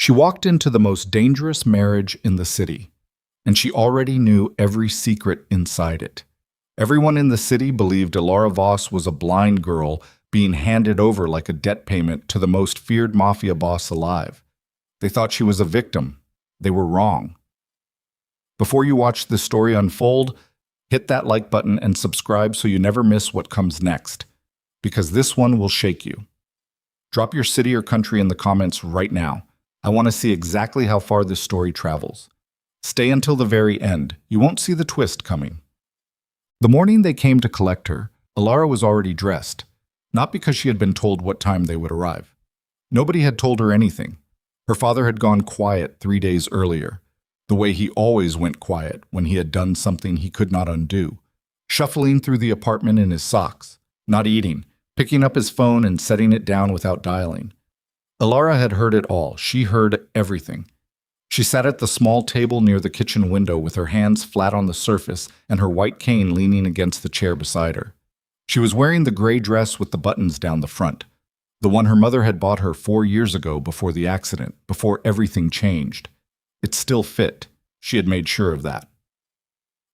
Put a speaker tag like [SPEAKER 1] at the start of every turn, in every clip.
[SPEAKER 1] She walked into the most dangerous marriage in the city, and she already knew every secret inside it. Everyone in the city believed Elara Voss was a blind girl being handed over like a debt payment to the most feared mafia boss alive. They thought she was a victim. They were wrong. Before you watch this story unfold, hit that like button and subscribe so you never miss what comes next, because this one will shake you. Drop your city or country in the comments right now. I want to see exactly how far this story travels. Stay until the very end. You won't see the twist coming. The morning they came to collect her, Elara was already dressed, not because she had been told what time they would arrive. Nobody had told her anything. Her father had gone quiet 3 days earlier, the way he always went quiet when he had done something he could not undo, shuffling through the apartment in his socks, not eating, picking up his phone and setting it down without dialing. Elara had heard it all. She heard everything. She sat at the small table near the kitchen window with her hands flat on the surface and her white cane leaning against the chair beside her. She was wearing the gray dress with the buttons down the front, the one her mother had bought her 4 years ago before the accident, before everything changed. It still fit. She had made sure of that.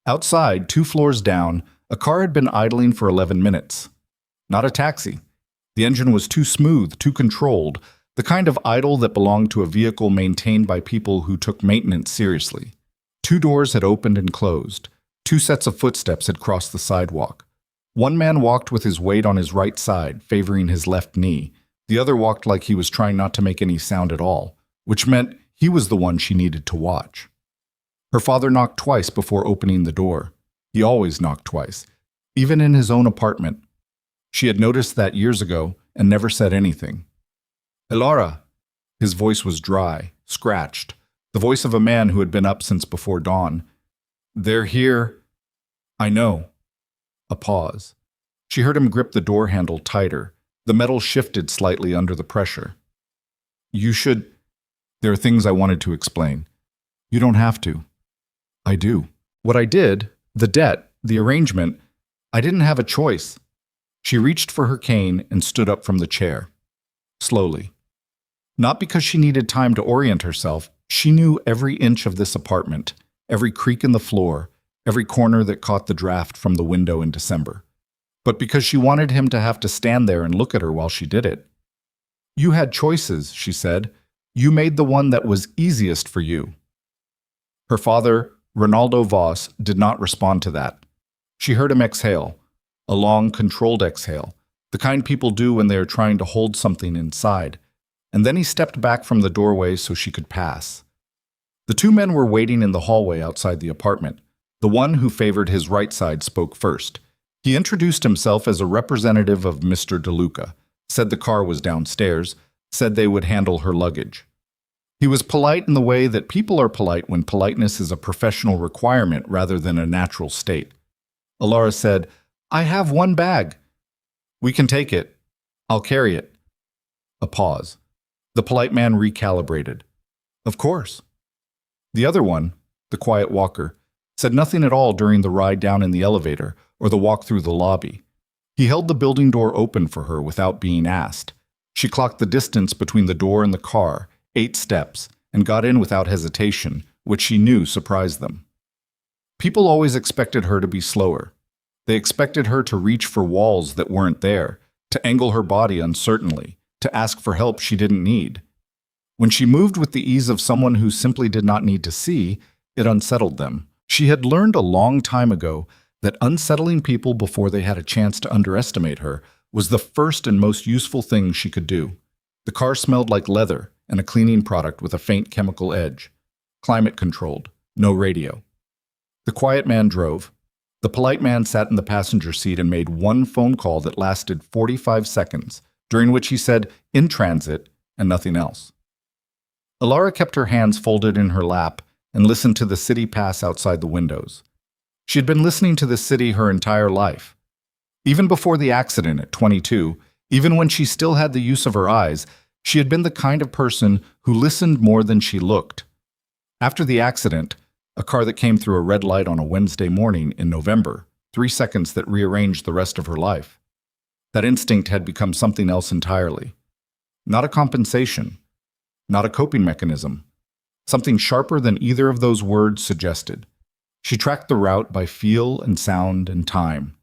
[SPEAKER 1] Outside, 2 floors down, a car had been idling for 11 minutes. Not a taxi. The engine was too smooth, too controlled, the kind of idle that belonged to a vehicle maintained by people who took maintenance seriously. 2 doors had opened and closed. 2 sets of footsteps had crossed the sidewalk. One man walked with his weight on his right side, favoring his left knee. The other walked like he was trying not to make any sound at all, which meant he was the one she needed to watch. Her father knocked twice before opening the door. He always knocked twice, even in his own apartment. She had noticed that years ago and never said anything. "Elara!" His voice was dry, scratched, the voice of a man who had been up since before dawn. "They're here." "I know." A pause. She heard him grip the door handle tighter. The metal shifted slightly under the pressure. "You should—" "There are things I wanted to explain." "You don't have to." "I do. What I did, the debt, the arrangement, I didn't have a choice." She reached for her cane and stood up from the chair. Slowly. Not because she needed time to orient herself, she knew every inch of this apartment, every creak in the floor, every corner that caught the draft from the window in December. But because she wanted him to have to stand there and look at her while she did it. "You had choices," she said. "You made the one that was easiest for you." Her father, Ronaldo Voss, did not respond to that. She heard him exhale, a long, controlled exhale, the kind people do when they are trying to hold something inside. And then he stepped back from the doorway so she could pass. The 2 men were waiting in the hallway outside the apartment. The one who favored his right side spoke first. He introduced himself as a representative of Mr. DeLuca, said the car was downstairs, said they would handle her luggage. He was polite in the way that people are polite when politeness is a professional requirement rather than a natural state. Elara said, "I have 1 bag." "We can take it. I'll carry it." A pause. The polite man recalibrated. "Of course." The other one, the quiet walker, said nothing at all during the ride down in the elevator or the walk through the lobby. He held the building door open for her without being asked. She clocked the distance between the door and the car, 8 steps, and got in without hesitation, which she knew surprised them. People always expected her to be slower. They expected her to reach for walls that weren't there, to angle her body uncertainly, to ask for help she didn't need. When she moved with the ease of someone who simply did not need to see, it unsettled them. She had learned a long time ago that unsettling people before they had a chance to underestimate her was the first and most useful thing she could do. The car smelled like leather and a cleaning product with a faint chemical edge. Climate-controlled, no radio. The quiet man drove. The polite man sat in the passenger seat and made 1 phone call that lasted 45 seconds, during which he said, "In transit," and nothing else. Elara kept her hands folded in her lap and listened to the city pass outside the windows. She had been listening to the city her entire life. Even before the accident at 22, even when she still had the use of her eyes, she had been the kind of person who listened more than she looked. After the accident, a car that came through a red light on a Wednesday morning in November, 3 seconds that rearranged the rest of her life. That instinct had become something else entirely. Not a compensation. not a coping mechanism. Something sharper than either of those words suggested. She tracked the route by feel and sound and time.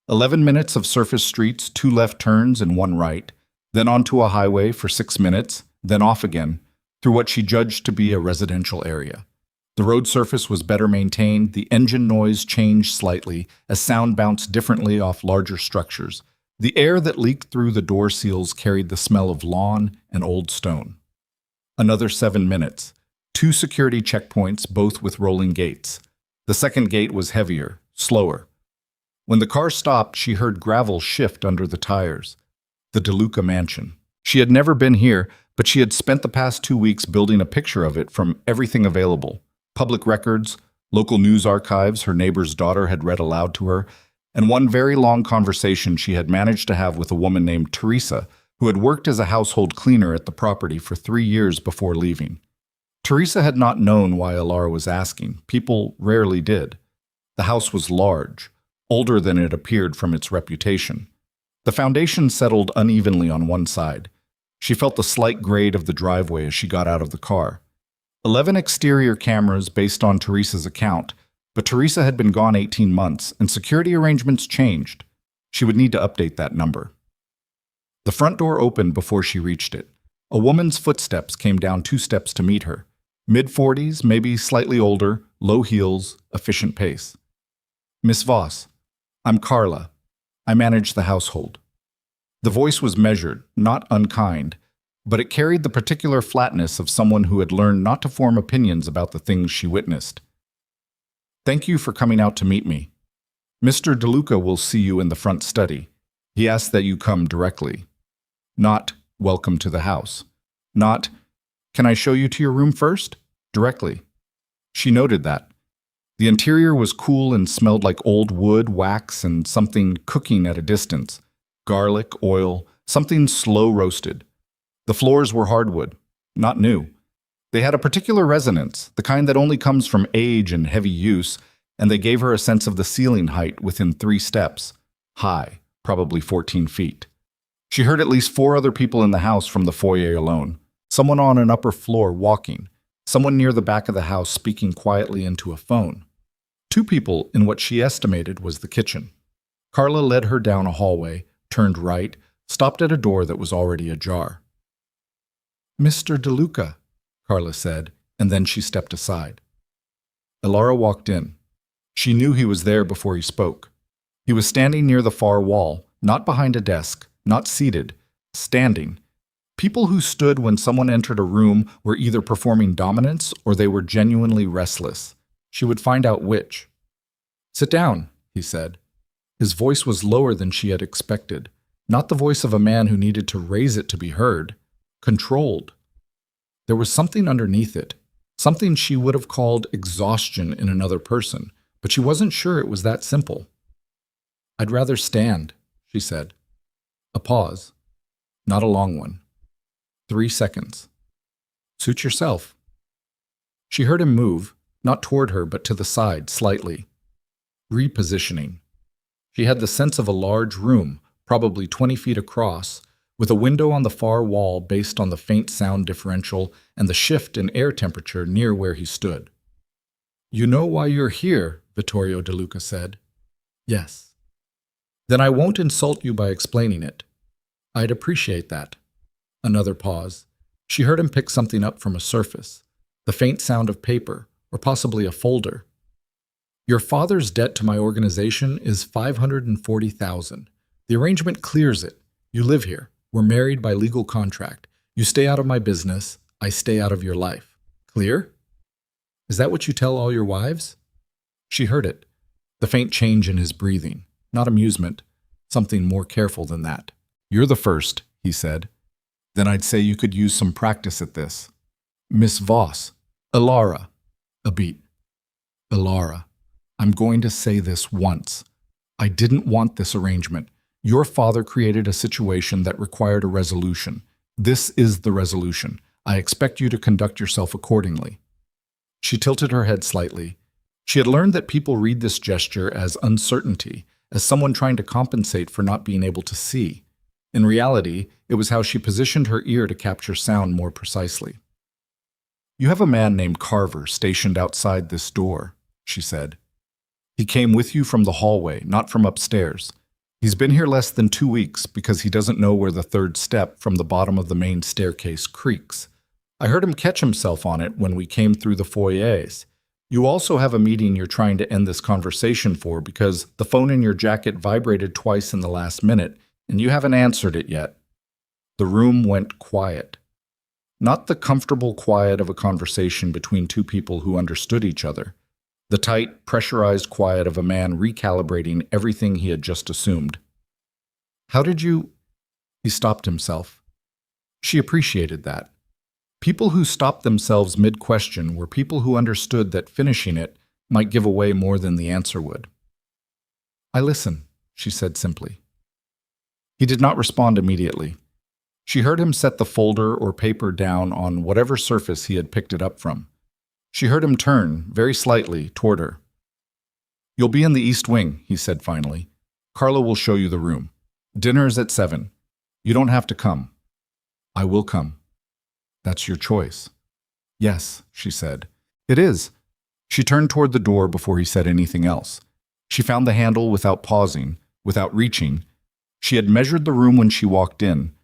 [SPEAKER 1] 11 minutes of surface streets, 2 left turns and 1 right, then onto a highway for 6 minutes, then off again, through what she judged to be a residential area. The road surface was better maintained, the engine noise changed slightly as sound bounced differently off larger structures. The air that leaked through the door seals carried the smell of lawn and old stone. Another 7 minutes. 2 security checkpoints, both with rolling gates. The second gate was heavier, slower. When the car stopped, she heard gravel shift under the tires. The DeLuca mansion. She had never been here, but she had spent the past 2 weeks building a picture of it from everything available. Public records, local news archives her neighbor's daughter had read aloud to her, and one very long conversation she had managed to have with a woman named Teresa, who had worked as a household cleaner at the property for 3 years before leaving. Teresa had not known why Alara was asking. People rarely did. The house was large, older than it appeared from its reputation. The foundation settled unevenly on one side. She felt the slight grade of the driveway as she got out of the car. 11 exterior cameras based on Teresa's account, but Teresa had been gone 18 months, and security arrangements changed. She would need to update that number. The front door opened before she reached it. A woman's footsteps came down 2 steps to meet her. Mid-40s, maybe slightly older, low heels, efficient pace. "Miss Voss, I'm Carla. I manage the household." The voice was measured, not unkind, but it carried the particular flatness of someone who had learned not to form opinions about the things she witnessed. "Thank you for coming out to meet me. Mr. DeLuca will see you in the front study. He asked that you come directly. Not, 'Welcome to the house.' Not, 'Can I show you to your room first?' Directly." She noted that. The interior was cool and smelled like old wood, wax, and something cooking at a distance. Garlic, oil, something slow roasted. The floors were hardwood, not new. They had a particular resonance, the kind that only comes from age and heavy use, and they gave her a sense of the ceiling height within 3 steps. High, probably 14 feet. She heard at least 4 other people in the house from the foyer alone. Someone on an upper floor walking. Someone near the back of the house speaking quietly into a phone. 2 people in what she estimated was the kitchen. Carla led her down a hallway, turned right, stopped at a door that was already ajar. "Mr. DeLuca," Carla said, and then she stepped aside. Alara walked in. She knew he was there before he spoke. He was standing near the far wall, not behind a desk, not seated, standing. People who stood when someone entered a room were either performing dominance or they were genuinely restless. She would find out which. "Sit down," he said. His voice was lower than she had expected, not the voice of a man who needed to raise it to be heard. Controlled. There was something underneath it, something she would have called exhaustion in another person, but she wasn't sure it was that simple. "I'd rather stand," she said. A pause. Not a long one. 3 seconds. "Suit yourself." She heard him move, not toward her but to the side, slightly. Repositioning. She had the sense of a large room, probably 20 feet across, with a window on the far wall based on the faint sound differential and the shift in air temperature near where he stood. "You know why you're here," Vittorio DeLuca said. "Yes." "Then I won't insult you by explaining it. I'd appreciate that." Another pause. She heard him pick something up from a surface, the faint sound of paper, or possibly a folder. "Your father's debt to my organization is $540,000. The arrangement clears it. You live here. We're married by legal contract. You stay out of my business. I stay out of your life. Clear? Is that what you tell all your wives?" She heard it, the faint change in his breathing, not amusement, something more careful than that. "You're the first," he said. "Then I'd say you could use some practice at this." "Miss Voss." "Alara." A beat. "Alara, I'm going to say this once. I didn't want this arrangement. Your father created a situation that required a resolution. This is the resolution. I expect you to conduct yourself accordingly." She tilted her head slightly. She had learned that people read this gesture as uncertainty, as someone trying to compensate for not being able to see. In reality, it was how she positioned her ear to capture sound more precisely. You have a man named Carver stationed outside this door, she said. He came with you from the hallway, not from upstairs. He's been here less than 2 weeks because he doesn't know where the third step from the bottom of the main staircase creaks. I heard him catch himself on it when we came through the foyers. You also have a meeting you're trying to end this conversation for because the phone in your jacket vibrated twice in the last minute, and you haven't answered it yet. The room went quiet. Not the comfortable quiet of a conversation between two people who understood each other. The tight, pressurized quiet of a man recalibrating everything he had just assumed. How did you... He stopped himself. She appreciated that. People who stopped themselves mid-question were people who understood that finishing it might give away more than the answer would. I listen, she said simply. He did not respond immediately. She heard him set the folder or paper down on whatever surface he had picked it up from. She heard him turn, very slightly, toward her. You'll be in the East Wing, he said finally. Carla will show you the room. Dinner's at 7. You don't have to come. I will come. That's your choice. Yes, she said. It is. She turned toward the door before he said anything else. She found the handle without pausing, without reaching. She had measured the room when she walked in,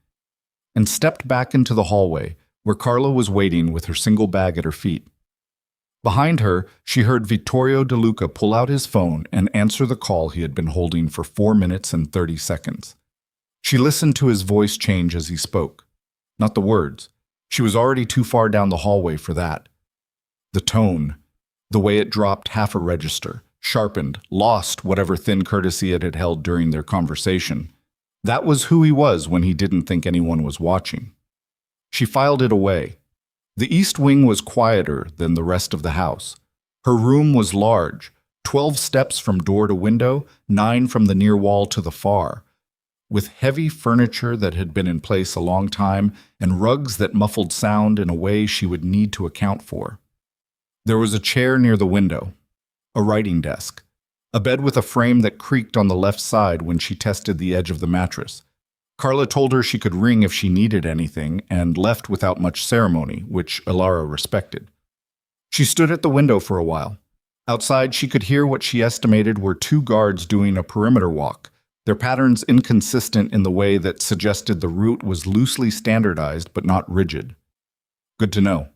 [SPEAKER 1] and stepped back into the hallway, where Carla was waiting with her single bag at her feet. Behind her, she heard Vittorio De Luca pull out his phone and answer the call he had been holding for 4 minutes and 30 seconds. She listened to his voice change as he spoke. Not the words. She was already too far down the hallway for that. The tone, the way it dropped half a register, sharpened, lost whatever thin courtesy it had held during their conversation. That was who he was when he didn't think anyone was watching. She filed it away. The East Wing was quieter than the rest of the house. Her room was large, 12 steps from door to window, 9 from the near wall to the far, with heavy furniture that had been in place a long time and rugs that muffled sound in a way she would need to account for. There was a chair near the window, a writing desk, a bed with a frame that creaked on the left side when she tested the edge of the mattress. Carla told her she could ring if she needed anything and left without much ceremony, which Ilara respected. She stood at the window for a while. Outside, she could hear what she estimated were 2 guards doing a perimeter walk, their patterns inconsistent in the way that suggested the route was loosely standardized but not rigid. Good to know.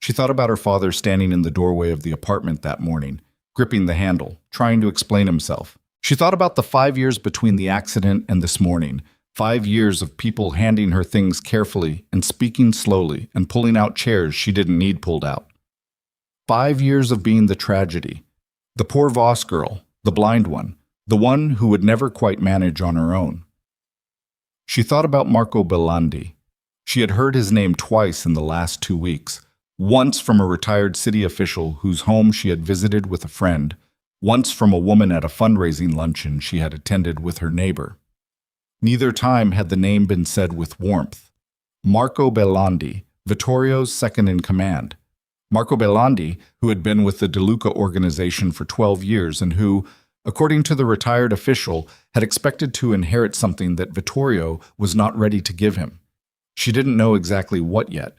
[SPEAKER 1] She thought about her father standing in the doorway of the apartment that morning, gripping the handle, trying to explain himself. She thought about the 5 years between the accident and this morning, 5 years of people handing her things carefully and speaking slowly and pulling out chairs she didn't need pulled out. 5 years of being the tragedy, the poor Voss girl, the blind one, the one who would never quite manage on her own. She thought about Marco Bellandi. She had heard his name twice in the last 2 weeks, once from a retired city official whose home she had visited with a friend, once from a woman at a fundraising luncheon she had attended with her neighbor. Neither time had the name been said with warmth. Marco Bellandi, Vittorio's second-in-command. Marco Bellandi, who had been with the De Luca organization for 12 years and who, according to the retired official, had expected to inherit something that Vittorio was not ready to give him. She didn't know exactly what yet,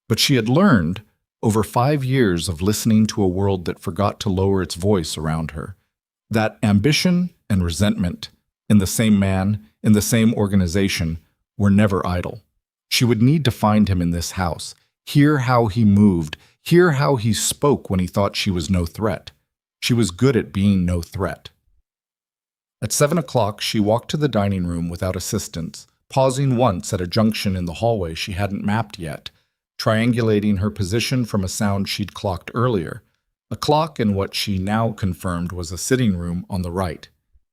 [SPEAKER 1] but she had learned, over 5 years of listening to a world that forgot to lower its voice around her, that ambition and resentment, in the same man, in the same organization, were never idle. She would need to find him in this house, hear how he moved, hear how he spoke when he thought she was no threat. She was good at being no threat. At 7 o'clock, she walked to the dining room without assistance, pausing once at a junction in the hallway she hadn't mapped yet, triangulating her position from a sound she'd clocked earlier, a clock in what she now confirmed was a sitting room on the right,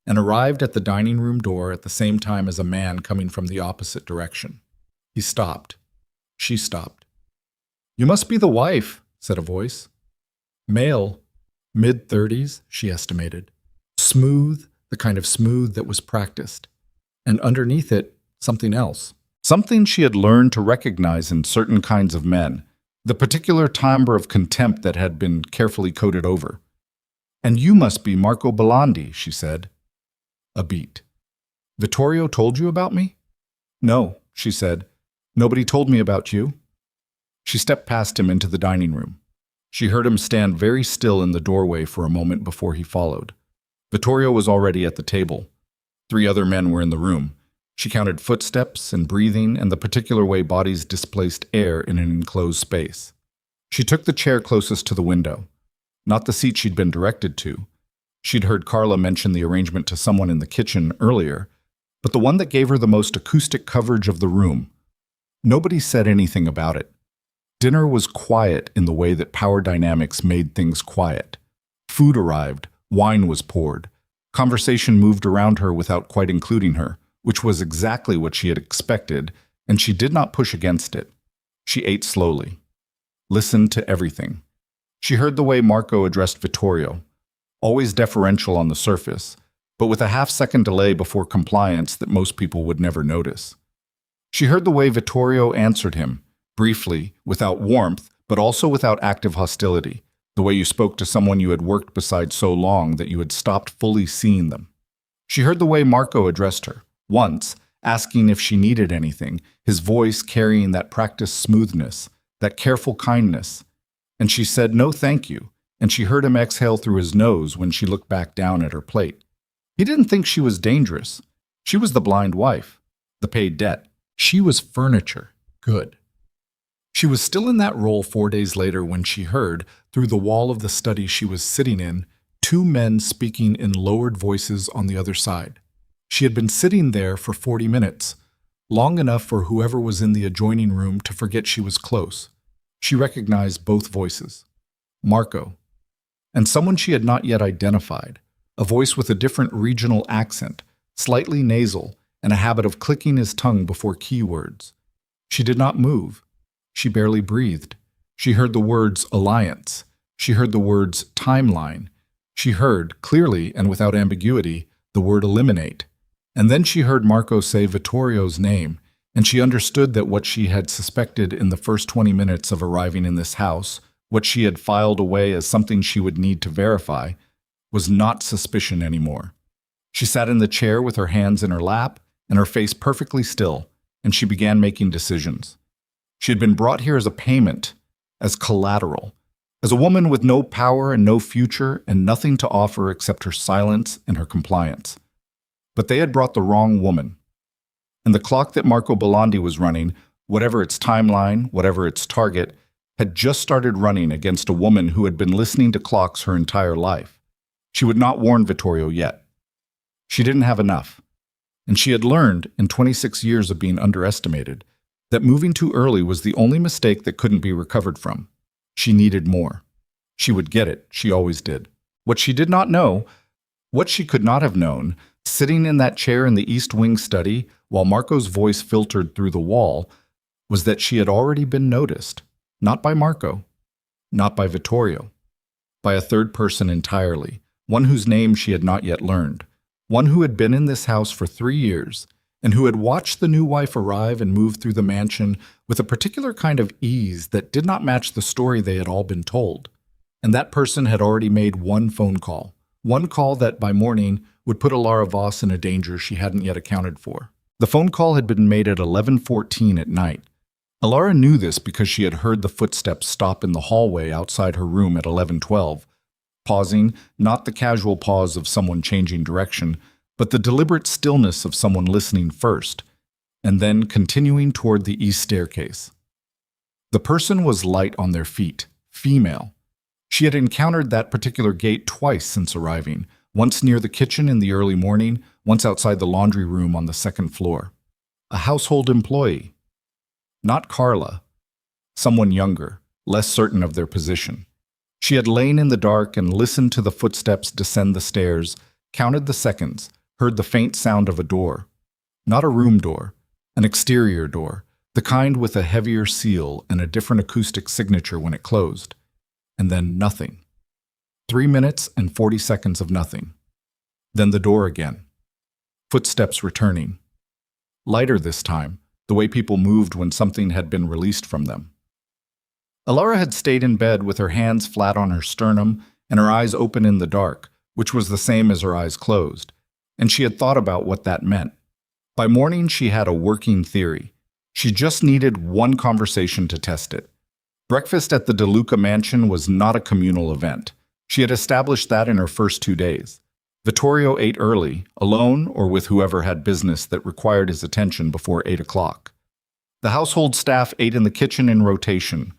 [SPEAKER 1] and arrived at the dining room door at the same time as a man coming from the opposite direction. He stopped. She stopped. "You must be the wife," said a voice. Male, mid-30s, she estimated. Smooth, the kind of smooth that was practiced. And underneath it, something else. Something she had learned to recognize in certain kinds of men, the particular timbre of contempt that had been carefully coded over. "And you must be Marco Bellandi," she said. A beat. "Vittorio told you about me?" "No," she said. "Nobody told me about you." She stepped past him into the dining room. She heard him stand very still in the doorway for a moment before he followed. Vittorio was already at the table. 3 other men were in the room. She counted footsteps and breathing and the particular way bodies displaced air in an enclosed space. She took the chair closest to the window, not the seat she'd been directed to. She'd heard Carla mention the arrangement to someone in the kitchen earlier, but the one that gave her the most acoustic coverage of the room. Nobody said anything about it. Dinner was quiet in the way that power dynamics made things quiet. Food arrived, wine was poured. Conversation moved around her without quite including her, which was exactly what she had expected, and she did not push against it. She ate slowly, listened to everything. She heard the way Marco addressed Vittorio, always deferential on the surface, but with a half-second delay before compliance that most people would never notice. She heard the way Vittorio answered him, briefly, without warmth, but also without active hostility, the way you spoke to someone you had worked beside so long that you had stopped fully seeing them. She heard the way Marco addressed her, once, asking if she needed anything, his voice carrying that practiced smoothness, that careful kindness. And she said no thank you, and she heard him exhale through his nose when she looked back down at her plate. He didn't think she was dangerous. She was the blind wife, the paid debt. She was furniture. Good. She was still in that role 4 days later when she heard, through the wall of the study she was sitting in, 2 men speaking in lowered voices on the other side. She had been sitting there for 40 minutes, long enough for whoever was in the adjoining room to forget she was close. She recognized both voices. Marco, and someone she had not yet identified, a voice with a different regional accent, slightly nasal, and a habit of clicking his tongue before keywords. She did not move. She barely breathed. She heard the words alliance. She heard the words timeline. She heard, clearly and without ambiguity, the word eliminate. And then she heard Marco say Vittorio's name, and she understood that what she had suspected in the first 20 minutes of arriving in this house, what she had filed away as something she would need to verify, was not suspicion anymore. She sat in the chair with her hands in her lap and her face perfectly still, and she began making decisions. She had been brought here as a payment, as collateral, as a woman with no power and no future and nothing to offer except her silence and her compliance. But they had brought the wrong woman. And the clock that Marco Bellondi was running, whatever its timeline, whatever its target, had just started running against a woman who had been listening to clocks her entire life. She would not warn Vittorio yet. She didn't have enough. And she had learned, in 26 years of being underestimated, that moving too early was the only mistake that couldn't be recovered from. She needed more. She would get it. She always did. What she did not know, what she could not have known, sitting in that chair in the East Wing study while Marco's voice filtered through the wall, was that she had already been noticed, not by Marco, not by Vittorio, by a third person entirely, one whose name she had not yet learned, one who had been in this house for 3 years, and who had watched the new wife arrive and move through the mansion with a particular kind of ease that did not match the story they had all been told. And that person had already made one phone call that by morning would put Alara Voss in a danger she hadn't yet accounted for. The phone call had been made at 11:14 at night. Alara knew this because she had heard the footsteps stop in the hallway outside her room at 11:12, pausing, not the casual pause of someone changing direction, but the deliberate stillness of someone listening first, and then continuing toward the east staircase. The person was light on their feet, female. She had encountered that particular gate twice since arriving, once near the kitchen in the early morning, once outside the laundry room on the 2nd floor. A household employee. Not Carla. Someone younger, less certain of their position. She had lain in the dark and listened to the footsteps descend the stairs, counted the seconds, heard the faint sound of a door. Not a room door, an exterior door, the kind with a heavier seal and a different acoustic signature when it closed. And then nothing. 3 minutes and 40 seconds of nothing. Then the door again. Footsteps returning. Lighter this time, the way people moved when something had been released from them. Alara had stayed in bed with her hands flat on her sternum and her eyes open in the dark, which was the same as her eyes closed, and she had thought about what that meant. By morning, she had a working theory. She just needed one conversation to test it. Breakfast at the DeLuca mansion was not a communal event. She had established that in her first 2 days. Vittorio ate early, alone or with whoever had business that required his attention before 8 o'clock. The household staff ate in the kitchen in rotation.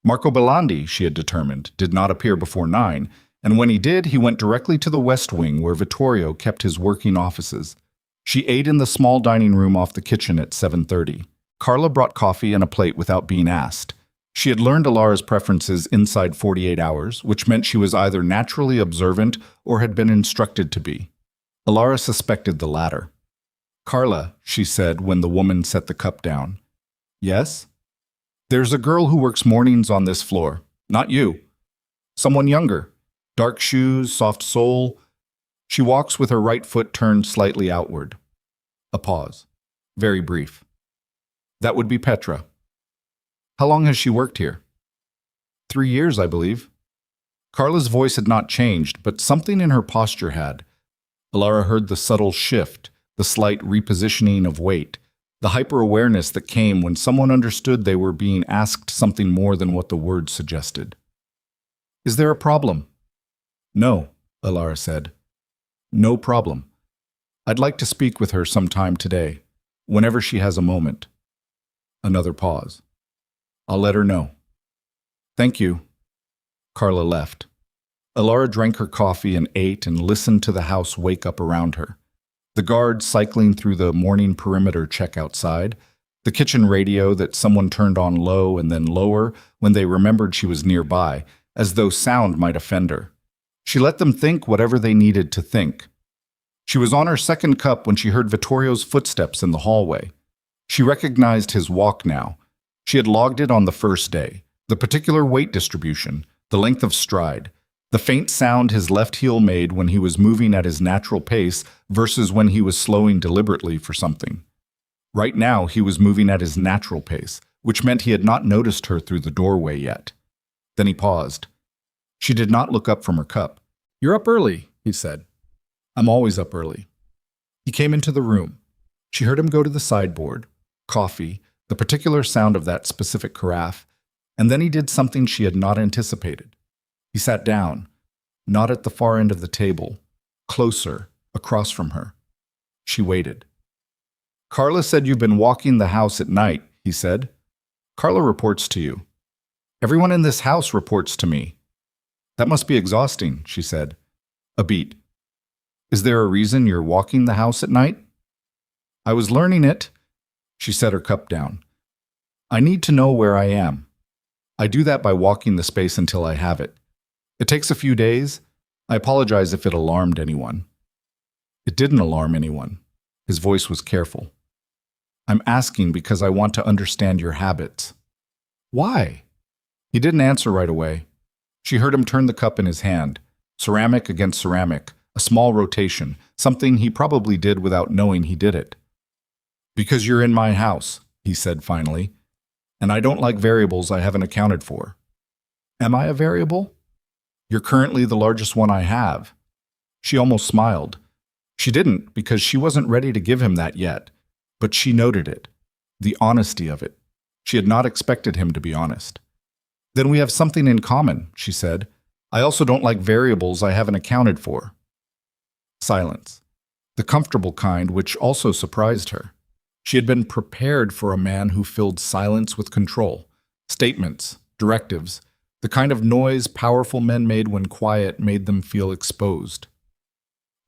[SPEAKER 1] Marco Belandi, she had determined, did not appear before 9, and when he did, he went directly to the West Wing where Vittorio kept his working offices. She ate in the small dining room off the kitchen at 7:30. Carla brought coffee and a plate without being asked. She had learned Alara's preferences inside 48 hours, which meant she was either naturally observant or had been instructed to be. Alara suspected the latter. "Carla," she said when the woman set the cup down. "Yes?" "There's a girl who works mornings on this floor. Not you. Someone younger. Dark shoes, soft sole. She walks with her right foot turned slightly outward." A pause. Very brief. "That would be Petra." "How long has she worked here?" 3 years, I believe." Carla's voice had not changed, but something in her posture had. Alara heard the subtle shift, the slight repositioning of weight, the hyper-awareness that came when someone understood they were being asked something more than what the words suggested. "Is there a problem?" "No," Alara said. "No problem. I'd like to speak with her sometime today, whenever she has a moment." Another pause. "I'll let her know." "Thank you." Carla left. Alara drank her coffee and ate and listened to the house wake up around her. The guards cycling through the morning perimeter check outside, the kitchen radio that someone turned on low and then lower when they remembered she was nearby, as though sound might offend her. She let them think whatever they needed to think. She was on her second cup when she heard Vittorio's footsteps in the hallway. She recognized his walk now. She had logged it on the first day, the particular weight distribution, the length of stride, the faint sound his left heel made when he was moving at his natural pace versus when he was slowing deliberately for something. Right now, he was moving at his natural pace, which meant he had not noticed her through the doorway yet. Then he paused. She did not look up from her cup. "You're up early," he said. "I'm always up early." He came into the room. She heard him go to the sideboard, coffee, the particular sound of that specific carafe, and then he did something she had not anticipated. He sat down, not at the far end of the table, closer, across from her. She waited. "Carla said you've been walking the house at night," he said. "Carla reports to you." "Everyone in this house reports to me." "That must be exhausting," she said. A beat. "Is there a reason you're walking the house at night?" "I was learning it." She set her cup down. "I need to know where I am. I do that by walking the space until I have it. It takes a few days. I apologize if it alarmed anyone." It didn't alarm anyone. His voice was careful. "I'm asking because I want to understand your habits." "Why?" He didn't answer right away. She heard him turn the cup in his hand, ceramic against ceramic, a small rotation, something he probably did without knowing he did it. "Because you're in my house," he said finally, "and I don't like variables I haven't accounted for." "Am I a variable?" "You're currently the largest one I have." She almost smiled. She didn't, because she wasn't ready to give him that yet, but she noted it, the honesty of it. She had not expected him to be honest. "Then we have something in common," she said. "I also don't like variables I haven't accounted for." Silence. The comfortable kind, which also surprised her. She had been prepared for a man who filled silence with control, statements, directives, the kind of noise powerful men made when quiet made them feel exposed.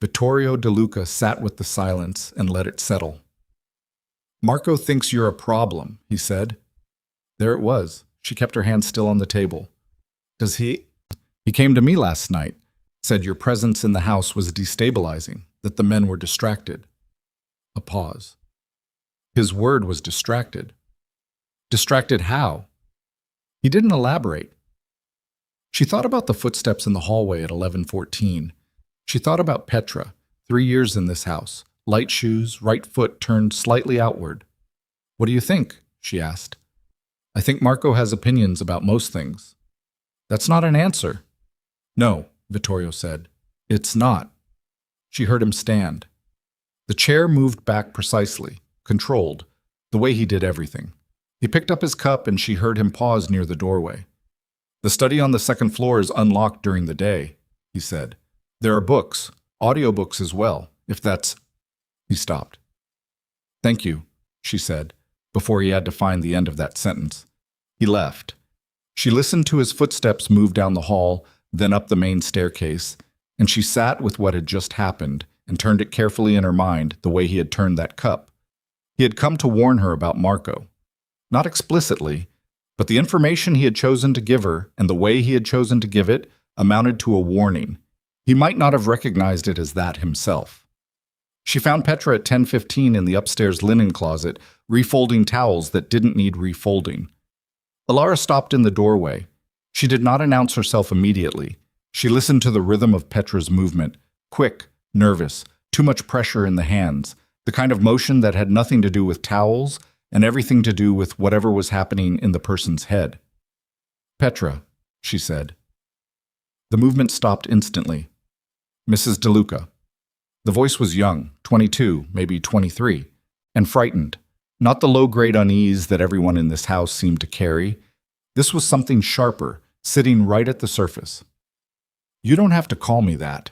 [SPEAKER 1] Vittorio De Luca sat with the silence and let it settle. "Marco thinks you're a problem," he said. There it was. She kept her hand still on the table. "Does he?" "He came to me last night, said your presence in the house was destabilizing, that the men were distracted." A pause. His word was distracted. Distracted how? He didn't elaborate. She thought about the footsteps in the hallway at 11:14. She thought about Petra, 3 years in this house, light shoes, right foot turned slightly outward. "What do you think?" she asked. "I think Marco has opinions about most things." "That's not an answer." "No," Vittorio said. "It's not." She heard him stand. The chair moved back precisely, controlled, the way he did everything. He picked up his cup and she heard him pause near the doorway. "The study on the second floor is unlocked during the day," he said. "There are books, audiobooks as well, if that's—" He stopped. "Thank you," she said, before he had to find the end of that sentence. He left. She listened to his footsteps move down the hall, then up the main staircase, and she sat with what had just happened and turned it carefully in her mind the way he had turned that cup. He had come to warn her about Marco. Not explicitly, but the information he had chosen to give her and the way he had chosen to give it amounted to a warning. He might not have recognized it as that himself. She found Petra at 10:15 in the upstairs linen closet, refolding towels that didn't need refolding. Alara stopped in the doorway. She did not announce herself immediately. She listened to the rhythm of Petra's movement, quick, nervous, too much pressure in the hands, the kind of motion that had nothing to do with towels and everything to do with whatever was happening in the person's head. "Petra," she said. The movement stopped instantly. "Mrs. DeLuca." The voice was young, 22, maybe 23, and frightened. Not the low-grade unease that everyone in this house seemed to carry. This was something sharper, sitting right at the surface. "You don't have to call me that."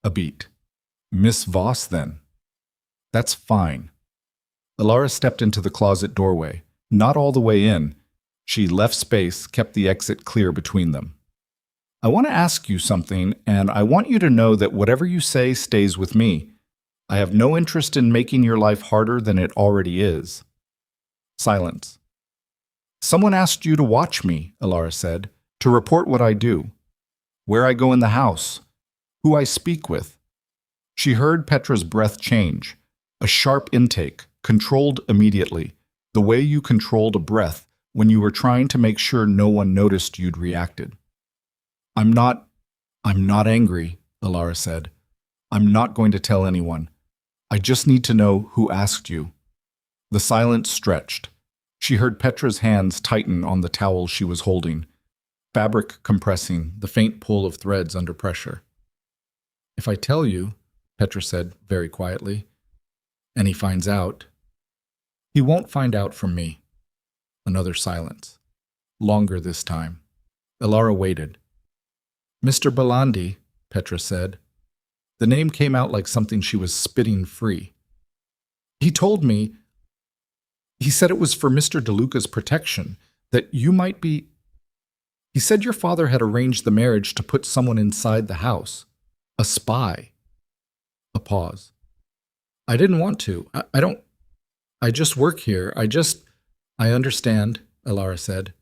[SPEAKER 1] A beat. "Miss Voss, then." "That's fine." Alara stepped into the closet doorway. Not all the way in. She left space, kept the exit clear between them. "I want to ask you something, and I want you to know that whatever you say stays with me. I have no interest in making your life harder than it already is." Silence. "Someone asked you to watch me," Alara said, "to report what I do, where I go in the house, who I speak with." She heard Petra's breath change, a sharp intake, controlled immediately, the way you controlled a breath when you were trying to make sure no one noticed you'd reacted. I'm not angry," Alara said. "I'm not going to tell anyone. I just need to know who asked you." The silence stretched. She heard Petra's hands tighten on the towel she was holding, fabric compressing, the faint pull of threads under pressure. "If I tell you," Petra said very quietly, "and he finds out—" "He won't find out from me." Another silence. Longer this time. Alara waited. "Mr. Belandi," Petra said. The name came out like something she was spitting free. "He told me, he said it was for Mr. DeLuca's protection, that you might be— He said your father had arranged the marriage to put someone inside the house. A spy." A pause. "I didn't want to. I just work here. I understand," Alara said.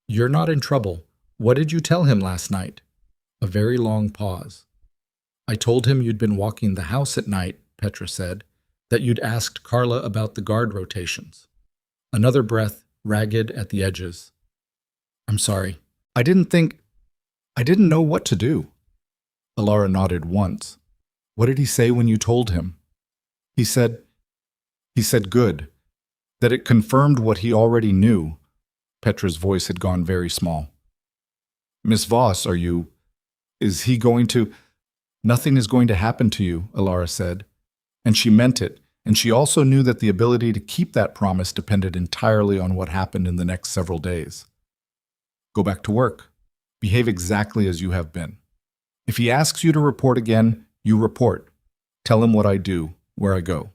[SPEAKER 1] "You're not in trouble. What did you tell him last night?" A very long pause. "I told him you'd been walking the house at night," Petra said, "that you'd asked Carla about the guard rotations." Another breath, ragged at the edges. "I'm sorry. I didn't know what to do." Alara nodded once. "What did he say when you told him?" He said good, that it confirmed what he already knew." Petra's voice had gone very small. "Miss Voss, is he going to—" "Nothing is going to happen to you," Alara said. And she meant it, and she also knew that the ability to keep that promise depended entirely on what happened in the next several days. "Go back to work. Behave exactly as you have been. If he asks you to report again, you report. Tell him what I do, where I go.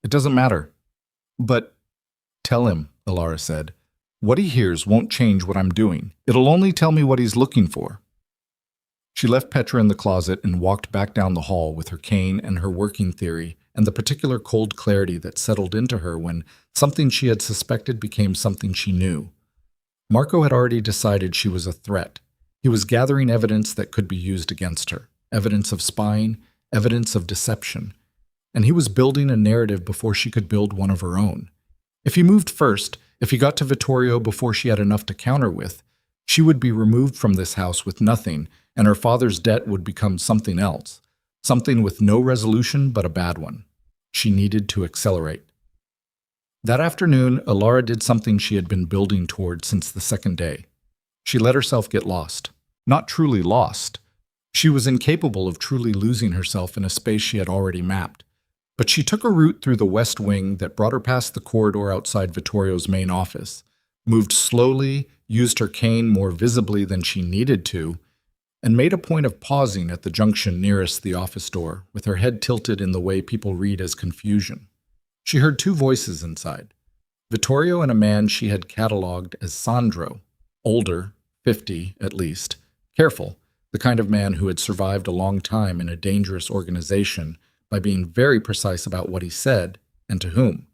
[SPEAKER 1] It doesn't matter." "But—" "Tell him," Alara said. "What he hears won't change what I'm doing. It'll only tell me what he's looking for." She left Petra in the closet and walked back down the hall with her cane and her working theory and the particular cold clarity that settled into her when something she had suspected became something she knew. Marco had already decided she was a threat. He was gathering evidence that could be used against her, evidence of spying, evidence of deception, and he was building a narrative before she could build one of her own. If he moved first, if he got to Vittorio before she had enough to counter with, she would be removed from this house with nothing, and her father's debt would become something else, something with no resolution but a bad one. She needed to accelerate. That afternoon, Alara did something she had been building toward since the second day. She let herself get lost. Not truly lost. She was incapable of truly losing herself in a space she had already mapped. But she took a route through the west wing that brought her past the corridor outside Vittorio's main office, moved slowly, used her cane more visibly than she needed to, and made a point of pausing at the junction nearest the office door, with her head tilted in the way people read as confusion. She heard two voices inside, Vittorio and a man she had catalogued as Sandro, older, 50 at least, careful, the kind of man who had survived a long time in a dangerous organization by being very precise about what he said and to whom.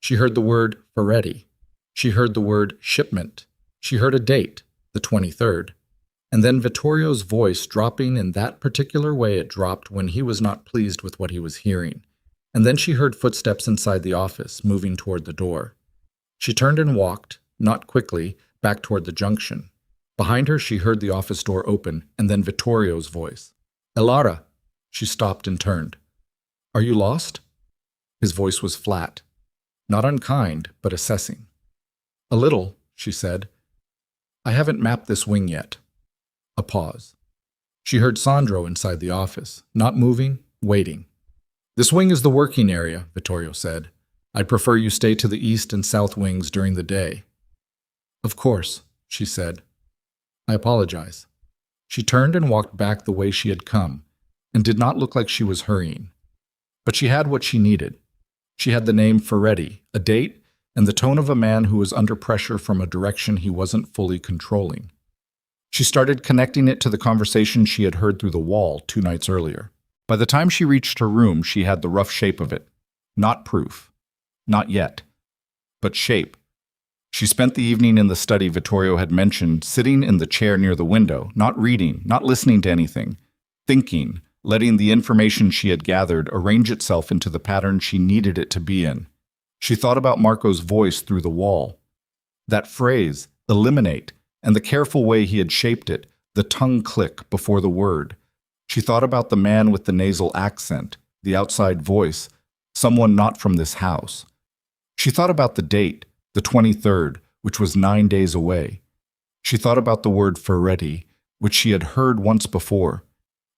[SPEAKER 1] She heard the word Ferretti. She heard the word shipment. She heard a date, the 23rd. And then Vittorio's voice dropping in that particular way it dropped when he was not pleased with what he was hearing. And then she heard footsteps inside the office, moving toward the door. She turned and walked, not quickly, back toward the junction. Behind her, she heard the office door open, and then Vittorio's voice. Elara. She stopped and turned. Are you lost? His voice was flat. Not unkind, but assessing. A little, she said. I haven't mapped this wing yet. A pause. She heard Sandro inside the office, not moving, waiting. This wing is the working area, Vittorio said. I'd prefer you stay to the east and south wings during the day. Of course, she said. I apologize. She turned and walked back the way she had come, and did not look like she was hurrying. But she had what she needed. She had the name Ferretti, a date, and the tone of a man who was under pressure from a direction he wasn't fully controlling. She started connecting it to the conversation she had heard through the wall 2 nights earlier. By the time she reached her room, she had the rough shape of it. Not proof. Not yet. But shape. She spent the evening in the study Vittorio had mentioned, sitting in the chair near the window, not reading, not listening to anything, thinking, letting the information she had gathered arrange itself into the pattern she needed it to be in. She thought about Marco's voice through the wall. That phrase, eliminate, and the careful way he had shaped it, the tongue click before the word. She thought about the man with the nasal accent, the outside voice, someone not from this house. She thought about the date, the 23rd, which was 9 days away. She thought about the word Ferretti, which she had heard once before,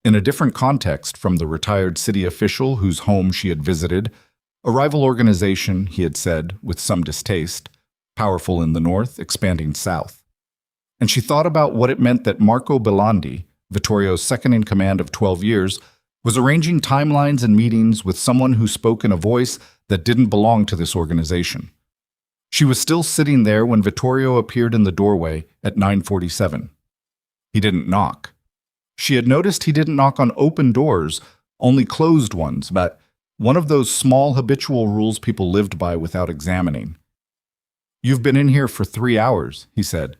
[SPEAKER 1] in a different context from the retired city official whose home she had visited, a rival organization, he had said, with some distaste, powerful in the north, expanding south. And she thought about what it meant that Marco Belandi, Vittorio's second-in-command of 12 years, was arranging timelines and meetings with someone who spoke in a voice that didn't belong to this organization. She was still sitting there when Vittorio appeared in the doorway at 9:47. He didn't knock. She had noticed he didn't knock on open doors, only closed ones, but one of those small habitual rules people lived by without examining. You've been in here for 3 hours, he said.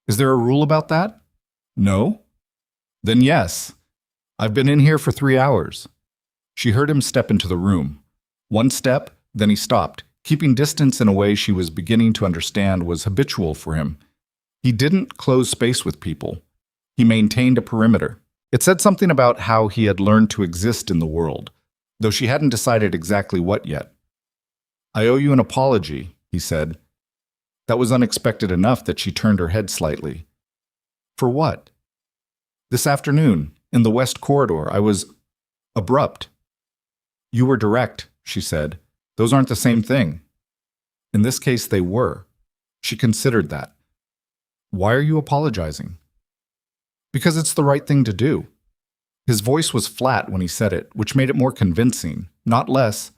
[SPEAKER 1] Is there a rule about that? No? Then yes. I've been in here for 3 hours. She heard him step into the room. One step, then he stopped, keeping distance in a way she was beginning to understand was habitual for him. He didn't close space with people. He maintained a perimeter. It said something about how he had learned to exist in the world, though she hadn't decided exactly what yet. I owe you an apology, he said. That was unexpected enough that she turned her head slightly. For what? This afternoon, in the West Corridor, I was abrupt. You were direct, she said. Those aren't the same thing. In this case, they were. She considered that. Why are you apologizing? Because it's the right thing to do. His voice was flat when he said it, which made it more convincing, not less.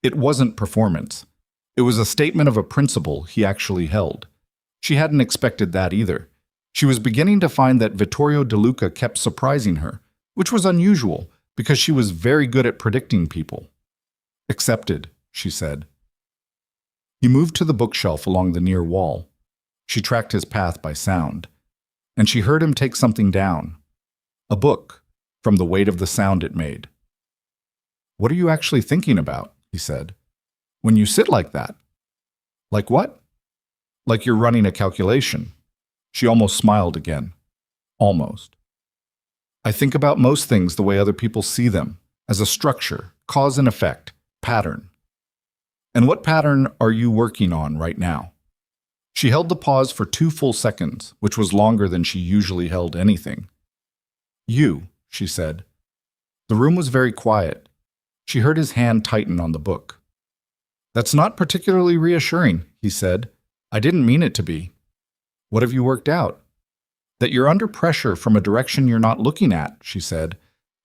[SPEAKER 1] It wasn't performance. It was a statement of a principle he actually held. She hadn't expected that either. She was beginning to find that Vittorio De Luca kept surprising her, which was unusual because she was very good at predicting people. Accepted, she said. He moved to the bookshelf along the near wall. She tracked his path by sound, and she heard him take something down. A book, from the weight of the sound it made. What are you actually thinking about? He said. When you sit like that. Like what? Like you're running a calculation. She almost smiled again. Almost. I think about most things the way other people see them, as a structure, cause and effect, pattern. And what pattern are you working on right now? She held the pause for 2 full seconds, which was longer than she usually held anything. You, she said. The room was very quiet. She heard his hand tighten on the book. That's not particularly reassuring, he said. I didn't mean it to be. What have you worked out? That you're under pressure from a direction you're not looking at, she said,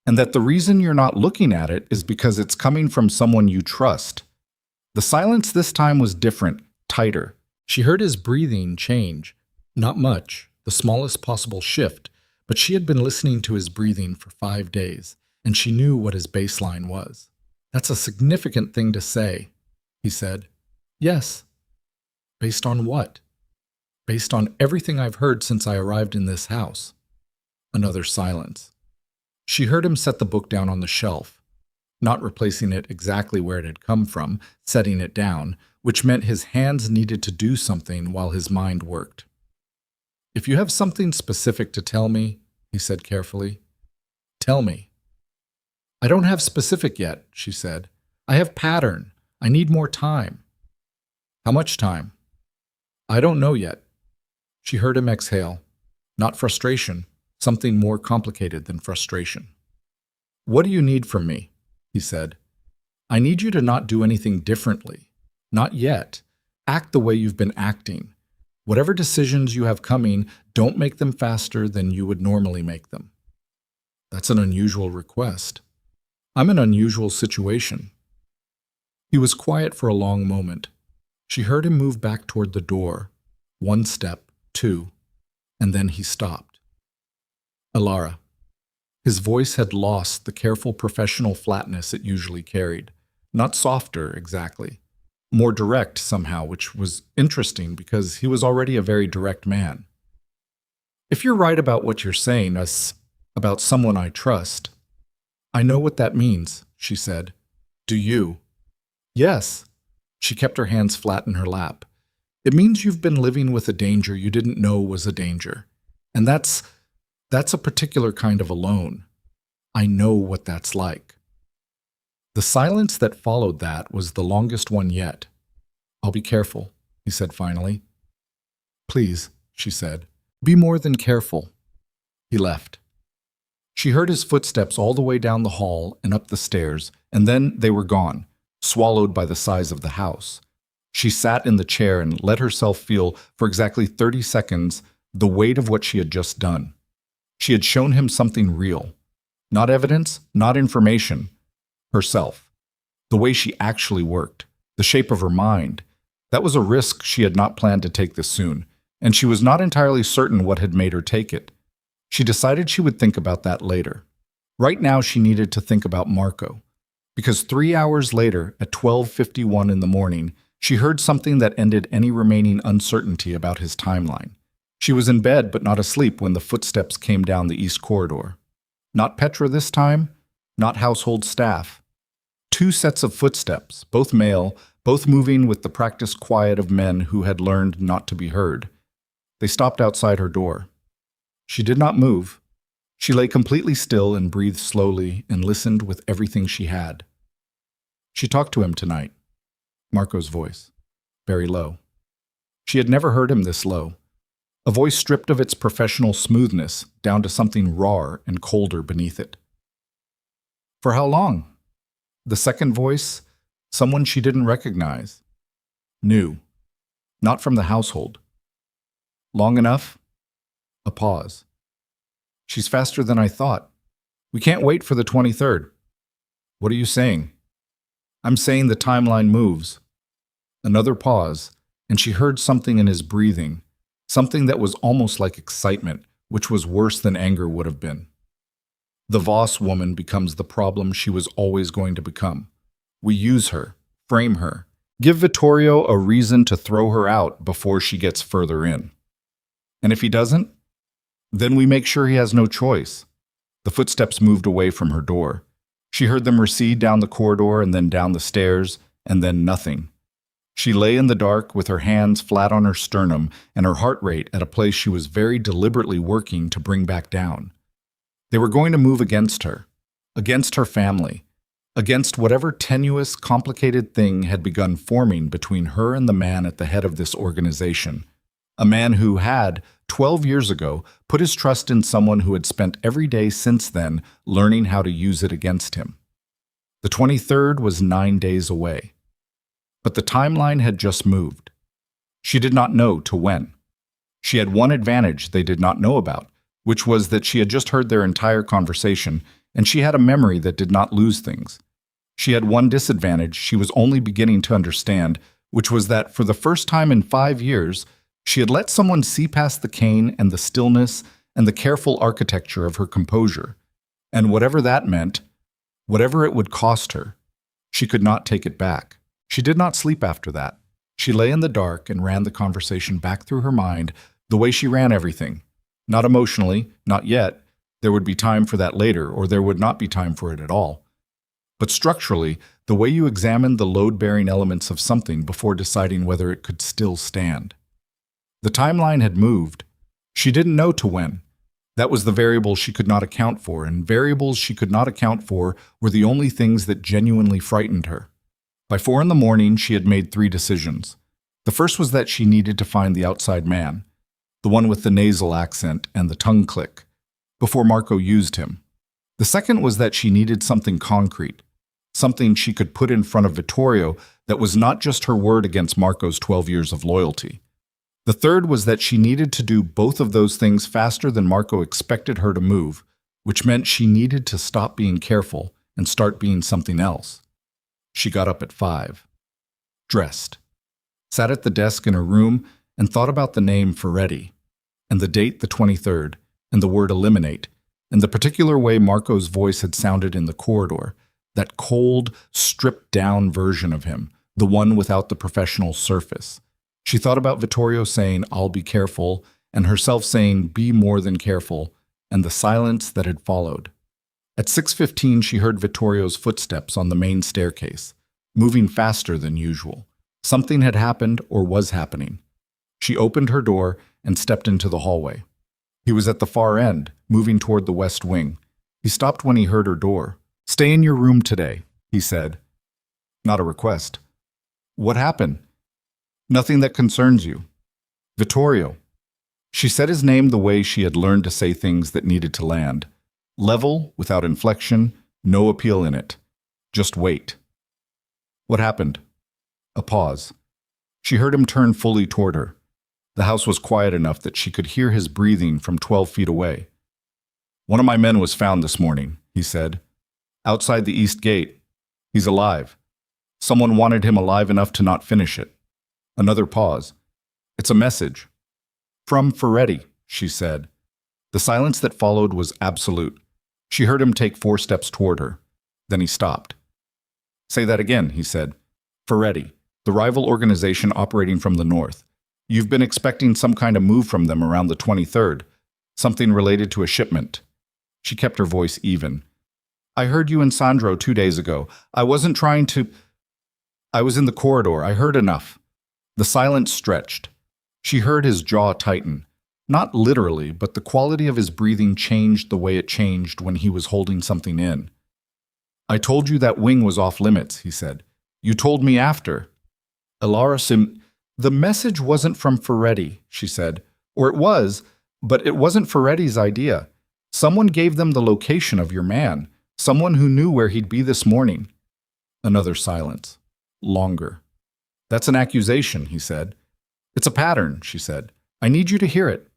[SPEAKER 1] and that the reason you're not looking at it is because it's coming from someone you trust. The silence this time was different, tighter. She heard his breathing change. Not much, the smallest possible shift, but she had been listening to his breathing for 5 days, and she knew what his baseline was. That's a significant thing to say, he said. Yes. Based on what? Based on everything I've heard since I arrived in this house. Another silence. She heard him set the book down on the shelf, not replacing it exactly where it had come from, setting it down, which meant his hands needed to do something while his mind worked. If you have something specific to tell me, he said carefully, tell me. I don't have specific yet, she said. I have pattern. I need more time. How much time? I don't know yet. She heard him exhale. Not frustration, something more complicated than frustration. What do you need from me? He said. I need you to not do anything differently. Not yet. Act the way you've been acting. Whatever decisions you have coming, don't make them faster than you would normally make them. That's an unusual request. I'm in an unusual situation. He was quiet for a long moment. She heard him move back toward the door. 1 step, 2, and then he stopped. Alara. His voice had lost the careful professional flatness it usually carried. Not softer, exactly. More direct somehow, which was interesting because he was already a very direct man. If you're right about what you're saying, about someone I trust, I know what that means, she said. Do you? Yes. She kept her hands flat in her lap. It means you've been living with a danger you didn't know was a danger. And that's a particular kind of alone. I know what that's like. The silence that followed that was the longest one yet. I'll be careful, he said finally. Please, she said, be more than careful. He left. She heard his footsteps all the way down the hall and up the stairs, and then they were gone, swallowed by the size of the house. She sat in the chair and let herself feel, for exactly 30 seconds, the weight of what she had just done. She had shown him something real. Not evidence, not information. Herself. The way she actually worked. The shape of her mind. That was a risk she had not planned to take this soon, and she was not entirely certain what had made her take it. She decided she would think about that later. Right now she needed to think about Marco. Because 3 hours later, at 12:51 in the morning, she heard something that ended any remaining uncertainty about his timeline. She was in bed but not asleep when the footsteps came down the east corridor. Not Petra this time, not household staff. 2 sets of footsteps, both male, both moving with the practiced quiet of men who had learned not to be heard. They stopped outside her door. She did not move. She lay completely still and breathed slowly and listened with everything she had. She talked to him tonight. Marco's voice, very low. She had never heard him this low. A voice stripped of its professional smoothness down to something raw and colder beneath it. For how long? The second voice, someone she didn't recognize. New. Not from the household. Long enough? A pause. She's faster than I thought. We can't wait for the 23rd. What are you saying? I'm saying the timeline moves. Another pause, and she heard something in his breathing, something that was almost like excitement, which was worse than anger would have been. The Voss woman becomes the problem she was always going to become. We use her, frame her, give Vittorio a reason to throw her out before she gets further in. And if he doesn't, then we make sure he has no choice. The footsteps moved away from her door. She heard them recede down the corridor and then down the stairs, and then nothing. She lay in the dark with her hands flat on her sternum and her heart rate at a place she was very deliberately working to bring back down. They were going to move against her family, against whatever tenuous, complicated thing had begun forming between her and the man at the head of this organization. A man who had, 12 years ago, put his trust in someone who had spent every day since then learning how to use it against him. The 23rd was 9 days away. But the timeline had just moved. She did not know to when. She had one advantage they did not know about, which was that she had just heard their entire conversation, and she had a memory that did not lose things. She had one disadvantage she was only beginning to understand, which was that for the first time in 5 years, she had let someone see past the cane and the stillness and the careful architecture of her composure. And whatever that meant, whatever it would cost her, she could not take it back. She did not sleep after that. She lay in the dark and ran the conversation back through her mind the way she ran everything. Not emotionally, not yet. There would be time for that later, or there would not be time for it at all. But structurally, the way you examine the load-bearing elements of something before deciding whether it could still stand. The timeline had moved. She didn't know to when. That was the variable she could not account for, and variables she could not account for were the only things that genuinely frightened her. By 4 a.m, she had made 3 decisions. The first was that she needed to find the outside man, the one with the nasal accent and the tongue click, before Marco used him. The second was that she needed something concrete, something she could put in front of Vittorio that was not just her word against Marco's 12 years of loyalty. The third was that she needed to do both of those things faster than Marco expected her to move, which meant she needed to stop being careful and start being something else. She got up at 5, dressed, sat at the desk in her room and thought about the name Ferretti, and the date the 23rd, and the word eliminate, and the particular way Marco's voice had sounded in the corridor, that cold, stripped-down version of him, the one without the professional surface. She thought about Vittorio saying, "I'll be careful," and herself saying, "Be more than careful," and the silence that had followed. At 6:15, she heard Vittorio's footsteps on the main staircase, moving faster than usual. Something had happened or was happening. She opened her door and stepped into the hallway. He was at the far end, moving toward the west wing. He stopped when he heard her door. "Stay in your room today," he said. Not a request. "What happened?" "Nothing that concerns you." "Vittorio." She said his name the way she had learned to say things that needed to land. Level, without inflection, no appeal in it. Just wait. "What happened?" A pause. She heard him turn fully toward her. The house was quiet enough that she could hear his breathing from 12 feet away. "One of my men was found this morning," he said. "Outside the east gate. He's alive. Someone wanted him alive enough to not finish it." Another pause. "It's a message." "From Ferretti," she said. The silence that followed was absolute. She heard him take 4 steps toward her. Then he stopped. "Say that again," he said. "Ferretti, the rival organization operating from the north. You've been expecting some kind of move from them around the 23rd, something related to a shipment." She kept her voice even. "I heard you and Sandro 2 days ago. I wasn't trying to... I was in the corridor. I heard enough." The silence stretched. She heard his jaw tighten. Not literally, but the quality of his breathing changed the way it changed when he was holding something in. "I told you that wing was off limits," he said. "You told me after." "The message wasn't from Ferretti," she said. "Or it was, but it wasn't Ferretti's idea. Someone gave them the location of your man, someone who knew where he'd be this morning." Another silence. Longer. "That's an accusation," he said. "It's a pattern," she said. "I need you to hear it."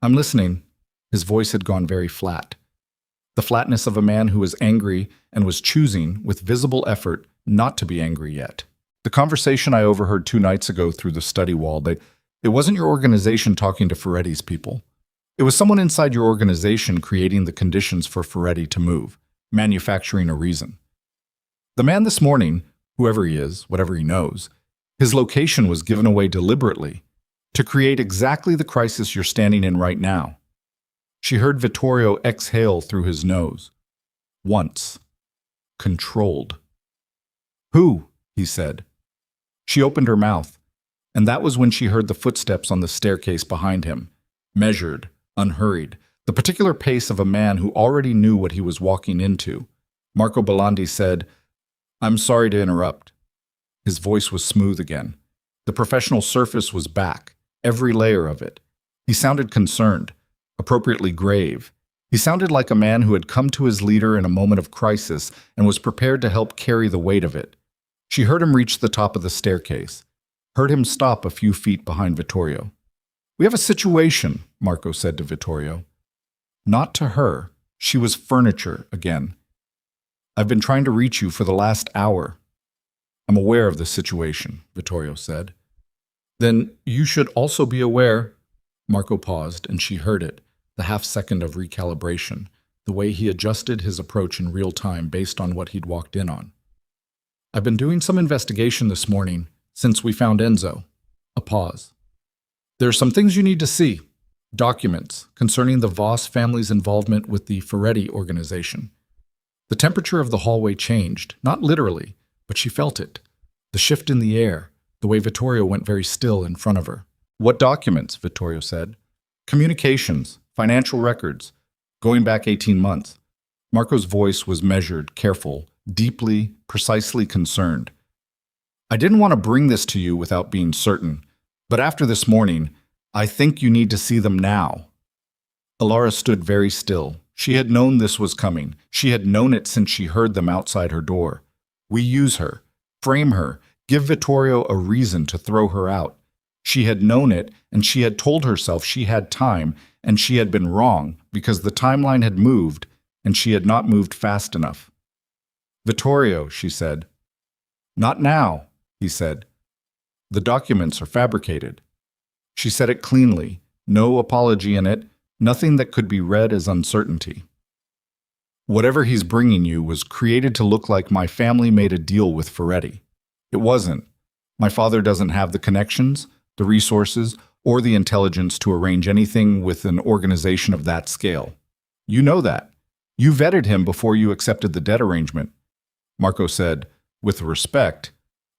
[SPEAKER 1] "I'm listening." His voice had gone very flat. The flatness of a man who was angry and was choosing, with visible effort, not to be angry yet. "The conversation I overheard 2 nights ago through the study wall, it wasn't your organization talking to Ferretti's people. It was someone inside your organization creating the conditions for Ferretti to move, manufacturing a reason. The man this morning, whoever he is, whatever he knows, his location was given away deliberately to create exactly the crisis you're standing in right now." She heard Vittorio exhale through his nose. Once. Controlled. "Who?" he said. She opened her mouth, and that was when she heard the footsteps on the staircase behind him, measured, unhurried, the particular pace of a man who already knew what he was walking into. Marco Belandi said, "I'm sorry to interrupt." His voice was smooth again. The professional surface was back, every layer of it. He sounded concerned, appropriately grave. He sounded like a man who had come to his leader in a moment of crisis and was prepared to help carry the weight of it. She heard him reach the top of the staircase. heard him stop a few feet behind Vittorio. "We have a situation," Marco said to Vittorio. Not to her. She was furniture again. "I've been trying to reach you for the last hour." "I'm aware of the situation," Vittorio said. "Then you should also be aware." Marco paused, and she heard it, the half-second of recalibration, the way he adjusted his approach in real time based on what he'd walked in on. "I've been doing some investigation this morning, since we found Enzo." A pause. "There are some things you need to see. Documents concerning the Voss family's involvement with the Ferretti organization." The temperature of the hallway changed, not literally, but she felt it. The shift in the air, the way Vittorio went very still in front of her. "What documents?" Vittorio said. "Communications, financial records, going back 18 months. Marco's voice was measured, careful, deeply, precisely concerned. "I didn't want to bring this to you without being certain, but after this morning, I think you need to see them now." Alara stood very still. She had known this was coming. She had known it since she heard them outside her door. We use her, frame her, give Vittorio a reason to throw her out. She had known it, and she had told herself she had time, and she had been wrong because the timeline had moved, and she had not moved fast enough. "Vittorio," she said. "Not now," he said. "The documents are fabricated." She said it cleanly, no apology in it, nothing that could be read as uncertainty. "Whatever he's bringing you was created to look like my family made a deal with Ferretti. It wasn't. My father doesn't have the connections, the resources, or the intelligence to arrange anything with an organization of that scale. You know that. You vetted him before you accepted the debt arrangement." Marco said, with respect.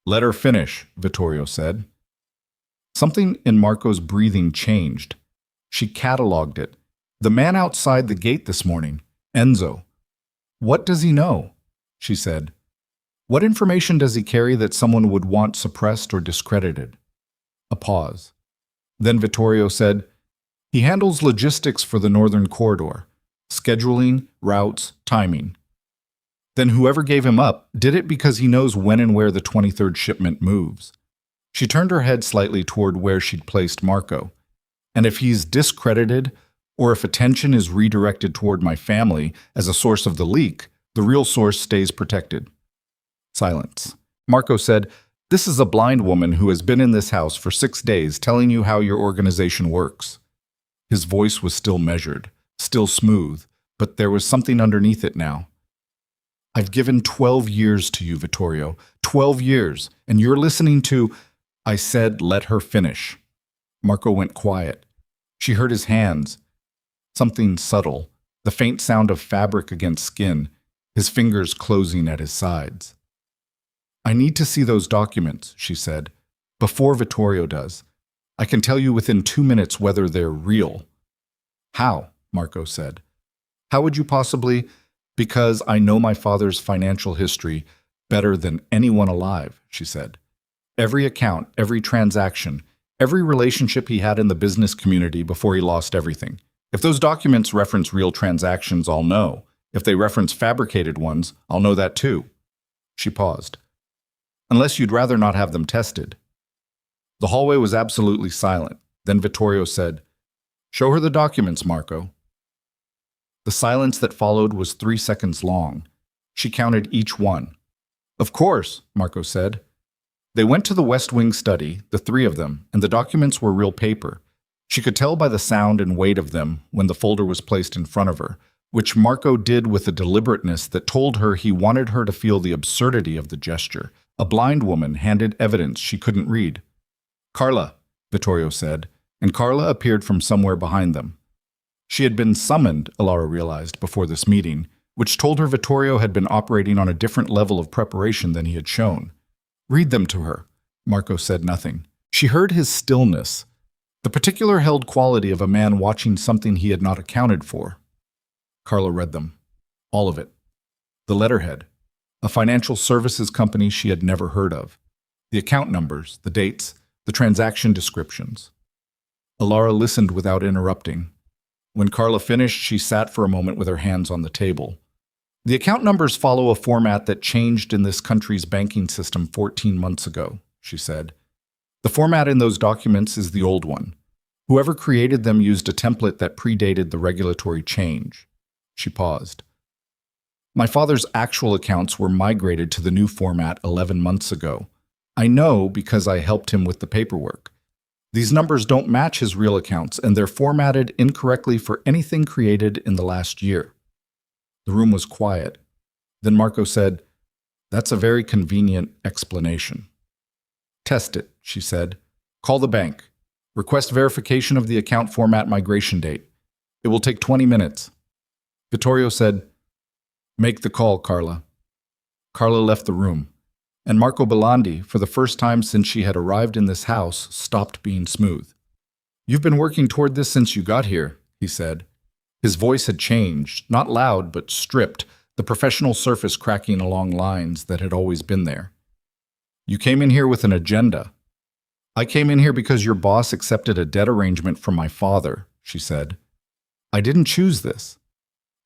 [SPEAKER 1] "Let her finish," Vittorio said. Something in Marco's breathing changed. She catalogued it. "The man outside the gate this morning, Enzo. What does he know?" she said. "What information does he carry that someone would want suppressed or discredited?" A pause. Then Vittorio said, "He handles logistics for the Northern Corridor, scheduling, routes, timing. Then whoever gave him up did it because he knows when and where the 23rd shipment moves." She turned her head slightly toward where she'd placed Marco. "And if he's discredited, or if attention is redirected toward my family as a source of the leak, the real source stays protected." Silence. Marco said, "This is a blind woman who has been in this house for 6 days telling you how your organization works." His voice was still measured, still smooth, but there was something underneath it now. "I've given 12 years to you, Vittorio. 12 years, and you're listening to—" I said, "Let her finish." Marco went quiet. She heard his hands. Something subtle, the faint sound of fabric against skin, his fingers closing at his sides. "I need to see those documents," she said, "before Vittorio does. I can tell you within 2 minutes whether they're real." "How?" Marco said. "How would you possibly—" "Because I know my father's financial history better than anyone alive," she said. "Every account, every transaction, every relationship he had in the business community before he lost everything. If those documents reference real transactions, I'll know. If they reference fabricated ones, I'll know that too." She paused. "Unless you'd rather not have them tested." The hallway was absolutely silent. Then Vittorio said, "Show her the documents, Marco." The silence that followed was 3 seconds long. She counted each one. "Of course," Marco said. They went to the West Wing study, the 3 of them, and the documents were real paper. She could tell by the sound and weight of them when the folder was placed in front of her, which Marco did with a deliberateness that told her he wanted her to feel the absurdity of the gesture. A blind woman handed evidence she couldn't read. "Carla," Vittorio said, and Carla appeared from somewhere behind them. She had been summoned, Alara realized, before this meeting, which told her Vittorio had been operating on a different level of preparation than he had shown. "Read them to her." Marco said nothing. She heard his stillness, the particular held quality of a man watching something he had not accounted for. Carla read them. All of it. The letterhead. A financial services company she had never heard of. The account numbers, the dates, the transaction descriptions. Alara listened without interrupting. When Carla finished, she sat for a moment with her hands on the table. "The account numbers follow a format that changed in this country's banking system 14 months ago," she said. The format in those documents is the old one. Whoever created them used a template that predated the regulatory change. She paused. My father's actual accounts were migrated to the new format 11 months ago. I know because I helped him with the paperwork. These numbers don't match his real accounts, and they're formatted incorrectly for anything created in the last year. The room was quiet. Then Marco said, "That's a very convenient explanation." "Test it," she said. "Call the bank. Request verification of the account format migration date. It will take 20 minutes. Vittorio said, "Make the call, Carla." Carla left the room, and Marco Belandi, for the first time since she had arrived in this house, stopped being smooth. "You've been working toward this since you got here," he said. His voice had changed, not loud but stripped, the professional surface cracking along lines that had always been there. "You came in here with an agenda." "I came in here because your boss accepted a debt arrangement from my father," she said. "I didn't choose this.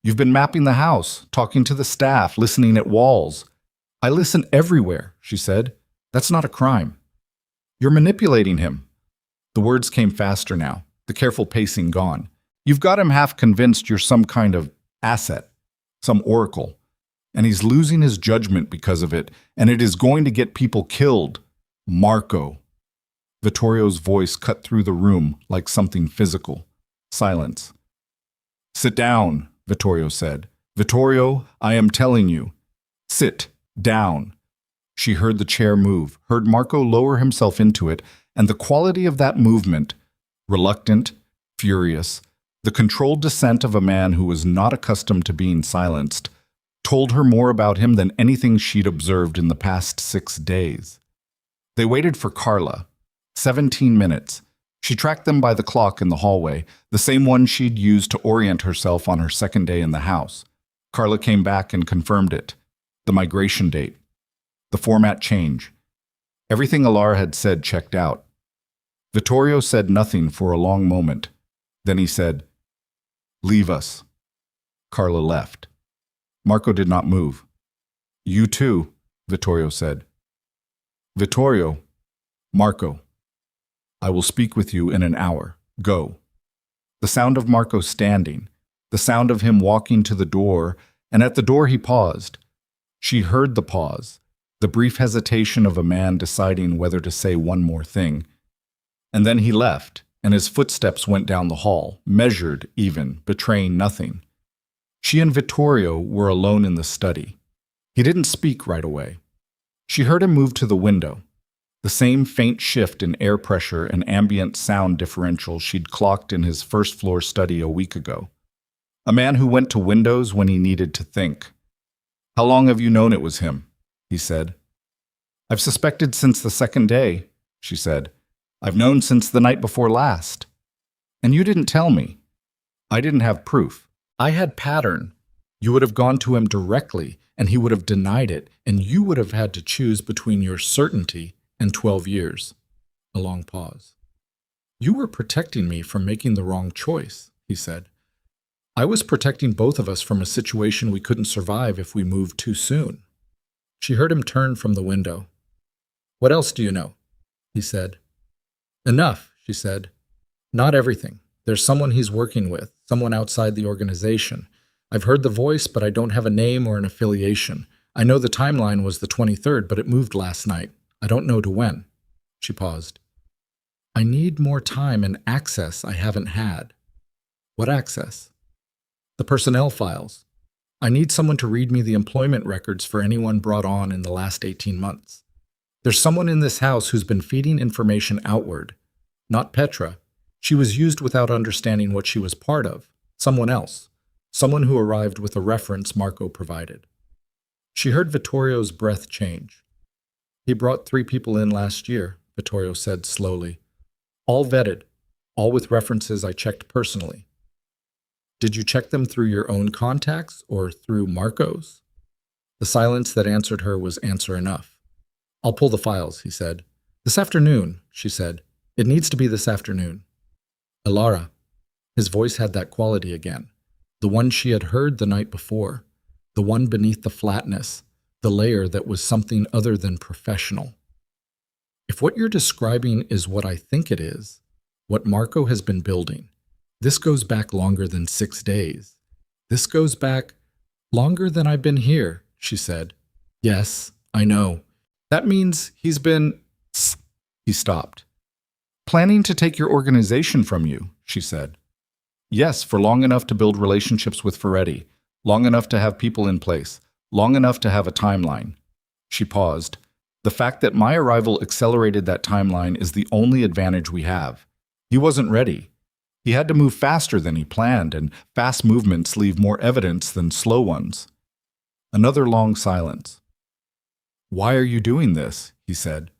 [SPEAKER 1] You've been mapping the house, talking to the staff, listening at walls." "I listen everywhere," she said. "That's not a crime." "You're manipulating him." The words came faster now, the careful pacing gone. "You've got him half convinced you're some kind of asset, some oracle, and he's losing his judgment because of it, and it is going to get people killed. Marco." Vittorio's voice cut through the room like something physical. Silence. "Sit down," Vittorio said. "Vittorio, I am telling you. Sit down." She heard the chair move, heard Marco lower himself into it, and the quality of that movement, reluctant, furious, the controlled descent of a man who was not accustomed to being silenced, told her more about him than anything she'd observed in the past 6 days. They waited for Carla. 17 minutes. She tracked them by the clock in the hallway, the same one she'd used to orient herself on her second day in the house. Carla came back and confirmed it. The migration date. The format change. Everything Alara had said checked out. Vittorio said nothing for a long moment. Then he said, "Leave us." Carla left. Marco did not move. "You too," Vittorio said. "Vittorio, Marco. I will speak with you in an hour. Go." The sound of Marco standing, the sound of him walking to the door, and at the door he paused. She heard the pause, the brief hesitation of a man deciding whether to say one more thing. And then he left, and his footsteps went down the hall, measured even, betraying nothing. She and Vittorio were alone in the study. He didn't speak right away. She heard him move to the window. The same faint shift in air pressure and ambient sound differential she'd clocked in his first-floor study a week ago. A man who went to windows when he needed to think. "How long have you known it was him?" he said. "I've suspected since the second day," she said. "I've known since the night before last." "And you didn't tell me." "I didn't have proof. I had pattern. You would have gone to him directly, and he would have denied it, and you would have had to choose between your certainty and 12 years. A long pause. "You were protecting me from making the wrong choice," he said. "I was protecting both of us from a situation we couldn't survive if we moved too soon." She heard him turn from the window. "What else do you know?" he said. "Enough," she said. "Not everything. There's someone he's working with, someone outside the organization. I've heard the voice, but I don't have a name or an affiliation. I know the timeline was the 23rd, but it moved last night. I don't know to when." She paused. "I need more time and access I haven't had." "What access?" "The personnel files. I need someone to read me the employment records for anyone brought on in the last 18 months. There's someone in this house who's been feeding information outward. Not Petra. She was used without understanding what she was part of. Someone else. Someone who arrived with a reference Marco provided." She heard Vittorio's breath change. "He brought 3 people in last year," Vittorio said slowly. "All vetted, all with references I checked personally." "Did you check them through your own contacts or through Marco's?" The silence that answered her was answer enough. "I'll pull the files," he said. "This afternoon," she said. "It needs to be this afternoon." "Alara." His voice had that quality again, the one she had heard the night before, the one beneath the flatness, the layer that was something other than professional. If what you're describing is what I think it is, what Marco has been building, this goes back longer than 6 days. This goes back longer than I've been here, she said. Yes, I know. That means he's been... He stopped. Planning to take your organization from you, she said. Yes, for long enough to build relationships with Ferretti, long enough to have people in place, long enough to have a timeline. She paused. The fact that my arrival accelerated that timeline is the only advantage we have. He wasn't ready. He had to move faster than he planned, and fast movements leave more evidence than slow ones. Another long silence. Why are you doing this? He said.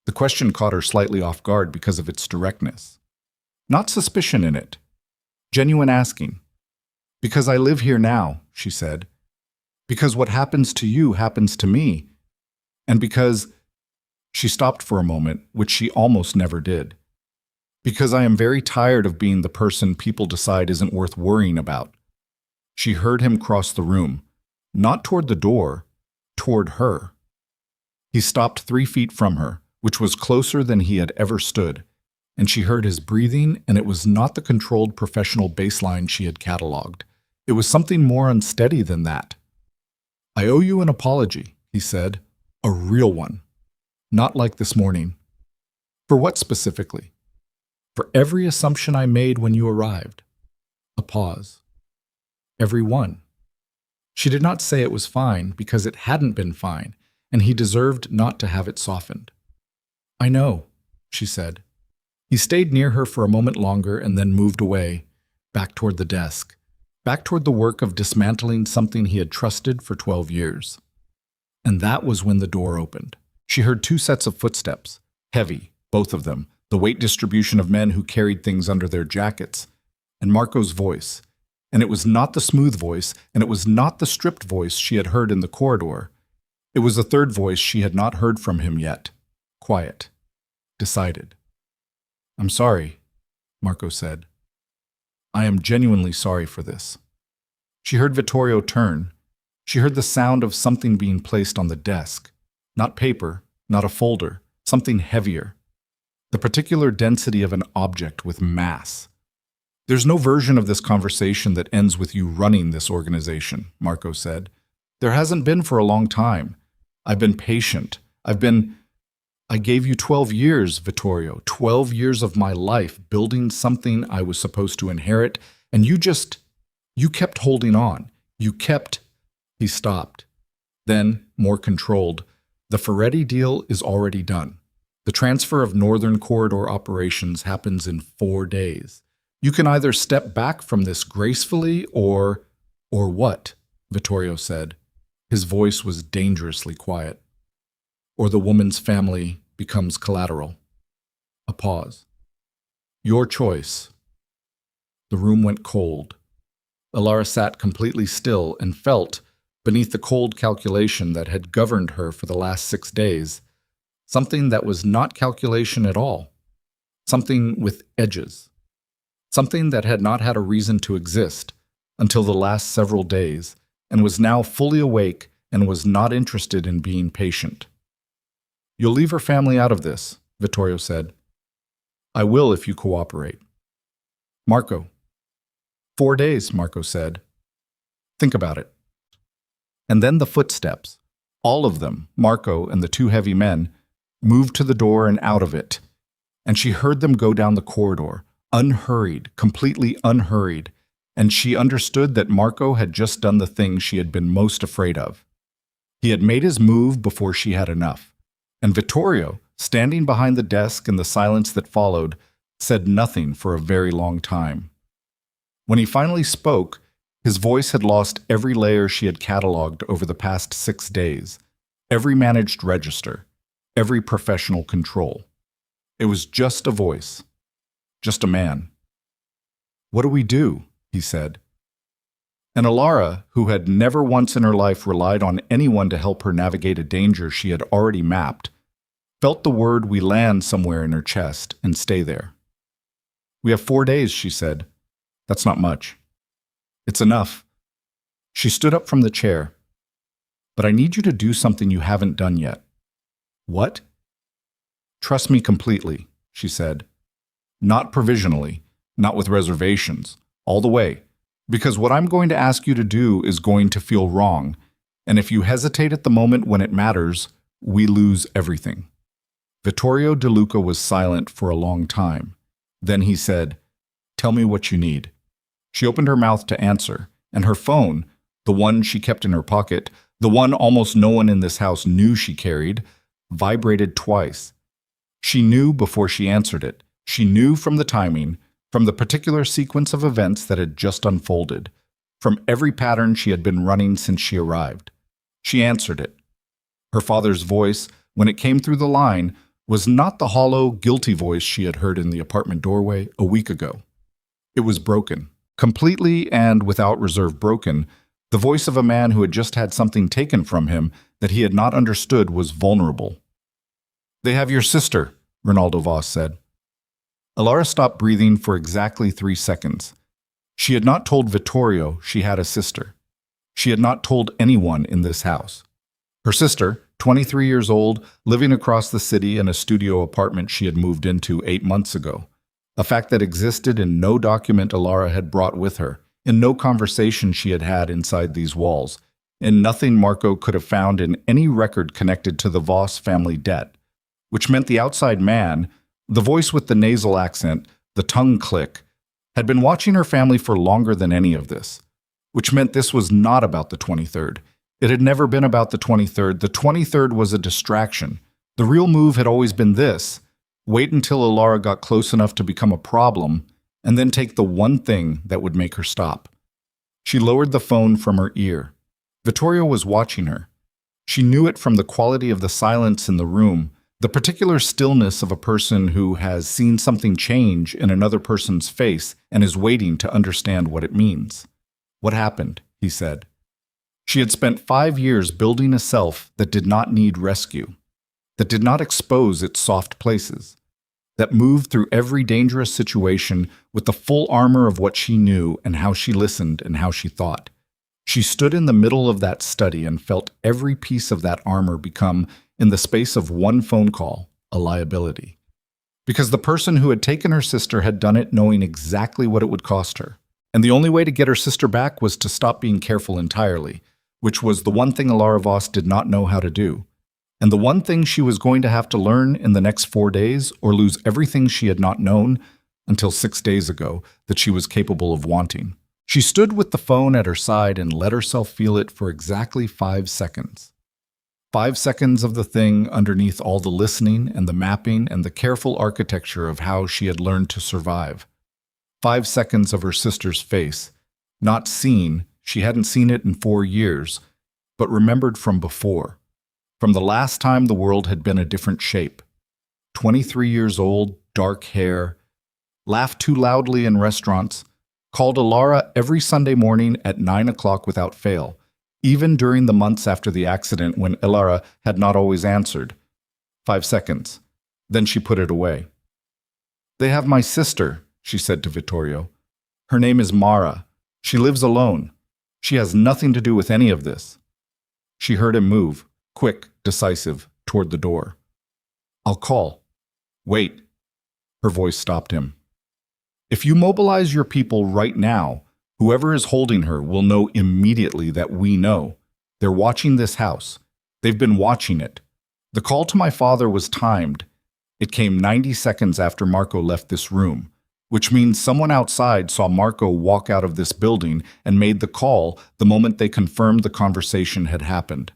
[SPEAKER 1] The question caught her slightly off guard because of its directness. Not suspicion in it. Genuine asking. Because I live here now, she said. Because what happens to you happens to me. And because... She stopped for a moment, which she almost never did. Because I am very tired of being the person people decide isn't worth worrying about. She heard him cross the room, not toward the door, toward her. He stopped 3 feet from her, which was closer than he had ever stood, and she heard his breathing, and it was not the controlled professional baseline she had catalogued. It was something more unsteady than that. I owe you an apology, he said. A real one. Not like this morning. For what specifically? For every assumption I made when you arrived. A pause. Every one. She did not say it was fine because it hadn't been fine, and he deserved not to have it softened. I know, she said. He stayed near her for a moment longer and then moved away, back toward the desk, back toward the work of dismantling something he had trusted for 12 years. And that was when the door opened. She heard 2 sets of footsteps, heavy, both of them, the weight distribution of men who carried things under their jackets, and Marco's voice. And it was not the smooth voice, and it was not the stripped voice she had heard in the corridor. It was a third voice she had not heard from him yet. Quiet. Decided. I'm sorry, Marco said. I am genuinely sorry for this. She heard Vittorio turn. She heard the sound of something being placed on the desk. Not paper, not a folder, something heavier. The particular density of an object with mass. There's no version of this conversation that ends with you running this organization, Marco said. There hasn't been for a long time. I've been patient. I gave you 12 years, Vittorio, 12 years of my life building something I was supposed to inherit, and you kept holding on. He stopped. Then, more controlled, the Ferretti deal is already done. The transfer of Northern Corridor operations happens in 4 days. You can either step back from this gracefully or what? Vittorio said. His voice was dangerously quiet. Or the woman's family becomes collateral. A pause. Your choice. The room went cold. Alara sat completely still and felt, beneath the cold calculation that had governed her for the last 6 days, something that was not calculation at all. Something with edges. Something that had not had a reason to exist until the last several days, and was now fully awake and was not interested in being patient. You'll leave her family out of this, Vittorio said. I will if you cooperate. Marco. 4 days, Marco said. Think about it. And then the footsteps, all of them, Marco and the 2 heavy men, moved to the door and out of it, and she heard them go down the corridor, unhurried, completely unhurried, and she understood that Marco had just done the thing she had been most afraid of. He had made his move before she had enough, and Vittorio, standing behind the desk in the silence that followed, said nothing for a very long time. When he finally spoke, his voice had lost every layer she had cataloged over the past 6 days, every managed register, every professional control. It was just a voice, just a man. What do we do? He said. And Alara, who had never once in her life relied on anyone to help her navigate a danger she had already mapped, felt the word "we" land somewhere in her chest and stay there. We have 4 days, she said. That's not much. It's enough. She stood up from the chair. But I need you to do something you haven't done yet. What? Trust me completely, she said. Not provisionally, not with reservations, all the way. Because what I'm going to ask you to do is going to feel wrong, and if you hesitate at the moment when it matters, we lose everything. Vittorio De Luca was silent for a long time. Then he said, "Tell me what you need." She opened her mouth to answer, and her phone, the one she kept in her pocket, the one almost no one in this house knew she carried, vibrated twice. She knew before she answered it. She knew from the timing, from the particular sequence of events that had just unfolded, from every pattern she had been running since she arrived. She answered it. Her father's voice, when it came through the line, was not the hollow, guilty voice she had heard in the apartment doorway a week ago. It was broken, completely and without reserve broken. The voice of a man who had just had something taken from him that he had not understood was vulnerable. "They have your sister," Ronaldo Voss said. Alara stopped breathing for exactly 3 seconds. She had not told Vittorio she had a sister. She had not told anyone in this house. Her sister, 23 years old, living across the city in a studio apartment she had moved into 8 months ago. A fact that existed in no document Alara had brought with her, in no conversation she had had inside these walls, in nothing Marco could have found in any record connected to the Voss family debt, which meant the outside man, the voice with the nasal accent, the tongue click, had been watching her family for longer than any of this, which meant this was not about the 23rd. It had never been about the 23rd. The 23rd was a distraction. The real move had always been this: wait until Alara got close enough to become a problem, and then take the one thing that would make her stop. She lowered the phone from her ear. Vittorio was watching her. She knew it from the quality of the silence in the room, the particular stillness of a person who has seen something change in another person's face and is waiting to understand what it means. "What happened?" he said. She had spent 5 years building a self that did not need rescue, that did not expose its soft places, that moved through every dangerous situation with the full armor of what she knew and how she listened and how she thought. She stood in the middle of that study and felt every piece of that armor become, in the space of one phone call, a liability. Because the person who had taken her sister had done it knowing exactly what it would cost her. And the only way to get her sister back was to stop being careful entirely, which was the one thing Alara Voss did not know how to do. And the one thing she was going to have to learn in the next 4 days, or lose everything she had not known until 6 days ago that she was capable of wanting. She stood with the phone at her side and let herself feel it for exactly 5 seconds. 5 seconds of the thing underneath all the listening and the mapping and the careful architecture of how she had learned to survive. 5 seconds of her sister's face, not seen, she hadn't seen it in 4 years, but remembered from before. From the last time the world had been a different shape. 23 years old, dark hair, laughed too loudly in restaurants, called Alara every Sunday morning at 9 o'clock without fail, even during the months after the accident when Alara had not always answered. 5 seconds. Then she put it away. "They have my sister," she said to Vittorio. "Her name is Mara. She lives alone. She has nothing to do with any of this." She heard him move, quick, decisive, toward the door. "I'll call." "Wait." Her voice stopped him. "If you mobilize your people right now, whoever is holding her will know immediately that we know. They're watching this house. They've been watching it. The call to my father was timed. It came 90 seconds after Marco left this room, which means someone outside saw Marco walk out of this building and made the call the moment they confirmed the conversation had happened."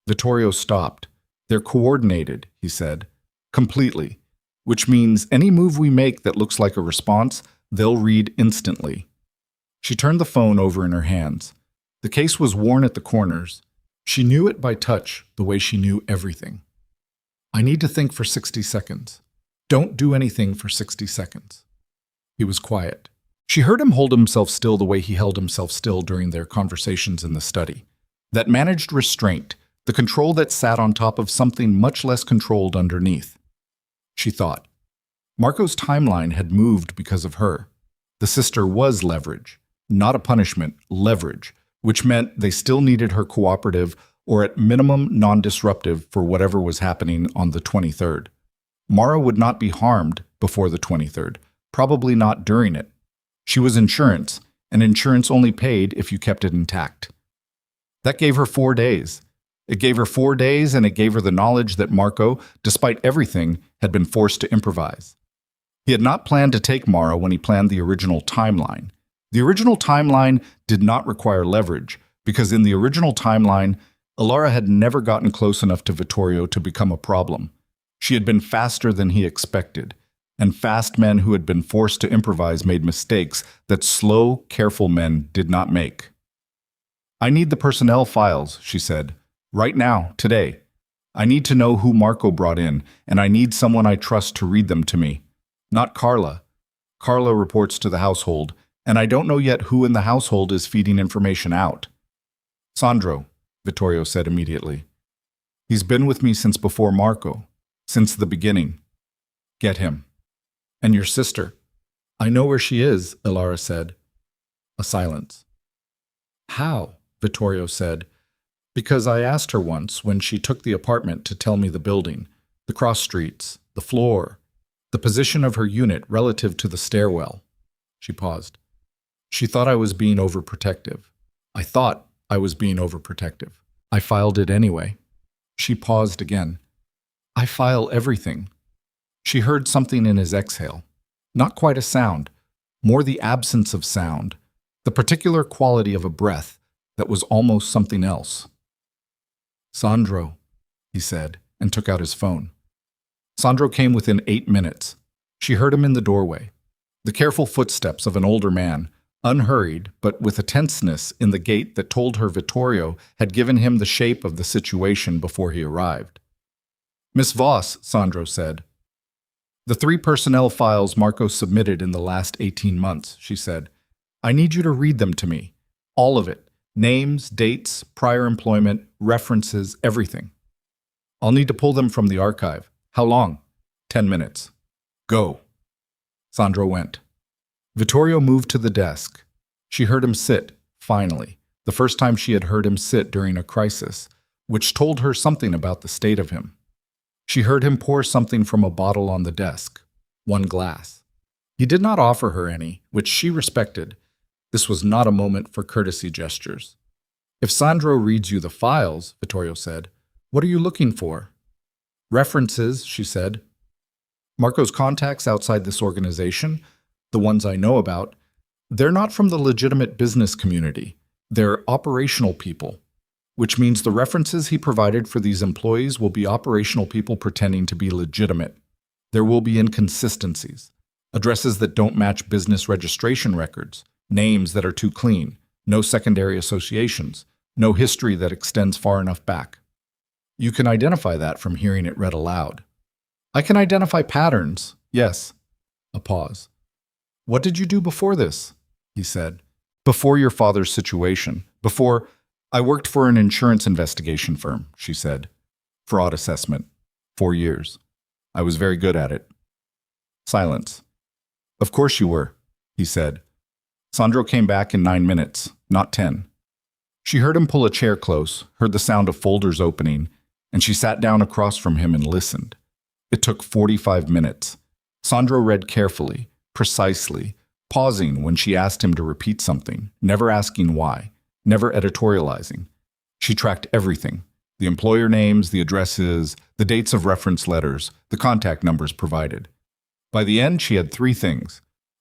[SPEAKER 1] Vittorio stopped. "They're coordinated," he said. "Completely. Which means any move we make that looks like a response, they'll read instantly." She turned the phone over in her hands. The case was worn at the corners. She knew it by touch, the way she knew everything. "I need to think for 60 seconds. Don't do anything for 60 seconds. He was quiet. She heard him hold himself still the way he held himself still during their conversations in the study. That managed restraint, the control that sat on top of something much less controlled underneath. She thought. Marco's timeline had moved because of her. The sister was leverage, not a punishment, leverage, which meant they still needed her cooperative or at minimum non-disruptive for whatever was happening on the 23rd. Mara would not be harmed before the 23rd, probably not during it. She was insurance, and insurance only paid if you kept it intact. That gave her 4 days. It gave her 4 days, and it gave her the knowledge that Marco, despite everything, had been forced to improvise. He had not planned to take Mara when he planned the original timeline. The original timeline did not require leverage, because in the original timeline, Ilara had never gotten close enough to Vittorio to become a problem. She had been faster than he expected, and fast men who had been forced to improvise made mistakes that slow, careful men did not make. "I need the personnel files," she said. "Right now, today. I need to know who Marco brought in, and I need someone I trust to read them to me. Not Carla. Carla reports to the household, and I don't know yet who in the household is feeding information out." "Sandro," Vittorio said immediately. "He's been with me since before Marco, since the beginning. Get him." "And your sister?" "I know where she is," Ilara said. A silence. "How?" Vittorio said. "Because I asked her once when she took the apartment to tell me the building, the cross streets, the floor, the position of her unit relative to the stairwell." She paused. "She thought I was being overprotective. I thought I was being overprotective. I filed it anyway." She paused again. "I file everything." She heard something in his exhale. Not quite a sound, more the absence of sound, the particular quality of a breath that was almost something else. "Sandro," he said, and took out his phone. Sandro came within 8 minutes. She heard him in the doorway. The careful footsteps of an older man, unhurried, but with a tenseness in the gait that told her Vittorio had given him the shape of the situation before he arrived. "Miss Voss," Sandro said. "The 3 personnel files Marco submitted in the last 18 months, she said. "I need you to read them to me. All of it. Names, dates, prior employment, references, everything. I'll need to pull them from the archive. How long?" 10 minutes. "Go." Sandro went. Vittorio moved to the desk. She heard him sit, finally, the first time she had heard him sit during a crisis, which told her something about the state of him. She heard him pour something from a bottle on the desk, 1 glass. He did not offer her any, which she respected. This was not a moment for courtesy gestures. "If Sandro reads you the files," Vittorio said, "what are you looking for?" "References," she said. "Marco's contacts outside this organization, the ones I know about, they're not from the legitimate business community. They're operational people, which means the references he provided for these employees will be operational people pretending to be legitimate. There will be inconsistencies, addresses that don't match business registration records, names that are too clean, no secondary associations, no history that extends far enough back. You can identify that from hearing it read aloud." "I can identify patterns, yes." A pause. "What did you do before this?" he said. "Before your father's situation. Before, I worked for an insurance investigation firm," she said. "Fraud assessment. 4 years. I was very good at it." Silence. "Of course you were," he said. Sandro came back in 9 minutes, not 10. She heard him pull a chair close, heard the sound of folders opening, and she sat down across from him and listened. It took 45 minutes. Sandro read carefully, precisely, pausing when she asked him to repeat something, never asking why, never editorializing. She tracked everything: the employer names, the addresses, the dates of reference letters, the contact numbers provided. By the end, she had 3 things.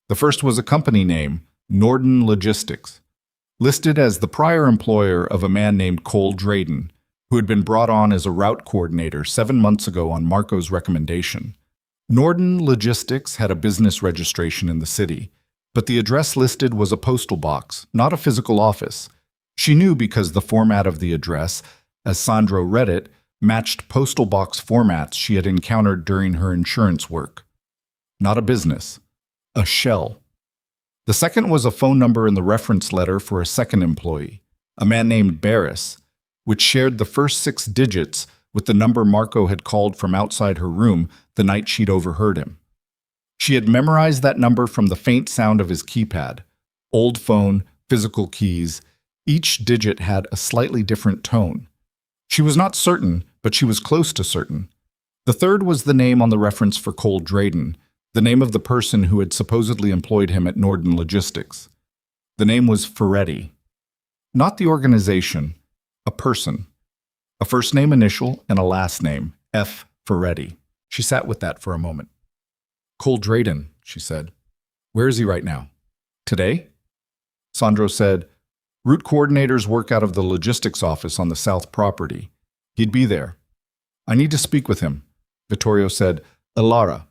[SPEAKER 1] The first was a company name, Norden Logistics, listed as the prior employer of a man named Cole Drayden, who had been brought on as a route coordinator 7 months ago on Marco's recommendation. Norden Logistics had a business registration in the city, but the address listed was a postal box, not a physical office. She knew because the format of the address, as Sandro read it, matched postal box formats she had encountered during her insurance work. Not a business, a shell. The second was a phone number in the reference letter for a second employee, a man named Barris, which shared the first 6 digits with the number Marco had called from outside her room the night she'd overheard him. She had memorized that number from the faint sound of his keypad. Old phone, physical keys. Each digit had a slightly different tone. She was not certain, but she was close to certain. The third was the name on the reference for Cole Drayden, the name of the person who had supposedly employed him at Norden Logistics. The name was Ferretti. Not the organization, a person. A first name initial and a last name, F. Ferretti. She sat with that for a moment. Cole Drayden, she said. Where is he right now? Today? Sandro said, Route coordinators work out of the logistics office on the south property. He'd be there. I need to speak with him. Vittorio said, Elara.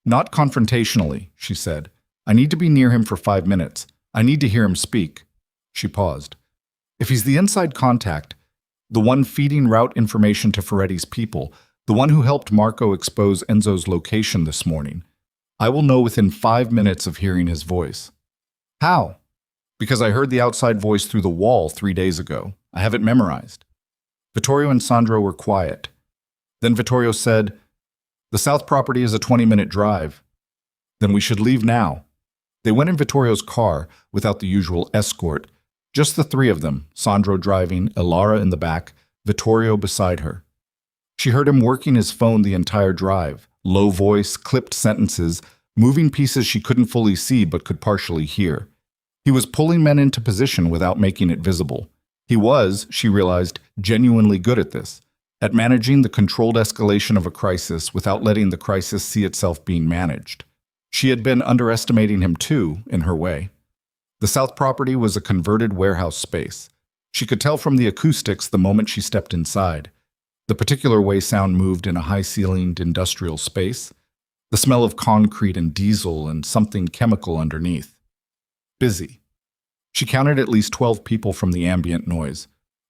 [SPEAKER 1] Not confrontationally, she said. I need to be near him for 5 minutes. I need to hear him speak. She paused. If he's the inside contact, the one feeding route information to Ferretti's people, the one who helped Marco expose Enzo's location this morning, I will know within 5 minutes of hearing his voice. How? Because I heard the outside voice through the wall 3 days ago. I have it memorized. Vittorio and Sandro were quiet. Then Vittorio said, The south property is a 20-minute drive. Then we should leave now. They went in Vittorio's car without the usual escort, just the three of them, Sandro driving, Elara in the back, Vittorio beside her. She heard him working his phone the entire drive, low voice, clipped sentences, moving pieces she couldn't fully see but could partially hear. He was pulling men into position without making it visible. He was, she realized, genuinely good at this, at managing the controlled escalation of a crisis without letting the crisis see itself being managed. She had been underestimating him too, in her way. The south property was a converted warehouse space. She could tell from the acoustics the moment she stepped inside. The particular way sound moved in a high-ceilinged industrial space, the smell of concrete and diesel and something chemical underneath. Busy. She counted at least 12 people from the ambient noise,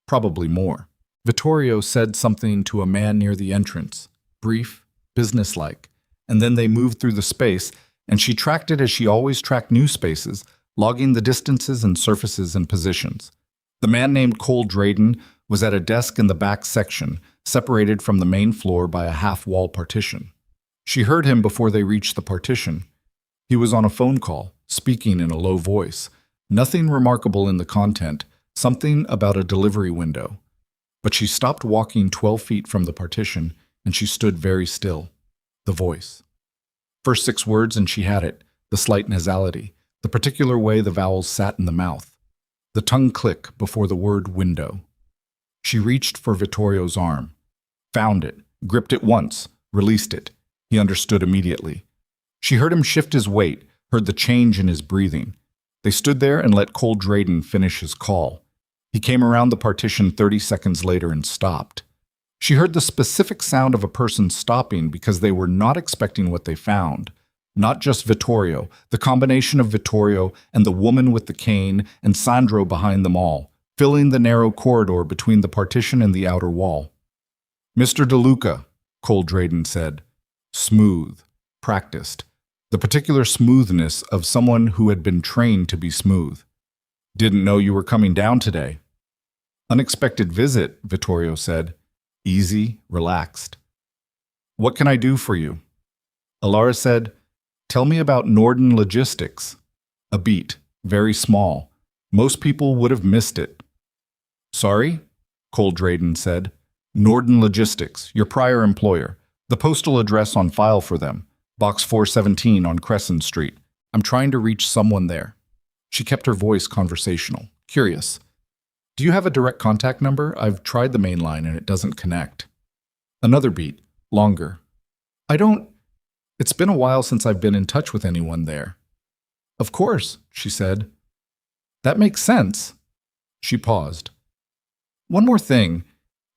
[SPEAKER 1] probably more. Vittorio said something to a man near the entrance, brief, businesslike, and then they moved through the space, and she tracked it as she always tracked new spaces, logging the distances and surfaces and positions. The man named Cole Drayden was at a desk in the back section, separated from the main floor by a half-wall partition. She heard him before they reached the partition. He was on a phone call, speaking in a low voice. Nothing remarkable in the content, something about a delivery window. But she stopped walking 12 feet from the partition, and she stood very still. The voice. First 6 words and she had it, the slight nasality, the particular way the vowels sat in the mouth. The tongue click before the word window. She reached for Vittorio's arm. Found it, gripped it once, released it. He understood immediately. She heard him shift his weight, heard the change in his breathing. They stood there and let Cole Drayden finish his call. He came around the partition 30 seconds later and stopped. She heard the specific sound of a person stopping because they were not expecting what they found. Not just Vittorio, the combination of Vittorio and the woman with the cane and Sandro behind them all, filling the narrow corridor between the partition and the outer wall. Mr. DeLuca, Cole Drayden said. Smooth, practiced. The particular smoothness of someone who had been trained to be smooth. Didn't know you were coming down today. Unexpected visit, Vittorio said. Easy, relaxed. What can I do for you? Elara said, Tell me about Norden Logistics. A beat, very small. Most people would have missed it. Sorry? Cole Drayden said. Norden Logistics, your prior employer. The postal address on file for them. Box 417 on Crescent Street. I'm trying to reach someone there. She kept her voice conversational, curious. Do you have a direct contact number? I've tried the main line and it doesn't connect. Another beat, longer. It's been a while since I've been in touch with anyone there. Of course, she said. That makes sense. She paused. One more thing.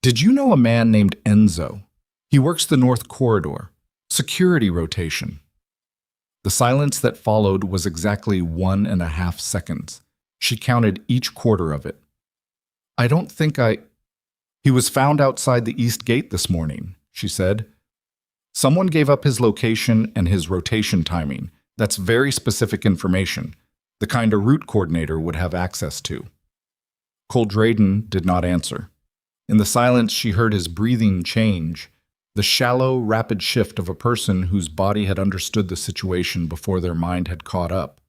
[SPEAKER 1] Did you know a man named Enzo? He works the North Corridor. Security rotation. The silence that followed was exactly 1.5 seconds. She counted each quarter of it. He was found outside the East Gate this morning, she said. Someone gave up his location and his rotation timing. That's very specific information, the kind a route coordinator would have access to. Cole Drayden did not answer. In the silence, she heard his breathing change, the shallow, rapid shift of a person whose body had understood the situation before their mind had caught up.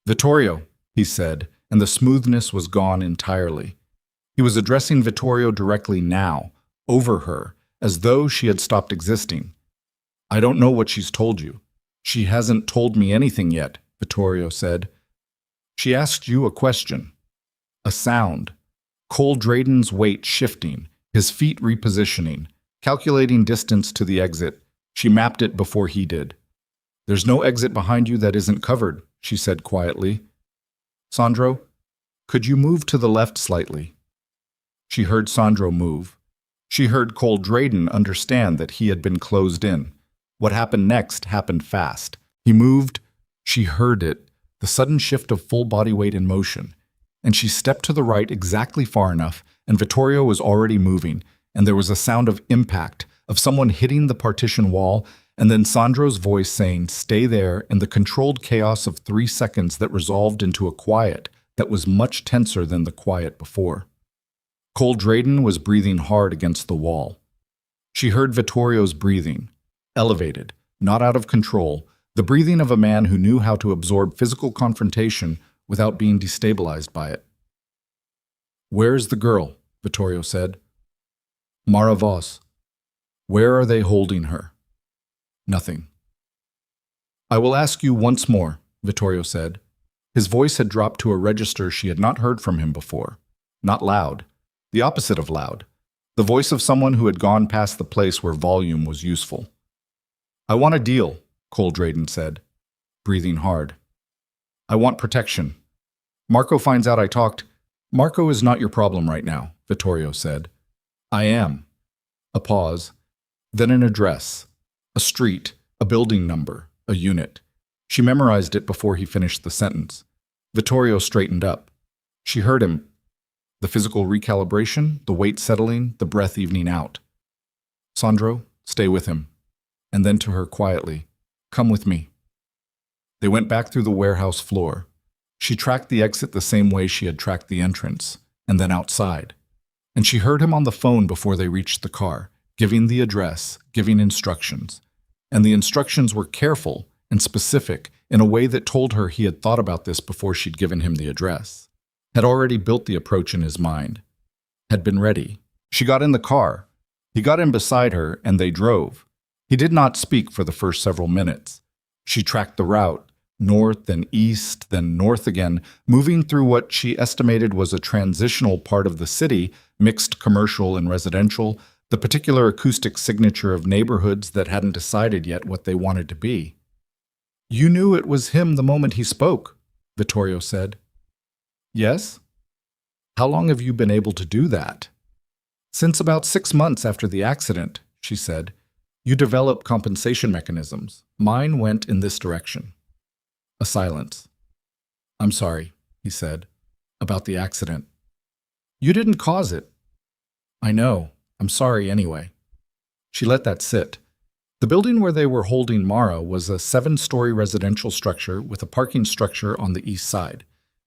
[SPEAKER 1] Vittorio, he said, and the smoothness was gone entirely. He was addressing Vittorio directly now, over her, as though she had stopped existing. I don't know what she's told you. She hasn't told me anything yet, Vittorio said. She asked you a question. A sound. Cole Drayden's weight shifting, his feet repositioning, calculating distance to the exit. She mapped it before he did. There's no exit behind you that isn't covered, she said quietly. Sandro, could you move to the left slightly? She heard Sandro move. She heard Cole Drayden understand that he had been closed in. What happened next happened fast. He moved. She heard it, the sudden shift of full body weight in motion. And she stepped to the right exactly far enough, and Vittorio was already moving, and there was a sound of impact, of someone hitting the partition wall, and then Sandro's voice saying, "Stay there," in the controlled chaos of 3 seconds that resolved into a quiet that was much tenser than the quiet before. Cole Drayden was breathing hard against the wall. She heard Vittorio's breathing, elevated, not out of control, the breathing of a man who knew how to absorb physical confrontation without being destabilized by it. "Where is the girl?" Vittorio said. "Mara Voss. Where are they holding her?" "Nothing." "I will ask you once more," Vittorio said. His voice had dropped to a register she had not heard from him before. Not loud. The opposite of loud. The voice of someone who had gone past the place where volume was useful. "I want a deal," Cole Drayden said, breathing hard. "I want protection. Marco finds out I talked." "Marco is not your problem right now," Vittorio said. "I am." A pause. Then an address. A street, a building number, a unit. She memorized it before he finished the sentence. Vittorio straightened up. She heard him. The physical recalibration, the weight settling, the breath evening out. "Sandro, stay with him." And then to her quietly, "Come with me." They went back through the warehouse floor. She tracked the exit the same way she had tracked the entrance, and then outside. And she heard him on the phone before they reached the car, giving the address, giving instructions. And the instructions were careful and specific in a way that told her he had thought about this before she'd given him the address, had already built the approach in his mind, had been ready. She got in the car. He got in beside her, and they drove. He did not speak for the first several minutes. She tracked the route, north, then east, then north again, moving through what she estimated was a transitional part of the city, mixed commercial and residential, the particular acoustic signature of neighborhoods that hadn't decided yet what they wanted to be. "You knew it was him the moment he spoke," Vittorio said. "Yes? How long have you been able to do that?" "Since about 6 months after the accident," she said. "You develop compensation mechanisms. Mine went in this direction." A silence. "I'm sorry," he said, "about the accident." "You didn't cause it." "I know. I'm sorry anyway." She let that sit. The building where they were holding Mara was a 7-story residential structure with a parking structure on the east side.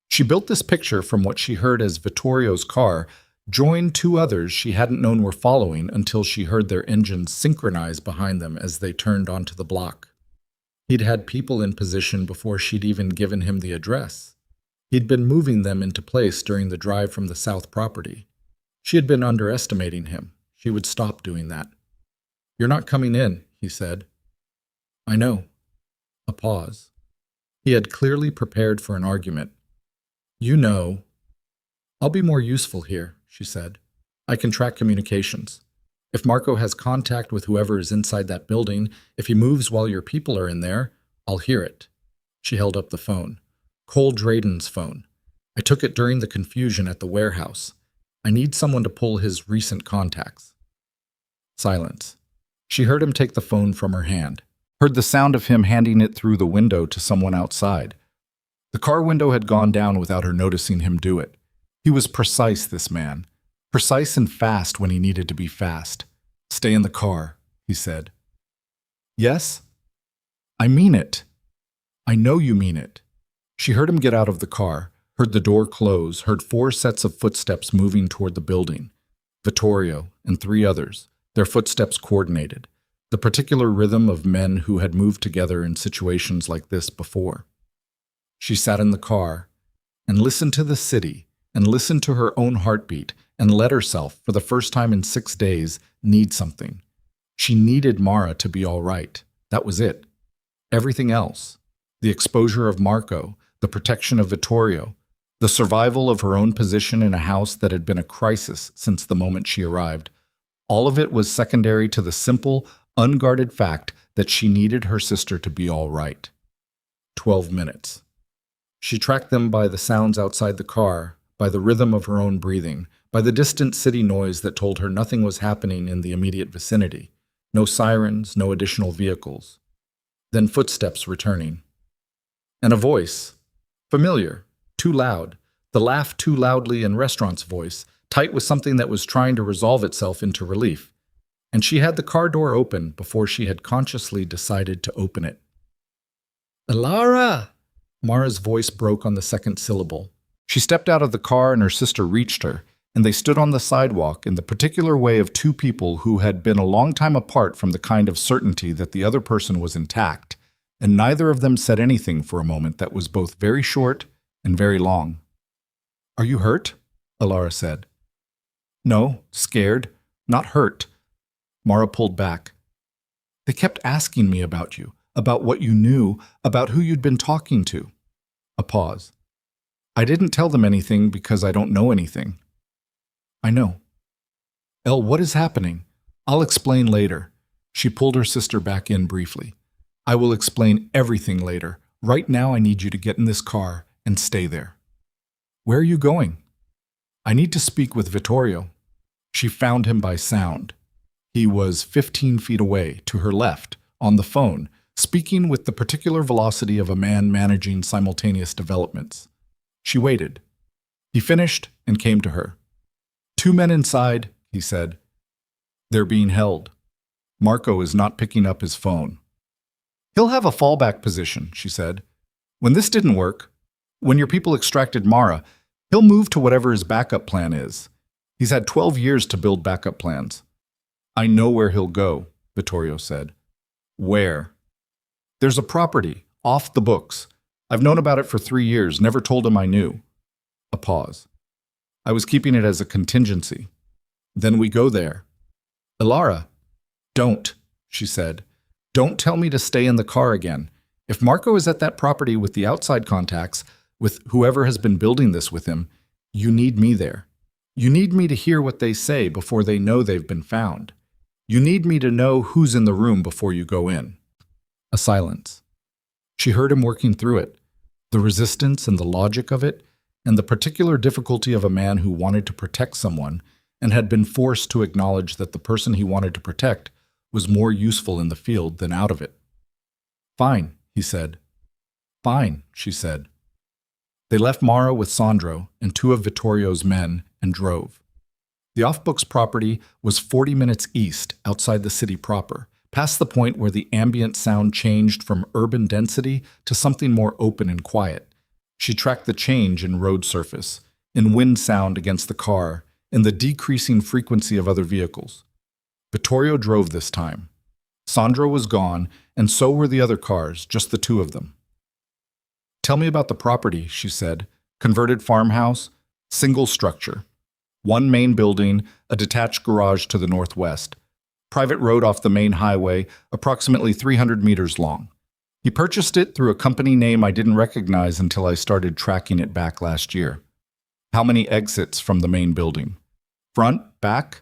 [SPEAKER 1] She built this picture from what she heard as Vittorio's car joined 2 others she hadn't known were following until she heard their engines synchronize behind them as they turned onto the block. He'd had people in position before she'd even given him the address. He'd been moving them into place during the drive from the south property. She had been underestimating him. She would stop doing that. "You're not coming in," he said. "I know." A pause. He had clearly prepared for an argument. "You know." "I'll be more useful here," she said. "I can track communications. If Marco has contact with whoever is inside that building, if he moves while your people are in there, I'll hear it." She held up the phone. Cole Drayden's phone. "I took it during the confusion at the warehouse. I need someone to pull his recent contacts." Silence. She heard him take the phone from her hand, heard the sound of him handing it through the window to someone outside. The car window had gone down without her noticing him do it. He was precise, this man. Precise and fast when he needed to be fast. "Stay in the car," he said. "Yes? I mean it. I know you mean it." She heard him get out of the car, heard the door close, heard 4 sets of footsteps moving toward the building. Vittorio and 3 others, their footsteps coordinated, the particular rhythm of men who had moved together in situations like this before. She sat in the car and listened to the city and listened to her own heartbeat and let herself, for the first time in 6 days, need something. She needed Mara to be all right. That was it. Everything else, the exposure of Marco, the protection of Vittorio, the survival of her own position in a house that had been a crisis since the moment she arrived, all of it was secondary to the simple, unguarded fact that she needed her sister to be all right. 12 minutes. She tracked them by the sounds outside the car, by the rhythm of her own breathing, by the distant city noise that told her nothing was happening in the immediate vicinity. No sirens, no additional vehicles. Then footsteps returning. And a voice. Familiar. Too loud. The laugh too loudly in restaurant's voice, tight with something that was trying to resolve itself into relief. And she had the car door open before she had consciously decided to open it. "Elara!" Mara's voice broke on the second syllable. She stepped out of the car and her sister reached her, and they stood on the sidewalk in the particular way of two people who had been a long time apart from the kind of certainty that the other person was intact, and neither of them said anything for a moment that was both very short and very long. "Are you hurt?" Elara said. "No, scared, not hurt." Mara pulled back. "They kept asking me about you, about what you knew, about who you'd been talking to." A pause. "I didn't tell them anything because I don't know anything." "I know." "El, what is happening?" "I'll explain later." She pulled her sister back in briefly. "I will explain everything later. Right now I need you to get in this car and stay there." "Where are you going?" "I need to speak with Vittorio." She found him by sound. He was 15 feet away, to her left, on the phone, speaking with the particular velocity of a man managing simultaneous developments. She waited. He finished and came to her. "Two men inside," he said. "They're being held. Marco is not picking up his phone." "He'll have a fallback position," she said. "When this didn't work, when your people extracted Mara, he'll move to whatever his backup plan is. He's had 12 years to build backup plans." "I know where he'll go," Vittorio said. "Where?" "There's a property, off the books. I've known about it for 3 years, never told him I knew." A pause. "I was keeping it as a contingency." "Then we go there." "Elara." "Don't," she said. "Don't tell me to stay in the car again. If Marco is at that property with the outside contacts, with whoever has been building this with him, you need me there. You need me to hear what they say before they know they've been found. You need me to know who's in the room before you go in." A silence. She heard him working through it, the resistance and the logic of it, and the particular difficulty of a man who wanted to protect someone and had been forced to acknowledge that the person he wanted to protect was more useful in the field than out of it. "Fine," he said. "Fine," she said. They left Mara with Sandro and 2 of Vittorio's men and drove. The off-books property was 40 minutes east, outside the city proper, past the point where the ambient sound changed from urban density to something more open and quiet. She tracked the change in road surface, in wind sound against the car, in the decreasing frequency of other vehicles. Vittorio drove this time. Sandro was gone, and so were the other cars, just the 2 of them. "Tell me about the property," she said. "Converted farmhouse, single structure. 1 main building, a detached garage to the northwest. Private road off the main highway, approximately 300 meters long. He purchased it through a company name I didn't recognize until I started tracking it back last year. How many exits from the main building? Front, back?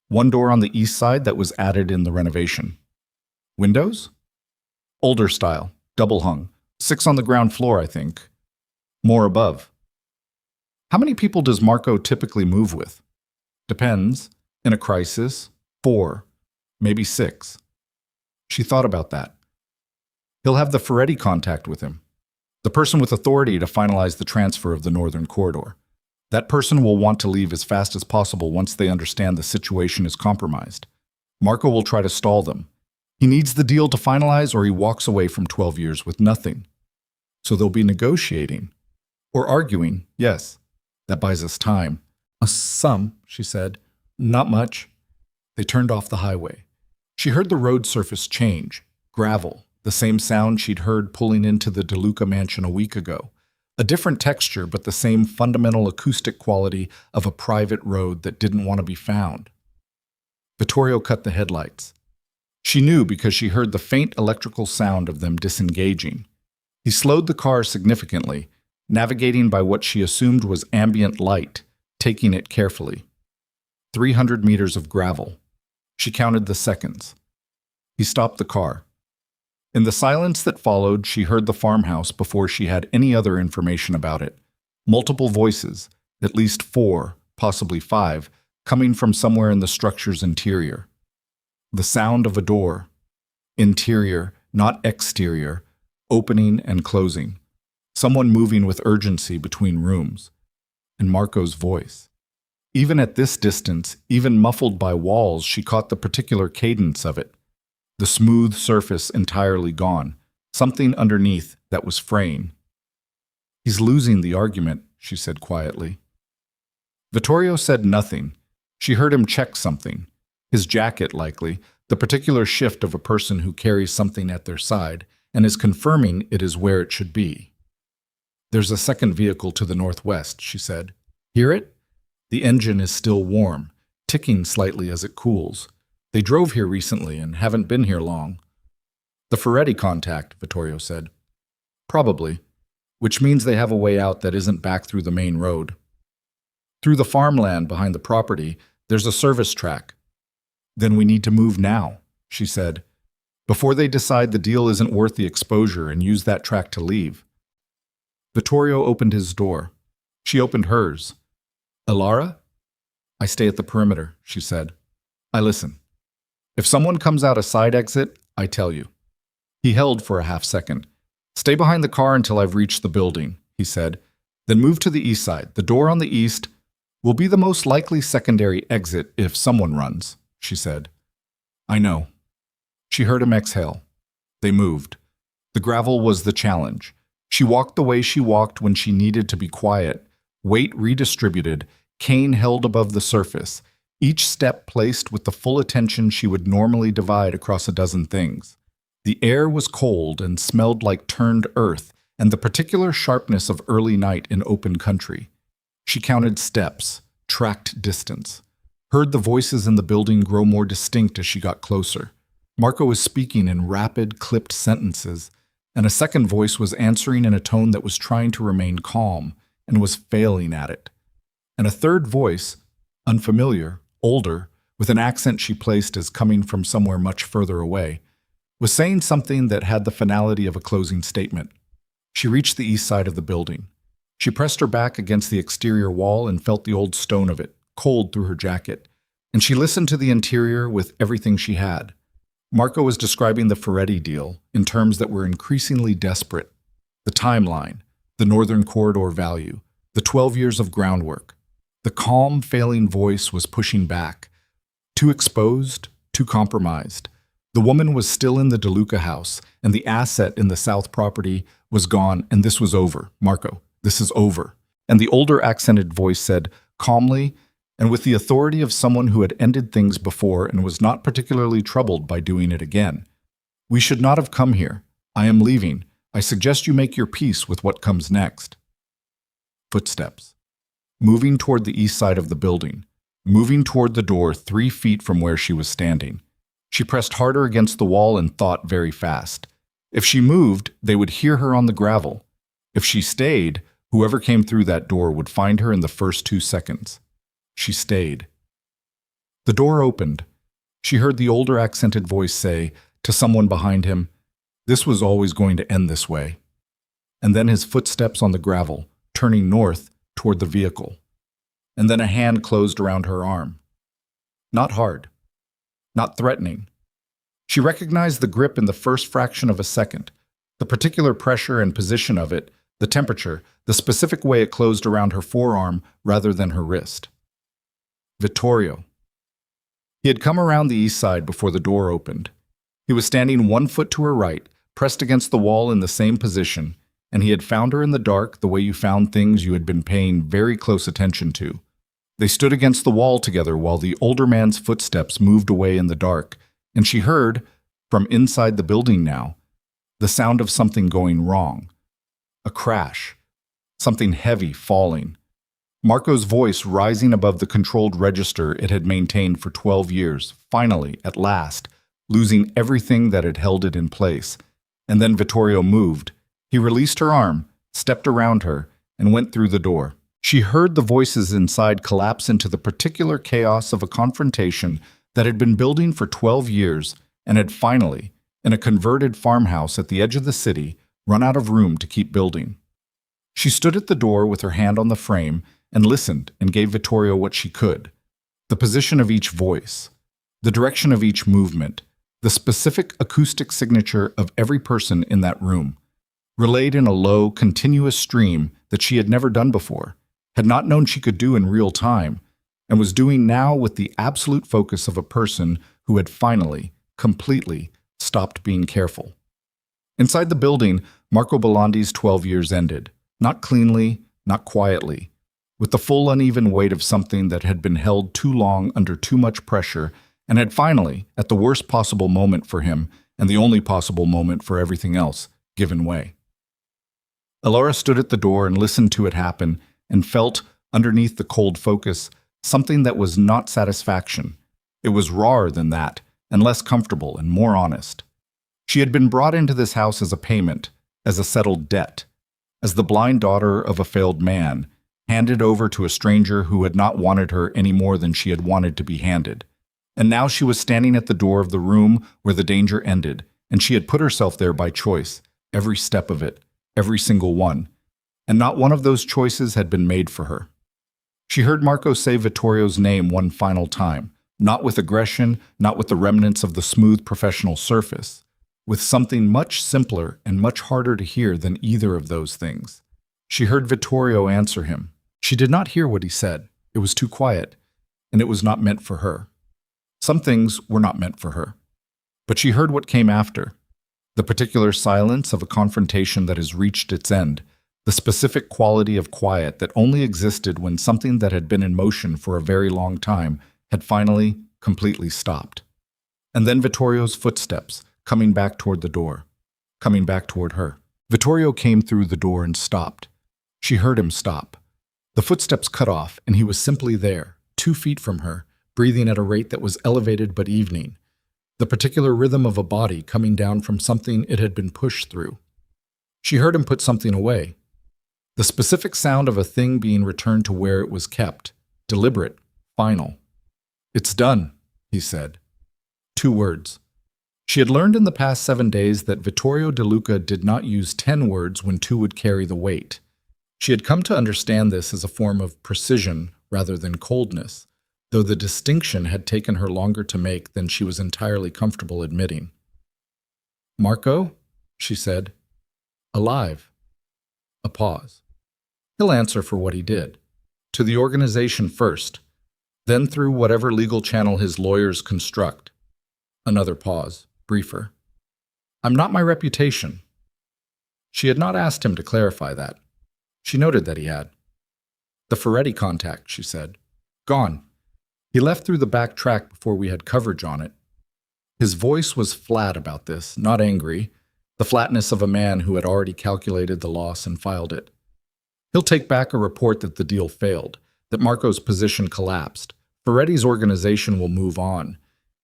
[SPEAKER 1] 1 door on the east side that was added in the renovation. Windows? Older style, double hung. 6 on the ground floor, I think. More above. How many people does Marco typically move with? Depends. In a crisis, 4, maybe 6. She thought about that. He'll have the Ferretti contact with him, the person with authority to finalize the transfer of the northern corridor. That person will want to leave as fast as possible once they understand the situation is compromised. Marco will try to stall them. He needs the deal to finalize or he walks away from 12 years with nothing. So they'll be negotiating. Or arguing, yes. That buys us time. Some, she said. Not much. They turned off the highway. She heard the road surface change. Gravel, the same sound she'd heard pulling into the DeLuca mansion a week ago. A different texture, but the same fundamental acoustic quality of a private road that didn't want to be found. Vittorio cut the headlights. She knew because she heard the faint electrical sound of them disengaging. He slowed the car significantly, navigating by what she assumed was ambient light, taking it carefully. 300 meters of gravel. She counted the seconds. He stopped the car. In the silence that followed, she heard the farmhouse before she had any other information about it. Multiple voices, at least 4, possibly 5, coming from somewhere in the structure's interior. The sound of a door. Interior, not exterior, opening and closing. Someone moving with urgency between rooms. And Marco's voice. Even at this distance, even muffled by walls, she caught the particular cadence of it. The smooth surface entirely gone. Something underneath that was fraying. "He's losing the argument," she said quietly. Vittorio said nothing. She heard him check something. His jacket, likely, the particular shift of a person who carries something at their side and is confirming it is where it should be. "There's a second vehicle to the northwest," she said. "Hear it? The engine is still warm, ticking slightly as it cools. They drove here recently and haven't been here long." "The Ferretti contact," Vittorio said. "Probably, which means they have a way out that isn't back through the main road. Through the farmland behind the property, there's a service track." "Then we need to move now," she said, "before they decide the deal isn't worth the exposure and use that track to leave." Vittorio opened his door. She opened hers. "Elara?" "I stay at the perimeter," she said. "I listen. If someone comes out a side exit, I tell you." He held for a half second. "Stay behind the car until I've reached the building," he said. "Then move to the east side. The door on the east will be the most likely secondary exit if someone runs," she said. "I know." She heard him exhale. They moved. The gravel was the challenge. She walked the way she walked when she needed to be quiet, weight redistributed, cane held above the surface, each step placed with the full attention she would normally divide across a dozen things. The air was cold and smelled like turned earth and the particular sharpness of early night in open country. She counted steps, tracked distance, heard the voices in the building grow more distinct as she got closer. Marco was speaking in rapid, clipped sentences, and a second voice was answering in a tone that was trying to remain calm and was failing at it. And a third voice, unfamiliar, older, with an accent she placed as coming from somewhere much further away, was saying something that had the finality of a closing statement. She reached the east side of the building. She pressed her back against the exterior wall and felt the old stone of it, cold through her jacket, and she listened to the interior with everything she had. Marco was describing the Ferretti deal in terms that were increasingly desperate. The timeline, the Northern Corridor value, the 12 years of groundwork. The calm, failing voice was pushing back. Too exposed, too compromised. The woman was still in the DeLuca house, and the asset in the South property was gone, and this was over. "Marco, this is over." And the older accented voice said, calmly, and with the authority of someone who had ended things before and was not particularly troubled by doing it again, "We should not have come here. I am leaving. I suggest you make your peace with what comes next." Footsteps. Moving toward the east side of the building, moving toward the door 3 feet from where she was standing. She pressed harder against the wall and thought very fast. If she moved, they would hear her on the gravel. If she stayed, whoever came through that door would find her in the first 2 seconds. She stayed. The door opened. She heard the older accented voice say, to someone behind him, "This was always going to end this way." And then his footsteps on the gravel, turning north toward the vehicle. And then a hand closed around her arm. Not hard. Not threatening. She recognized the grip in the first fraction of a second, the particular pressure and position of it, the temperature, the specific way it closed around her forearm rather than her wrist. Vittorio. He had come around the east side before the door opened. He was standing 1 foot to her right, pressed against the wall in the same position, and he had found her in the dark the way you found things you had been paying very close attention to. They stood against the wall together while the older man's footsteps moved away in the dark, and she heard, from inside the building now, the sound of something going wrong. A crash. Something heavy falling. Marco's voice rising above the controlled register it had maintained for 12 years, finally, at last, losing everything that had held it in place. And then Vittorio moved. He released her arm, stepped around her, and went through the door. She heard the voices inside collapse into the particular chaos of a confrontation that had been building for 12 years and had finally, in a converted farmhouse at the edge of the city, run out of room to keep building. She stood at the door with her hand on the frame and listened and gave Vittorio what she could. The position of each voice, the direction of each movement, the specific acoustic signature of every person in that room, relayed in a low, continuous stream that she had never done before, had not known she could do in real time, and was doing now with the absolute focus of a person who had finally, completely, stopped being careful. Inside the building, Marco Bellandi's 12 years ended, not cleanly, not quietly, with the full uneven weight of something that had been held too long under too much pressure and had finally, at the worst possible moment for him and the only possible moment for everything else, given way. Elora stood at the door and listened to it happen and felt, underneath the cold focus, something that was not satisfaction. It was rawer than that, and less comfortable and more honest. She had been brought into this house as a payment, as a settled debt, as the blind daughter of a failed man, handed over to a stranger who had not wanted her any more than she had wanted to be handed. And now she was standing at the door of the room where the danger ended, and she had put herself there by choice, every step of it, every single one, and not one of those choices had been made for her. She heard Marco say Vittorio's name one final time, not with aggression, not with the remnants of the smooth professional surface, with something much simpler and much harder to hear than either of those things. She heard Vittorio answer him. She did not hear what he said. It was too quiet, and it was not meant for her. Some things were not meant for her. But she heard what came after, the particular silence of a confrontation that has reached its end, the specific quality of quiet that only existed when something that had been in motion for a very long time had finally, completely stopped. And then Vittorio's footsteps, coming back toward the door, coming back toward her. Vittorio came through the door and stopped. She heard him stop. The footsteps cut off, and he was simply there, 2 feet from her, breathing at a rate that was elevated but evening, the particular rhythm of a body coming down from something it had been pushed through. She heard him put something away, the specific sound of a thing being returned to where it was kept, deliberate, final. "It's done," he said. 2 words. She had learned in the past 7 days that Vittorio De Luca did not use 10 words when 2 would carry the weight. She had come to understand this as a form of precision rather than coldness, though the distinction had taken her longer to make than she was entirely comfortable admitting. "Marco?" she said. "Alive." A pause. He'll answer for what he did. To the organization first, then through whatever legal channel his lawyers construct. Another pause, briefer. "I'm not my reputation." She had not asked him to clarify that. She noted that he had. "The Ferretti contact," she said. "Gone. He left through the back track before we had coverage on it." His voice was flat about this, not angry, the flatness of a man who had already calculated the loss and filed it. He'll take back a report that the deal failed, that Marco's position collapsed. Ferretti's organization will move on.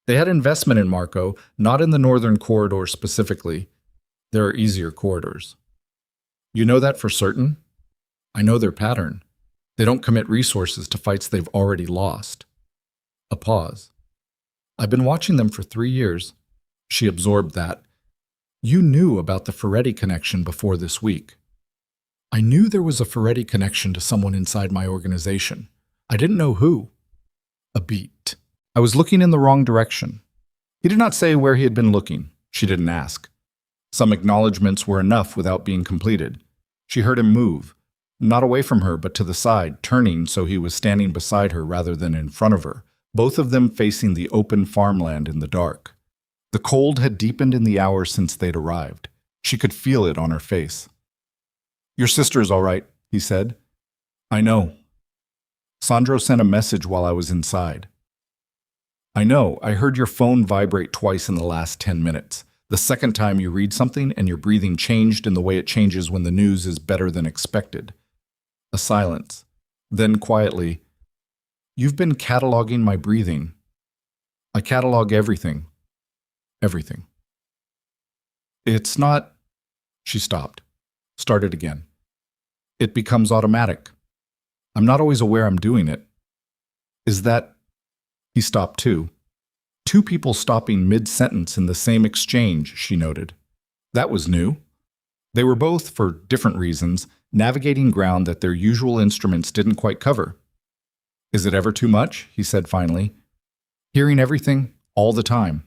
[SPEAKER 1] They had investment in Marco, not in the northern corridor specifically. There are easier corridors. "You know that for certain?" "I know their pattern. They don't commit resources to fights they've already lost." A pause. "I've been watching them for 3 years. She absorbed that. "You knew about the Ferretti connection before this week." "I knew there was a Ferretti connection to someone inside my organization. I didn't know who." A beat. "I was looking in the wrong direction." He did not say where he had been looking. She didn't ask. Some acknowledgments were enough without being completed. She heard him move, not away from her but to the side, turning so he was standing beside her rather than in front of her, both of them facing the open farmland in the dark. The cold had deepened in the hours since they'd arrived. She could feel it on her face. "Your sister's all right," he said. "I know. Sandro sent a message while I was inside." "I know. I heard your phone vibrate twice in the last 10 minutes. The second time you read something and your breathing changed in the way it changes when the news is better than expected." A silence. Then quietly, "You've been cataloging my breathing." "I catalog everything." everything. It's not... She stopped. Started again. It becomes automatic. I'm not always aware I'm doing it. Is that... He stopped too. Two people stopping mid-sentence in the same exchange, she noted. That was new. They were both, for different reasons, navigating ground that their usual instruments didn't quite cover. Is it ever too much? He said finally. Hearing everything, all the time.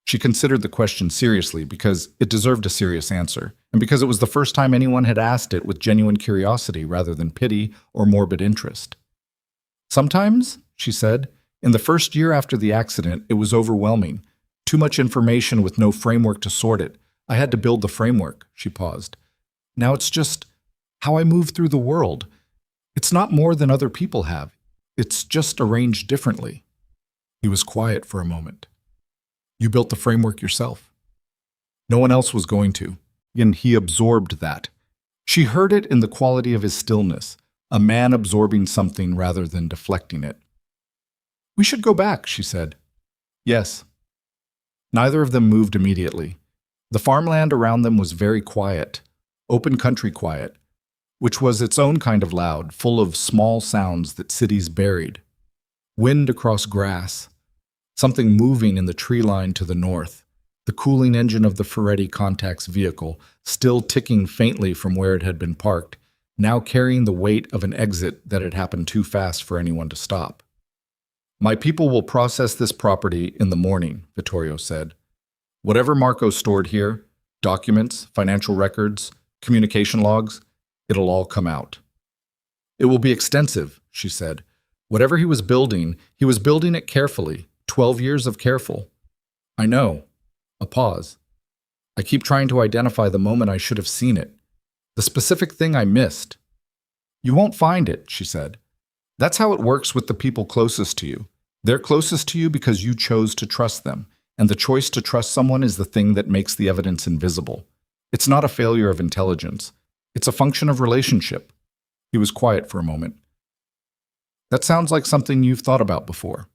[SPEAKER 1] She considered the question seriously because it deserved a serious answer, and because it was the first time anyone had asked it with genuine curiosity rather than pity or morbid interest. Sometimes, she said, in the first year after the accident, it was overwhelming. Too much information with no framework to sort it. I had to build the framework, she paused. Now it's just how I move through the world. It's not more than other people have. It's just arranged differently. He was quiet for a moment. You built the framework yourself. No one else was going to, and he absorbed that. She heard it in the quality of his stillness, a man absorbing something rather than deflecting it. We should go back, she said. Yes. Neither of them moved immediately. The farmland around them was very quiet, open country quiet, which was its own kind of loud, full of small sounds that cities buried. Wind across grass, something moving in the tree line to the north, the cooling engine of the Ferretti Contax vehicle, still ticking faintly from where it had been parked, now carrying the weight of an exit that had happened too fast for anyone to stop. My people will process this property in the morning, Vittorio said. Whatever Marco stored here, documents, financial records, communication logs, it'll all come out. It will be extensive, she said. Whatever he was building it carefully, 12 years of careful. I know. A pause. I keep trying to identify the moment I should have seen it. The specific thing I missed. You won't find it, she said. That's how it works with the people closest to you. They're closest to you because you chose to trust them, and the choice to trust someone is the thing that makes the evidence invisible. It's not a failure of intelligence. It's a function of relationship. He was quiet for a moment. That sounds like something you've thought about before.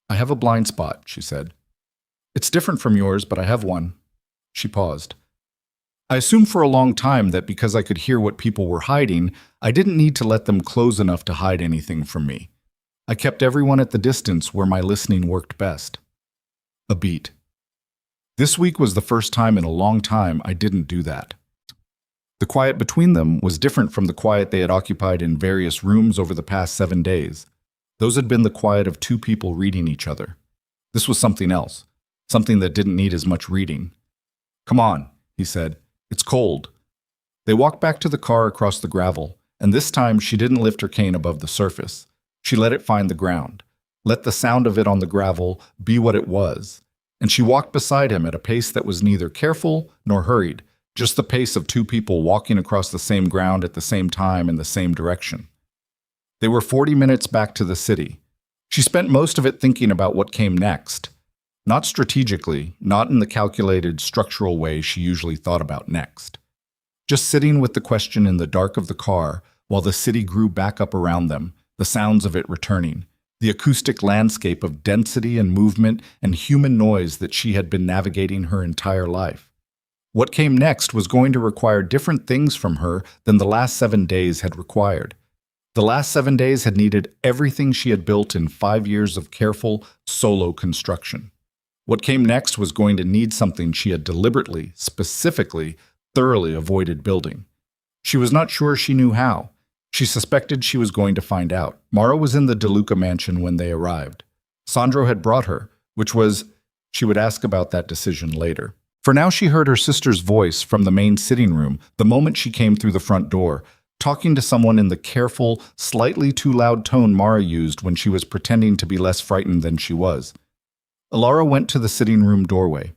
[SPEAKER 1] I have a blind spot, she said. It's different from yours, but I have one. She paused. I assumed for a long time that because I could hear what people were hiding, I didn't need to let them close enough to hide anything from me. I kept everyone at the distance where my listening worked best. A beat. This week was the first time in a long time I didn't do that. The quiet between them was different from the quiet they had occupied in various rooms over the past 7 days. Those had been the quiet of two people reading each other. This was something else, something that didn't need as much reading. Come on, he said. It's cold. They walked back to the car across the gravel, and this time she didn't lift her cane above the surface. She let it find the ground, let the sound of it on the gravel be what it was, and she walked beside him at a pace that was neither careful nor hurried, just the pace of two people walking across the same ground at the same time in the same direction. They were 40 minutes back to the city. She spent most of it thinking about what came next. Not strategically, not in the calculated, structural way she usually thought about next. Just sitting with the question in the dark of the car while the city grew back up around them, the sounds of it returning, the acoustic landscape of density and movement and human noise that she had been navigating her entire life. What came next was going to require different things from her than the last 7 days had required. The last 7 days had needed everything she had built in 5 years of careful, solo construction. What came next was going to need something she had deliberately, specifically, thoroughly avoided building. She was not sure she knew how. She suspected she was going to find out. Mara was in the De Luca mansion when they arrived. Sandro had brought her, which was, she would ask about that decision later. For now she heard her sister's voice from the main sitting room the moment she came through the front door, talking to someone in the careful, slightly too loud tone Mara used when she was pretending to be less frightened than she was. Alara went to the sitting room doorway.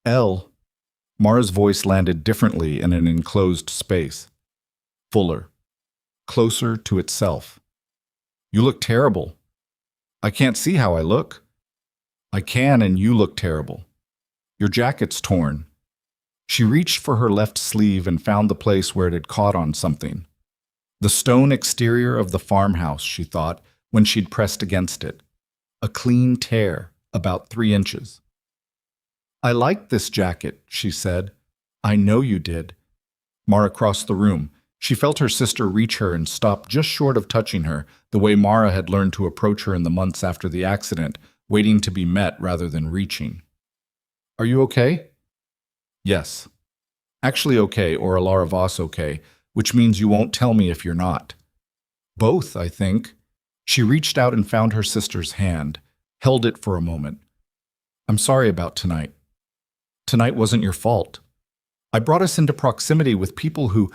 [SPEAKER 1] Elle. Mara's voice landed differently in an enclosed space. Fuller. Closer to itself. You look terrible. I can't see how I look. I can, and you look terrible. Your jacket's torn. She reached for her left sleeve and found the place where it had caught on something. The stone exterior of the farmhouse, she thought, when she'd pressed against it. A clean tear, about 3 inches. I liked this jacket, she said. I know you did. Mara crossed the room. She felt her sister reach her and stop just short of touching her, the way Mara had learned to approach her in the months after the accident, waiting to be met rather than reaching. Are you okay? Yes. Actually okay, or Alara Voss okay, which means you won't tell me if you're not. Both, I think. She reached out and found her sister's hand, held it for a moment. I'm sorry about tonight. Tonight wasn't your fault. I brought us into proximity with people who...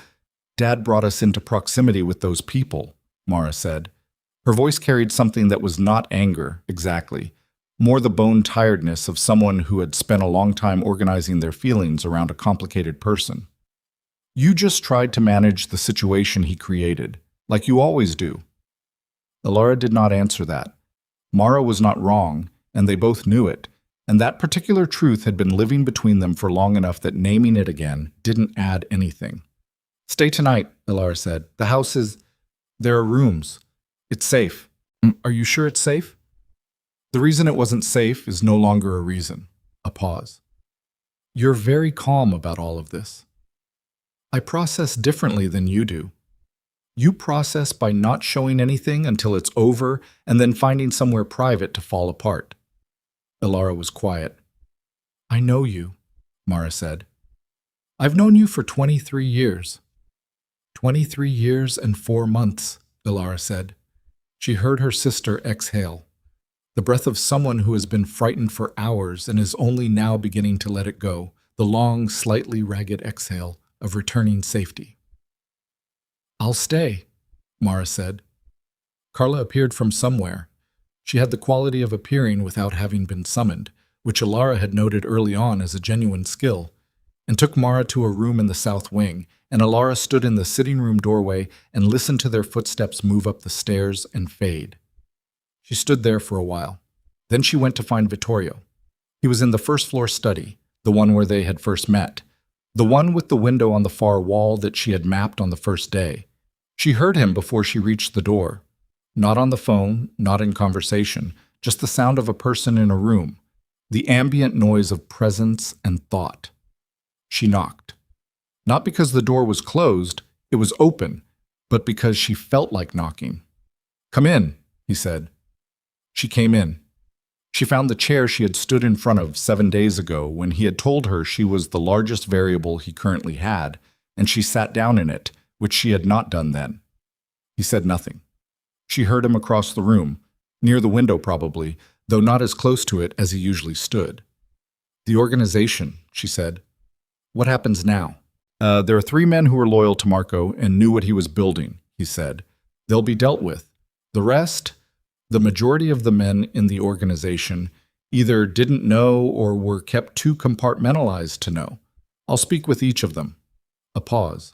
[SPEAKER 1] Dad brought us into proximity with those people, Mara said. Her voice carried something that was not anger, exactly, more the bone tiredness of someone who had spent a long time organizing their feelings around a complicated person. You just tried to manage the situation he created, like you always do. Alara did not answer that. Mara was not wrong, and they both knew it, and that particular truth had been living between them for long enough that naming it again didn't add anything. Stay tonight, Alara said. The house is... There are rooms. It's safe. Are you sure it's safe? The reason it wasn't safe is no longer a reason. A pause. You're very calm about all of this. I process differently than you do. You process by not showing anything until it's over and then finding somewhere private to fall apart. Alara was quiet. I know you, Mara said. I've known you for 23 years. 23 years and 4 months, Alara said. She heard her sister exhale, the breath of someone who has been frightened for hours and is only now beginning to let it go, the long, slightly ragged exhale of returning safety. I'll stay, Mara said. Carla appeared from somewhere. She had the quality of appearing without having been summoned, which Alara had noted early on as a genuine skill, and took Mara to a room in the south wing, and Alara stood in the sitting room doorway and listened to their footsteps move up the stairs and fade. She stood there for a while. Then she went to find Vittorio. He was in the first-floor study, the one where they had first met, the one with the window on the far wall that she had mapped on the first day. She heard him before she reached the door. Not on the phone, not in conversation, just the sound of a person in a room, the ambient noise of presence and thought. She knocked. Not because the door was closed, it was open, but because she felt like knocking. Come in, he said. She came in. She found the chair she had stood in front of 7 days ago when he had told her she was the largest variable he currently had, and she sat down in it, which she had not done then. He said nothing. She heard him across the room, near the window probably, though not as close to it as he usually stood. The organization, she said. What happens now? There are 3 men who were loyal to Marco and knew what he was building, he said. They'll be dealt with. The rest, the majority of the men in the organization, either didn't know or were kept too compartmentalized to know. I'll speak with each of them. A pause.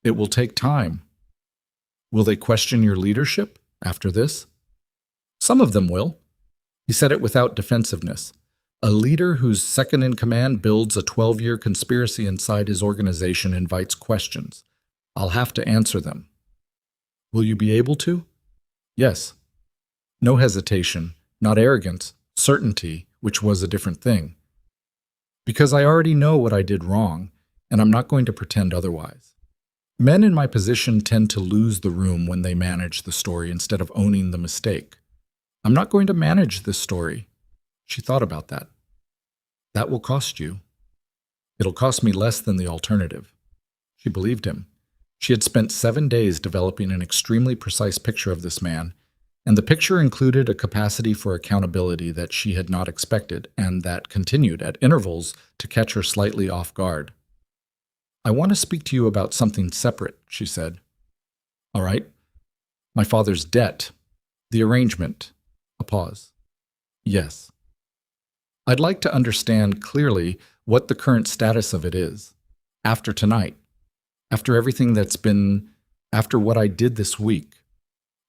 [SPEAKER 1] It will take time. Will they question your leadership after this? Some of them will. He said it without defensiveness. A leader whose second-in-command builds a 12-year conspiracy inside his organization invites questions. I'll have to answer them. Will you be able to? Yes. No hesitation, not arrogance, certainty, which was a different thing. Because I already know what I did wrong, and I'm not going to pretend otherwise. Men in my position tend to lose the room when they manage the story instead of owning the mistake. I'm not going to manage this story. She thought about that. That will cost you. It'll cost me less than the alternative. She believed him. She had spent 7 days developing an extremely precise picture of this man, and the picture included a capacity for accountability that she had not expected and that continued at intervals to catch her slightly off guard. I want to speak to you about something separate, she said. All right. My father's debt. The arrangement. A pause. Yes. I'd like to understand clearly what the current status of it is. After tonight. After everything that's been... After what I did this week.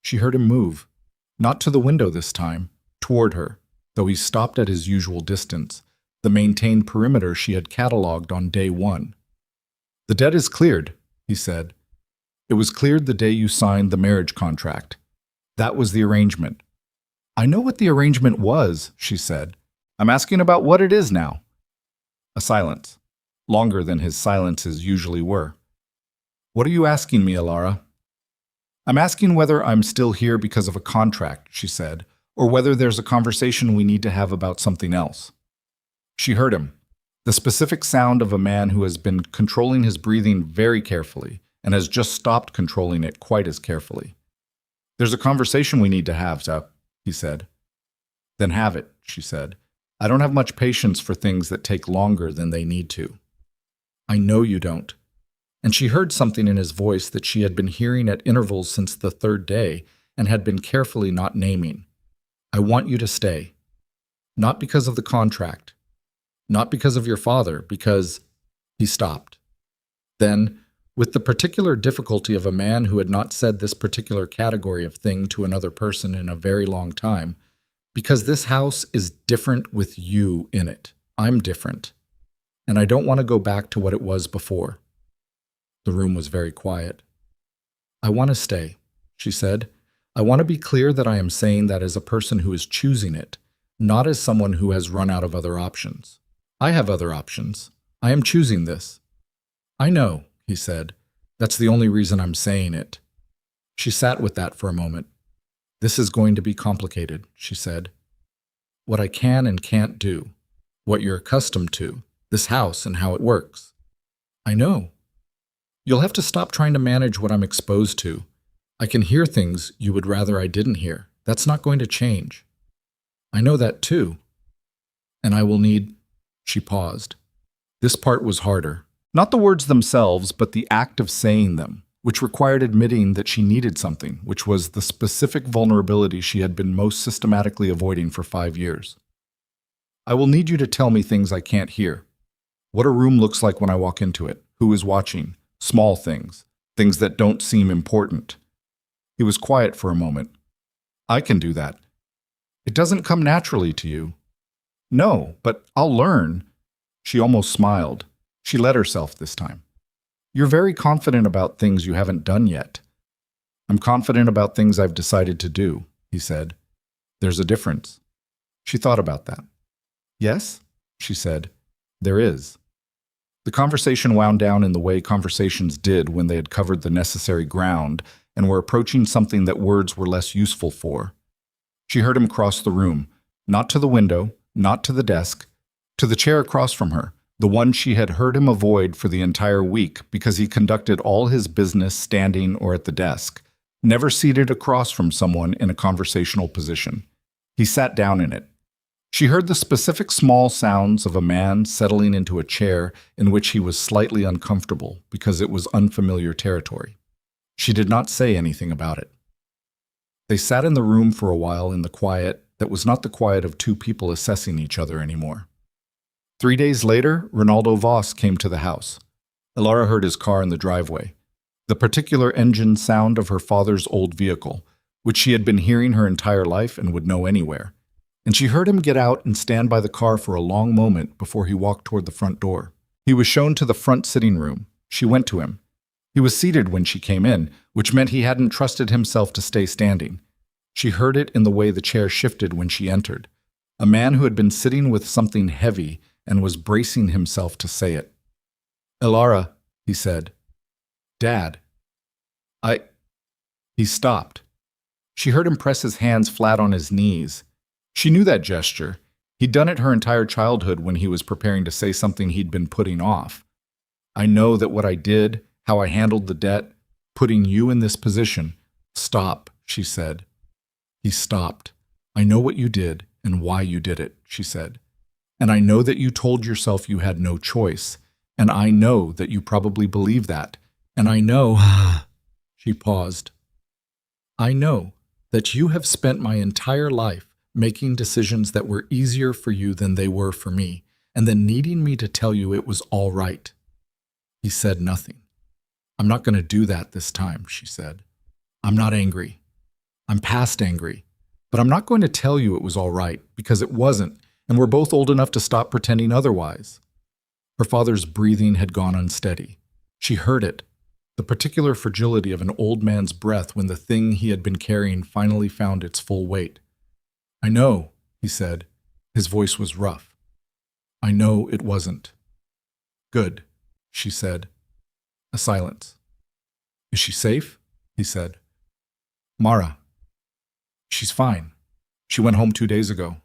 [SPEAKER 1] She heard him move. Not to the window this time. Toward her. Though he stopped at his usual distance. The maintained perimeter she had cataloged on day 1. The debt is cleared, he said. It was cleared the day you signed the marriage contract. That was the arrangement. I know what the arrangement was, she said. I'm asking about what it is now. A silence, longer than his silences usually were. What are you asking me, Alara? I'm asking whether I'm still here because of a contract, she said, or whether there's a conversation we need to have about something else. She heard him, the specific sound of a man who has been controlling his breathing very carefully and has just stopped controlling it quite as carefully. There's a conversation we need to have, Zep, he said. Then have it, she said. I don't have much patience for things that take longer than they need to. I know you don't. And she heard something in his voice that she had been hearing at intervals since the third day and had been carefully not naming. I want you to stay. Not because of the contract. Not because of your father, because... He stopped. Then, with the particular difficulty of a man who had not said this particular category of thing to another person in a very long time, because this house is different with you in it. I'm different. And I don't want to go back to what it was before. The room was very quiet. I want to stay, she said. I want to be clear that I am saying that as a person who is choosing it, not as someone who has run out of other options. I have other options. I am choosing this. I know, he said. That's the only reason I'm saying it. She sat with that for a moment. This is going to be complicated, she said. What I can and can't do. What you're accustomed to. This house and how it works. I know. You'll have to stop trying to manage what I'm exposed to. I can hear things you would rather I didn't hear. That's not going to change. I know that too. And I will need... She paused. This part was harder. Not the words themselves, but the act of saying them, which required admitting that she needed something, which was the specific vulnerability she had been most systematically avoiding for 5 years. I will need you to tell me things I can't hear. What a room looks like when I walk into it. Who is watching? Small things. Things that don't seem important. He was quiet for a moment. I can do that. It doesn't come naturally to you. No, but I'll learn. She almost smiled. She let herself this time. You're very confident about things you haven't done yet. I'm confident about things I've decided to do, he said. There's a difference. She thought about that. Yes, she said. There is. The conversation wound down in the way conversations did when they had covered the necessary ground and were approaching something that words were less useful for. She heard him cross the room, not to the window, not to the desk, to the chair across from her, the one she had heard him avoid for the entire week because he conducted all his business standing or at the desk, never seated across from someone in a conversational position. He sat down in it. She heard the specific small sounds of a man settling into a chair in which he was slightly uncomfortable because it was unfamiliar territory. She did not say anything about it. They sat in the room for a while in the quiet that was not the quiet of two people assessing each other anymore. 3 days later, Ronaldo Voss came to the house. Elara heard his car in the driveway, the particular engine sound of her father's old vehicle, which she had been hearing her entire life and would know anywhere. And she heard him get out and stand by the car for a long moment before he walked toward the front door. He was shown to the front sitting room. She went to him. He was seated when she came in, which meant he hadn't trusted himself to stay standing. She heard it in the way the chair shifted when she entered. A man who had been sitting with something heavy and was bracing himself to say it. Elara, he said. Dad. He stopped. She heard him press his hands flat on his knees. She knew that gesture. He'd done it her entire childhood when he was preparing to say something he'd been putting off. I know that what I did, how I handled the debt, putting you in this position. Stop, she said. He stopped. I know what you did and why you did it, she said. And I know that you told yourself you had no choice. And I know that you probably believe that. And I know... She paused. I know that you have spent my entire life making decisions that were easier for you than they were for me, and then needing me to tell you it was all right. He said nothing. I'm not going to do that this time, she said. I'm not angry. I'm past angry. But I'm not going to tell you it was all right, because it wasn't, and we're both old enough to stop pretending otherwise. Her father's breathing had gone unsteady. She heard it, the particular fragility of an old man's breath when the thing he had been carrying finally found its full weight. I know, he said. His voice was rough. I know it wasn't. Good, she said. A silence. Is she safe? He said. Mara. She's fine. She went home 2 days ago.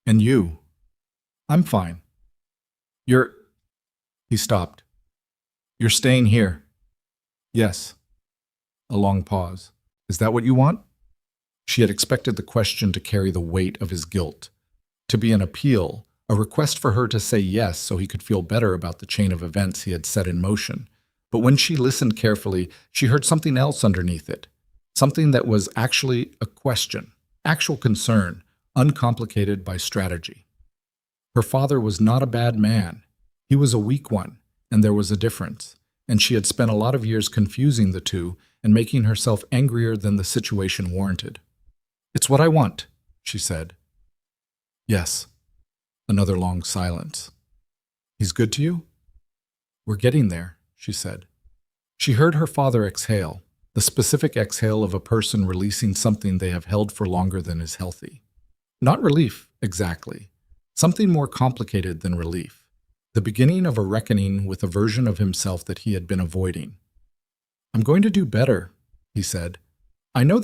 [SPEAKER 1] And you? I'm fine. You're... He stopped. You're staying here? Yes. A long pause. Is that what you want? She had expected the question to carry the weight of his guilt, to be an appeal, a request for her to say yes so he could feel better about the chain of events he had set in motion. But when she listened carefully, she heard something else underneath it, something that was actually a question, actual concern, uncomplicated by strategy. Her father was not a bad man. He was a weak one, and there was a difference, and she had spent a lot of years confusing the two and making herself angrier than the situation warranted. It's what I want, she said. Yes. Another long silence. He's good to you? We're getting there, she said. She heard her father exhale, the specific exhale of a person releasing something they have held for longer than is healthy. Not relief, exactly. Something more complicated than relief. The beginning of a reckoning with a version of himself that he had been avoiding. I'm going to do better, he said. I know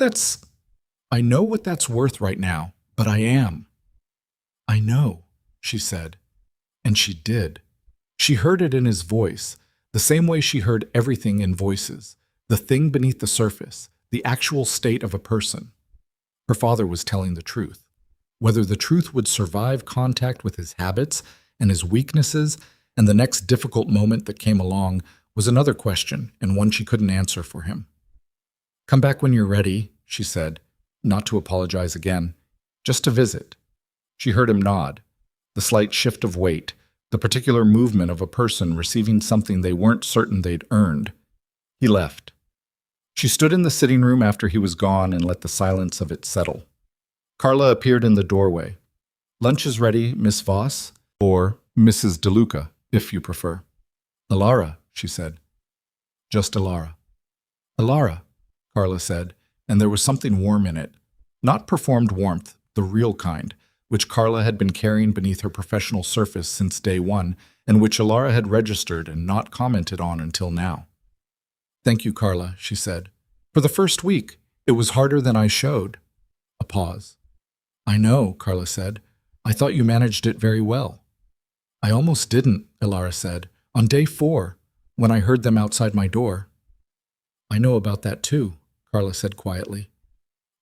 [SPEAKER 1] what that's worth right now, but I am. I know, she said. And she did. She heard it in his voice, the same way she heard everything in voices, the thing beneath the surface, the actual state of a person. Her father was telling the truth. Whether the truth would survive contact with his habits and his weaknesses and the next difficult moment that came along was another question, and one she couldn't answer for him. Come back when you're ready, she said, not to apologize again, just to visit. She heard him nod, the slight shift of weight, the particular movement of a person receiving something they weren't certain they'd earned. He left. She stood in the sitting room after he was gone and let the silence of it settle. Carla appeared in the doorway. Lunch is ready, Miss Voss, or Mrs. DeLuca, if you prefer. Alara, she said. Just Alara. Alara, Carla said, and there was something warm in it. Not performed warmth, the real kind, which Carla had been carrying beneath her professional surface since day one, and which Alara had registered and not commented on until now. Thank you, Carla, she said. For the first week, it was harder than I showed. A pause. I know, Carla said. I thought you managed it very well. I almost didn't, Alara said. On day 4, when I heard them outside my door. I know about that too, Carla said quietly.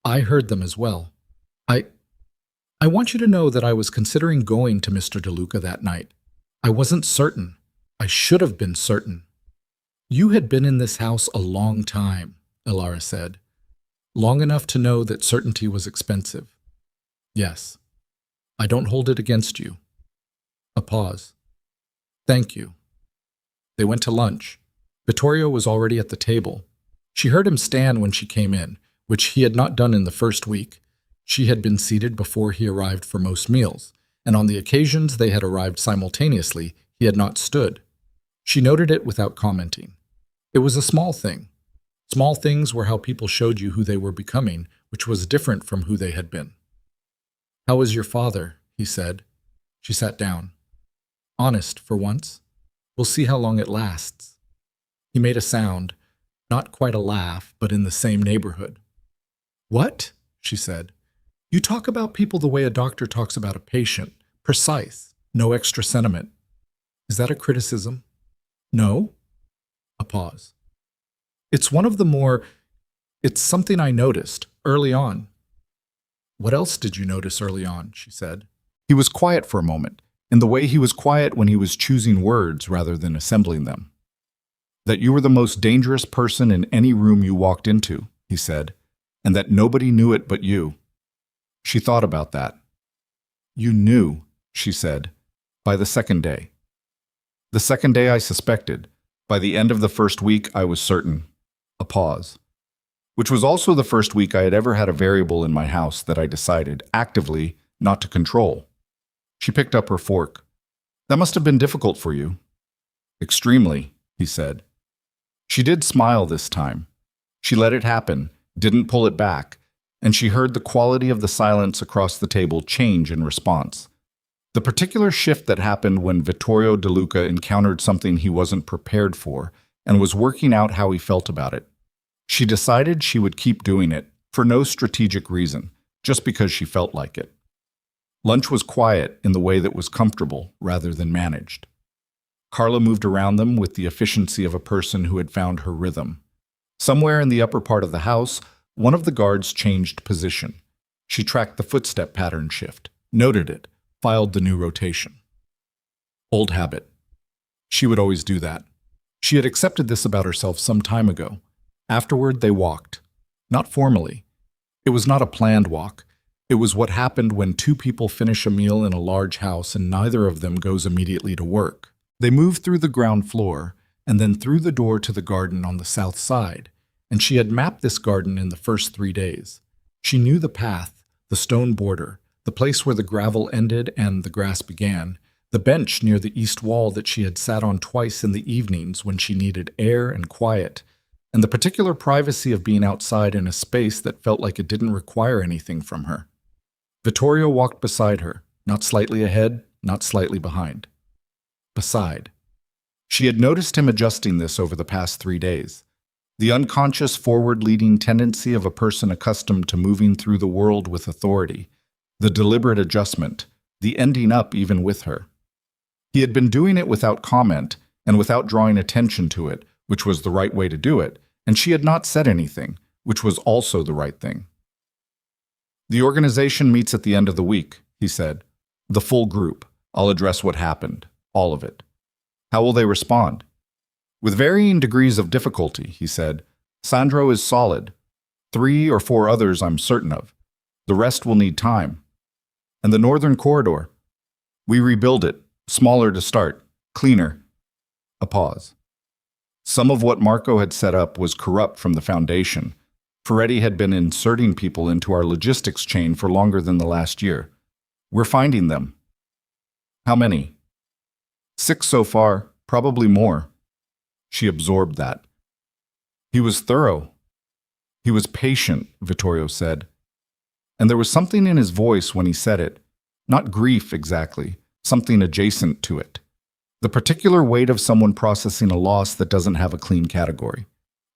[SPEAKER 1] I heard them as well. I want you to know that I was considering going to Mr. DeLuca that night. I wasn't certain. I should have been certain. You had been in this house a long time, Alara said. Long enough to know that certainty was expensive. Yes. I don't hold it against you. A pause. Thank you. They went to lunch. Vittorio was already at the table. She heard him stand when she came in, which he had not done in the first week. She had been seated before he arrived for most meals, and on the occasions they had arrived simultaneously, he had not stood. She noted it without commenting. It was a small thing. Small things were how people showed you who they were becoming, which was different from who they had been. How is your father? He said. She sat down. Honest, for once. We'll see how long it lasts. He made a sound, not quite a laugh, but in the same neighborhood. What? She said. You talk about people the way a doctor talks about a patient. Precise. No extra sentiment. Is that a criticism? No? A pause. It's something I noticed early on. What else did you notice early on? She said. He was quiet for a moment, in the way he was quiet when he was choosing words rather than assembling them. That you were the most dangerous person in any room you walked into, he said, and that nobody knew it but you. She thought about that. You knew, she said, by the second day. The second day I suspected. By the end of the first week, I was certain. A pause. Which was also the first week I had ever had a variable in my house that I decided, actively, not to control. She picked up her fork. That must have been difficult for you. Extremely, he said. She did smile this time. She let it happen, didn't pull it back, and she heard the quality of the silence across the table change in response. The particular shift that happened when Vittorio De Luca encountered something he wasn't prepared for and was working out how he felt about it. She decided she would keep doing it for no strategic reason, just because she felt like it. Lunch was quiet in the way that was comfortable rather than managed. Carla moved around them with the efficiency of a person who had found her rhythm. Somewhere in the upper part of the house, one of the guards changed position. She tracked the footstep pattern shift, noted it, filed the new rotation. Old habit. She would always do that. She had accepted this about herself some time ago. Afterward, they walked. Not formally. It was not a planned walk. It was what happened when two people finish a meal in a large house and neither of them goes immediately to work. They moved through the ground floor and then through the door to the garden on the south side, and she had mapped this garden in the first 3 days. She knew the path, the stone border, the place where the gravel ended and the grass began, the bench near the east wall that she had sat on twice in the evenings when she needed air and quiet, and the particular privacy of being outside in a space that felt like it didn't require anything from her. Vittorio walked beside her, not slightly ahead, not slightly behind. Beside. She had noticed him adjusting this over the past 3 days. The unconscious forward-leading tendency of a person accustomed to moving through the world with authority, the deliberate adjustment, the ending up even with her. He had been doing it without comment and without drawing attention to it, which was the right way to do it, and she had not said anything, which was also the right thing. The organization meets at the end of the week, he said. The full group. I'll address what happened. All of it. How will they respond? With varying degrees of difficulty, he said. Sandro is solid. 3 or 4 others I'm certain of. The rest will need time. And the northern corridor? We rebuild it. Smaller to start. Cleaner. A pause. Some of what Marco had set up was corrupt from the foundation. Ferretti had been inserting people into our logistics chain for longer than the last year. We're finding them. How many? 6 so far, probably more. She absorbed that. He was thorough. He was patient, Vittorio said. And there was something in his voice when he said it. Not grief exactly, something adjacent to it. The particular weight of someone processing a loss that doesn't have a clean category.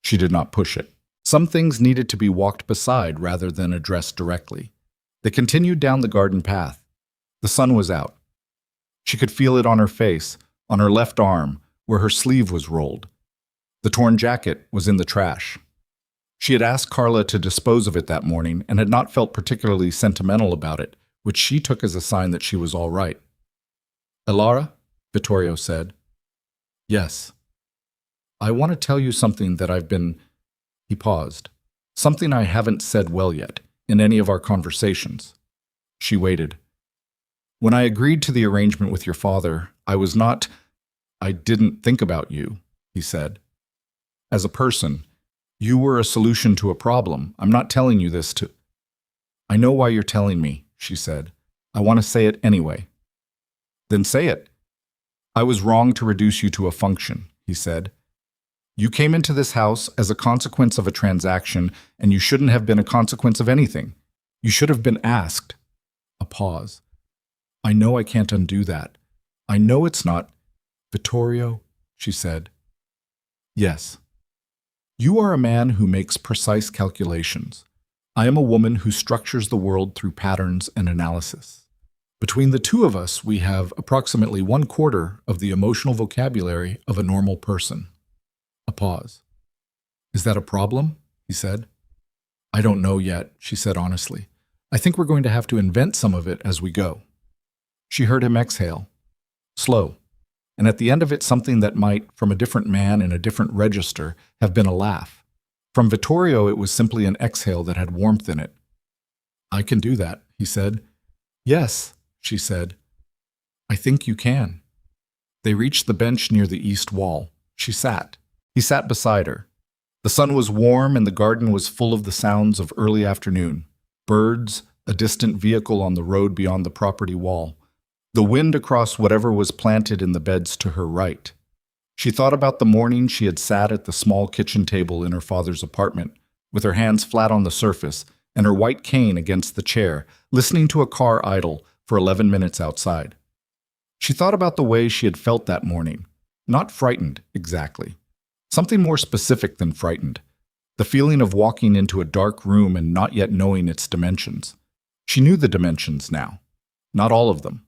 [SPEAKER 1] She did not push it. Some things needed to be walked beside rather than addressed directly. They continued down the garden path. The sun was out. She could feel it on her face, on her left arm, where her sleeve was rolled. The torn jacket was in the trash. She had asked Carla to dispose of it that morning and had not felt particularly sentimental about it, which she took as a sign that she was all right. Elara? Vittorio said. Yes. I want to tell you something that I've been... He paused. Something I haven't said well yet, in any of our conversations. She waited. When I agreed to the arrangement with your father, I didn't think about you, he said. As a person, you were a solution to a problem. I'm not telling you this to... I know why you're telling me, she said. I want to say it anyway. Then say it. I was wrong to reduce you to a function, he said. You came into this house as a consequence of a transaction, and you shouldn't have been a consequence of anything. You should have been asked. A pause. I know I can't undo that. I know it's not... Vittorio, she said. Yes. You are a man who makes precise calculations. I am a woman who structures the world through patterns and analysis. Between the two of us, we have approximately 1/4 of the emotional vocabulary of a normal person. A pause. Is that a problem? He said. I don't know yet, she said honestly. I think we're going to have to invent some of it as we go. She heard him exhale. Slow. And at the end of it something that might, from a different man in a different register, have been a laugh. From Vittorio it was simply an exhale that had warmth in it. I can do that, he said. Yes, she said. I think you can. They reached the bench near the east wall. She sat. He sat beside her. The sun was warm and the garden was full of the sounds of early afternoon. Birds, a distant vehicle on the road beyond the property wall. The wind across whatever was planted in the beds to her right. She thought about the morning she had sat at the small kitchen table in her father's apartment, with her hands flat on the surface and her white cane against the chair, listening to a car idle for 11 minutes outside. She thought about the way she had felt that morning. Not frightened, exactly. Something more specific than frightened. The feeling of walking into a dark room and not yet knowing its dimensions. She knew the dimensions now. Not all of them.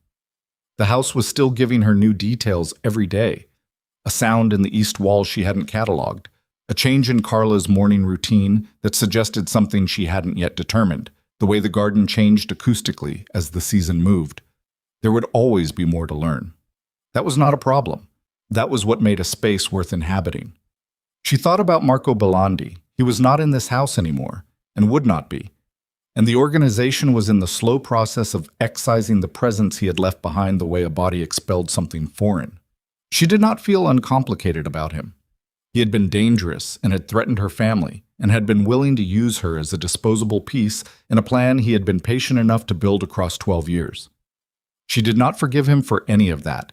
[SPEAKER 1] The house was still giving her new details every day. A sound in the east wall she hadn't catalogued. A change in Carla's morning routine that suggested something she hadn't yet determined. The way the garden changed acoustically as the season moved. There would always be more to learn. That was not a problem. That was what made a space worth inhabiting. She thought about Marco Belandi. He was not in this house anymore, and would not be. And the organization was in the slow process of excising the presence he had left behind the way a body expelled something foreign. She did not feel uncomplicated about him. He had been dangerous and had threatened her family, and had been willing to use her as a disposable piece in a plan he had been patient enough to build across 12 years. She did not forgive him for any of that,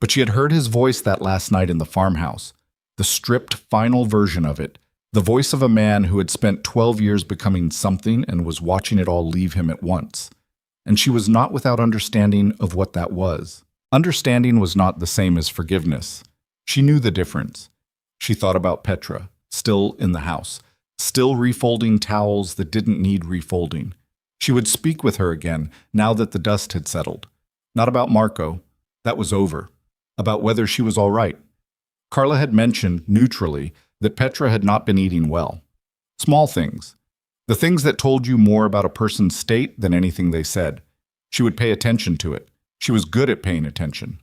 [SPEAKER 1] but she had heard his voice that last night in the farmhouse, the stripped final version of it, the voice of a man who had spent 12 years becoming something and was watching it all leave him at once. And she was not without understanding of what that was. Understanding was not the same as forgiveness. She knew the difference. She thought about Petra, still in the house, still refolding towels that didn't need refolding. She would speak with her again, now that the dust had settled. Not about Marco. That was over. About whether she was all right. Carla had mentioned, neutrally, that Petra had not been eating well. Small things. The things that told you more about a person's state than anything they said. She would pay attention to it. She was good at paying attention.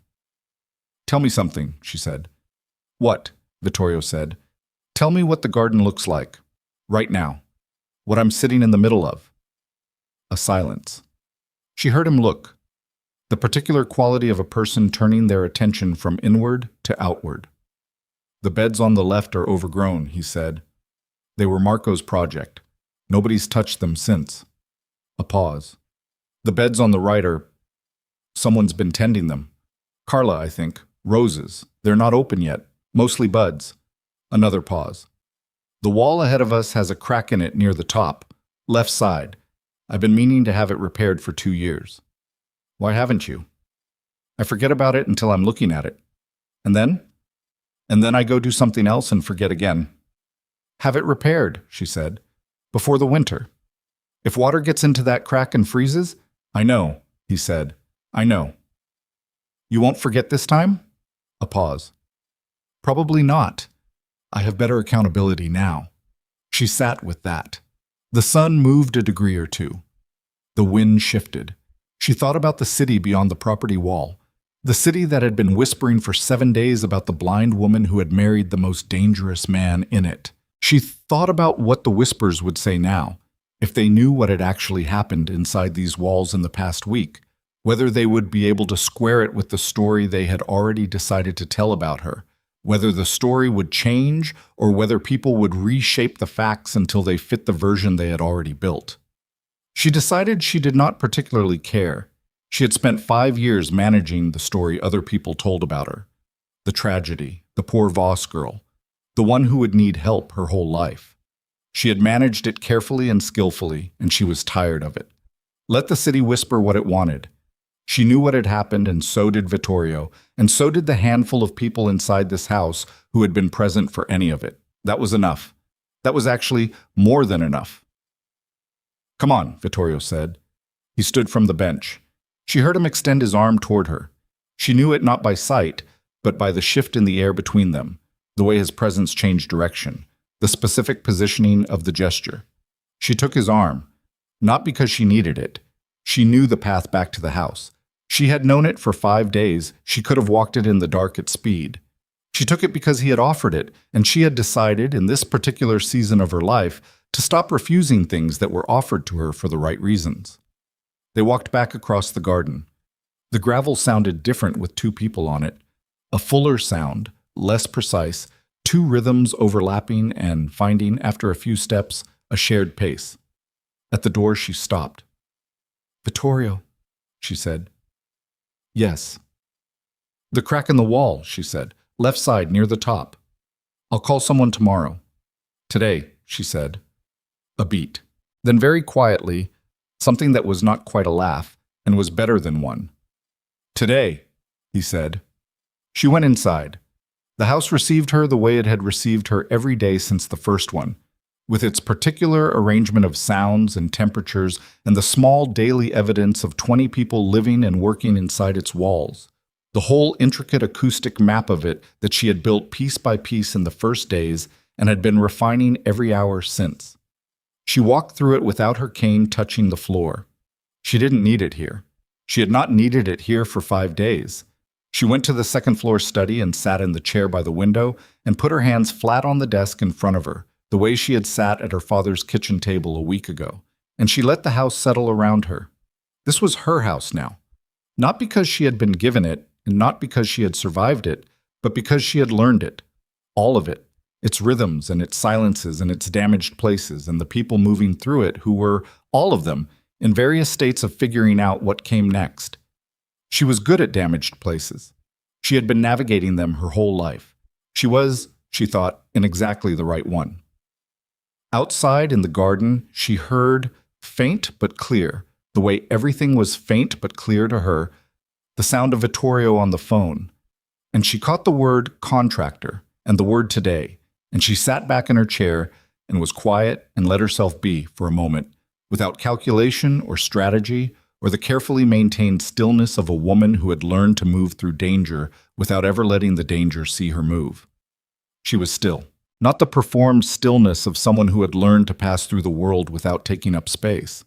[SPEAKER 1] "Tell me something," she said. "What?" Vittorio said. "Tell me what the garden looks like. Right now. What I'm sitting in the middle of." A silence. She heard him look. The particular quality of a person turning their attention from inward to outward. "The beds on the left are overgrown," he said. "They were Marco's project. Nobody's touched them since." A pause. "The beds on the right are... someone's been tending them. Carla, I think. Roses. They're not open yet. Mostly buds." Another pause. "The wall ahead of us has a crack in it near the top. Left side. I've been meaning to have it repaired for 2 years." "Why haven't you?" "I forget about it until I'm looking at it. And then? And then I go do something else and forget again." "Have it repaired," she said, "before the winter. If water gets into that crack and freezes..." "I know," he said. "I know." "You won't forget this time?" A pause. "Probably not. I have better accountability now." She sat with that. The sun moved a degree or two. The wind shifted. She thought about the city beyond the property wall. The city that had been whispering for 7 days about the blind woman who had married the most dangerous man in it. She thought about what the whispers would say now, if they knew what had actually happened inside these walls in the past week, whether they would be able to square it with the story they had already decided to tell about her, whether the story would change or whether people would reshape the facts until they fit the version they had already built. She decided she did not particularly care. She had spent 5 years managing the story other people told about her. The tragedy, the poor Voss girl, the one who would need help her whole life. She had managed it carefully and skillfully, and she was tired of it. Let the city whisper what it wanted. She knew what had happened, and so did Vittorio, and so did the handful of people inside this house who had been present for any of it. That was enough. That was actually more than enough. "Come on," Vittorio said. He stood from the bench. She heard him extend his arm toward her. She knew it not by sight, but by the shift in the air between them, the way his presence changed direction, the specific positioning of the gesture. She took his arm, not because she needed it. She knew the path back to the house. She had known it for 5 days. She could have walked it in the dark at speed. She took it because he had offered it, and she had decided, in this particular season of her life, to stop refusing things that were offered to her for the right reasons. They walked back across the garden. The gravel sounded different with 2 people on it. A fuller sound, less precise, 2 rhythms overlapping and finding, after a few steps, a shared pace. At the door she stopped. "Vittorio," she said. "Yes." "The crack in the wall," she said. "Left side, near the top. I'll call someone tomorrow." "Today," she said. A beat. Then very quietly, something that was not quite a laugh, and was better than one. "Today." he said. She went inside. The house received her the way it had received her every day since the first one, with its particular arrangement of sounds and temperatures and the small daily evidence of 20 people living and working inside its walls. The whole intricate acoustic map of it that she had built piece by piece in the first days and had been refining every hour since. She walked through it without her cane touching the floor. She didn't need it here. She had not needed it here for 5 days. She went to the second-floor study and sat in the chair by the window and put her hands flat on the desk in front of her, the way she had sat at her father's kitchen table a week ago, and she let the house settle around her. This was her house now. Not because she had been given it, and not because she had survived it, but because she had learned it. All of it. Its rhythms and its silences and its damaged places and the people moving through it who were, all of them, in various states of figuring out what came next. She was good at damaged places. She had been navigating them her whole life. She was, she thought, in exactly the right one. Outside in the garden, she heard, faint but clear, the way everything was faint but clear to her, the sound of Vittorio on the phone. And she caught the word contractor and the word today, and she sat back in her chair and was quiet and let herself be for a moment, without calculation or strategy or the carefully maintained stillness of a woman who had learned to move through danger without ever letting the danger see her move. She was still. Not the performed stillness of someone who had learned to pass through the world without taking up space.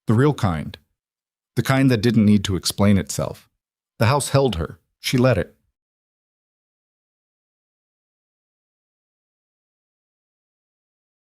[SPEAKER 1] The real kind. The kind that didn't need to explain itself. The house held her. She let it.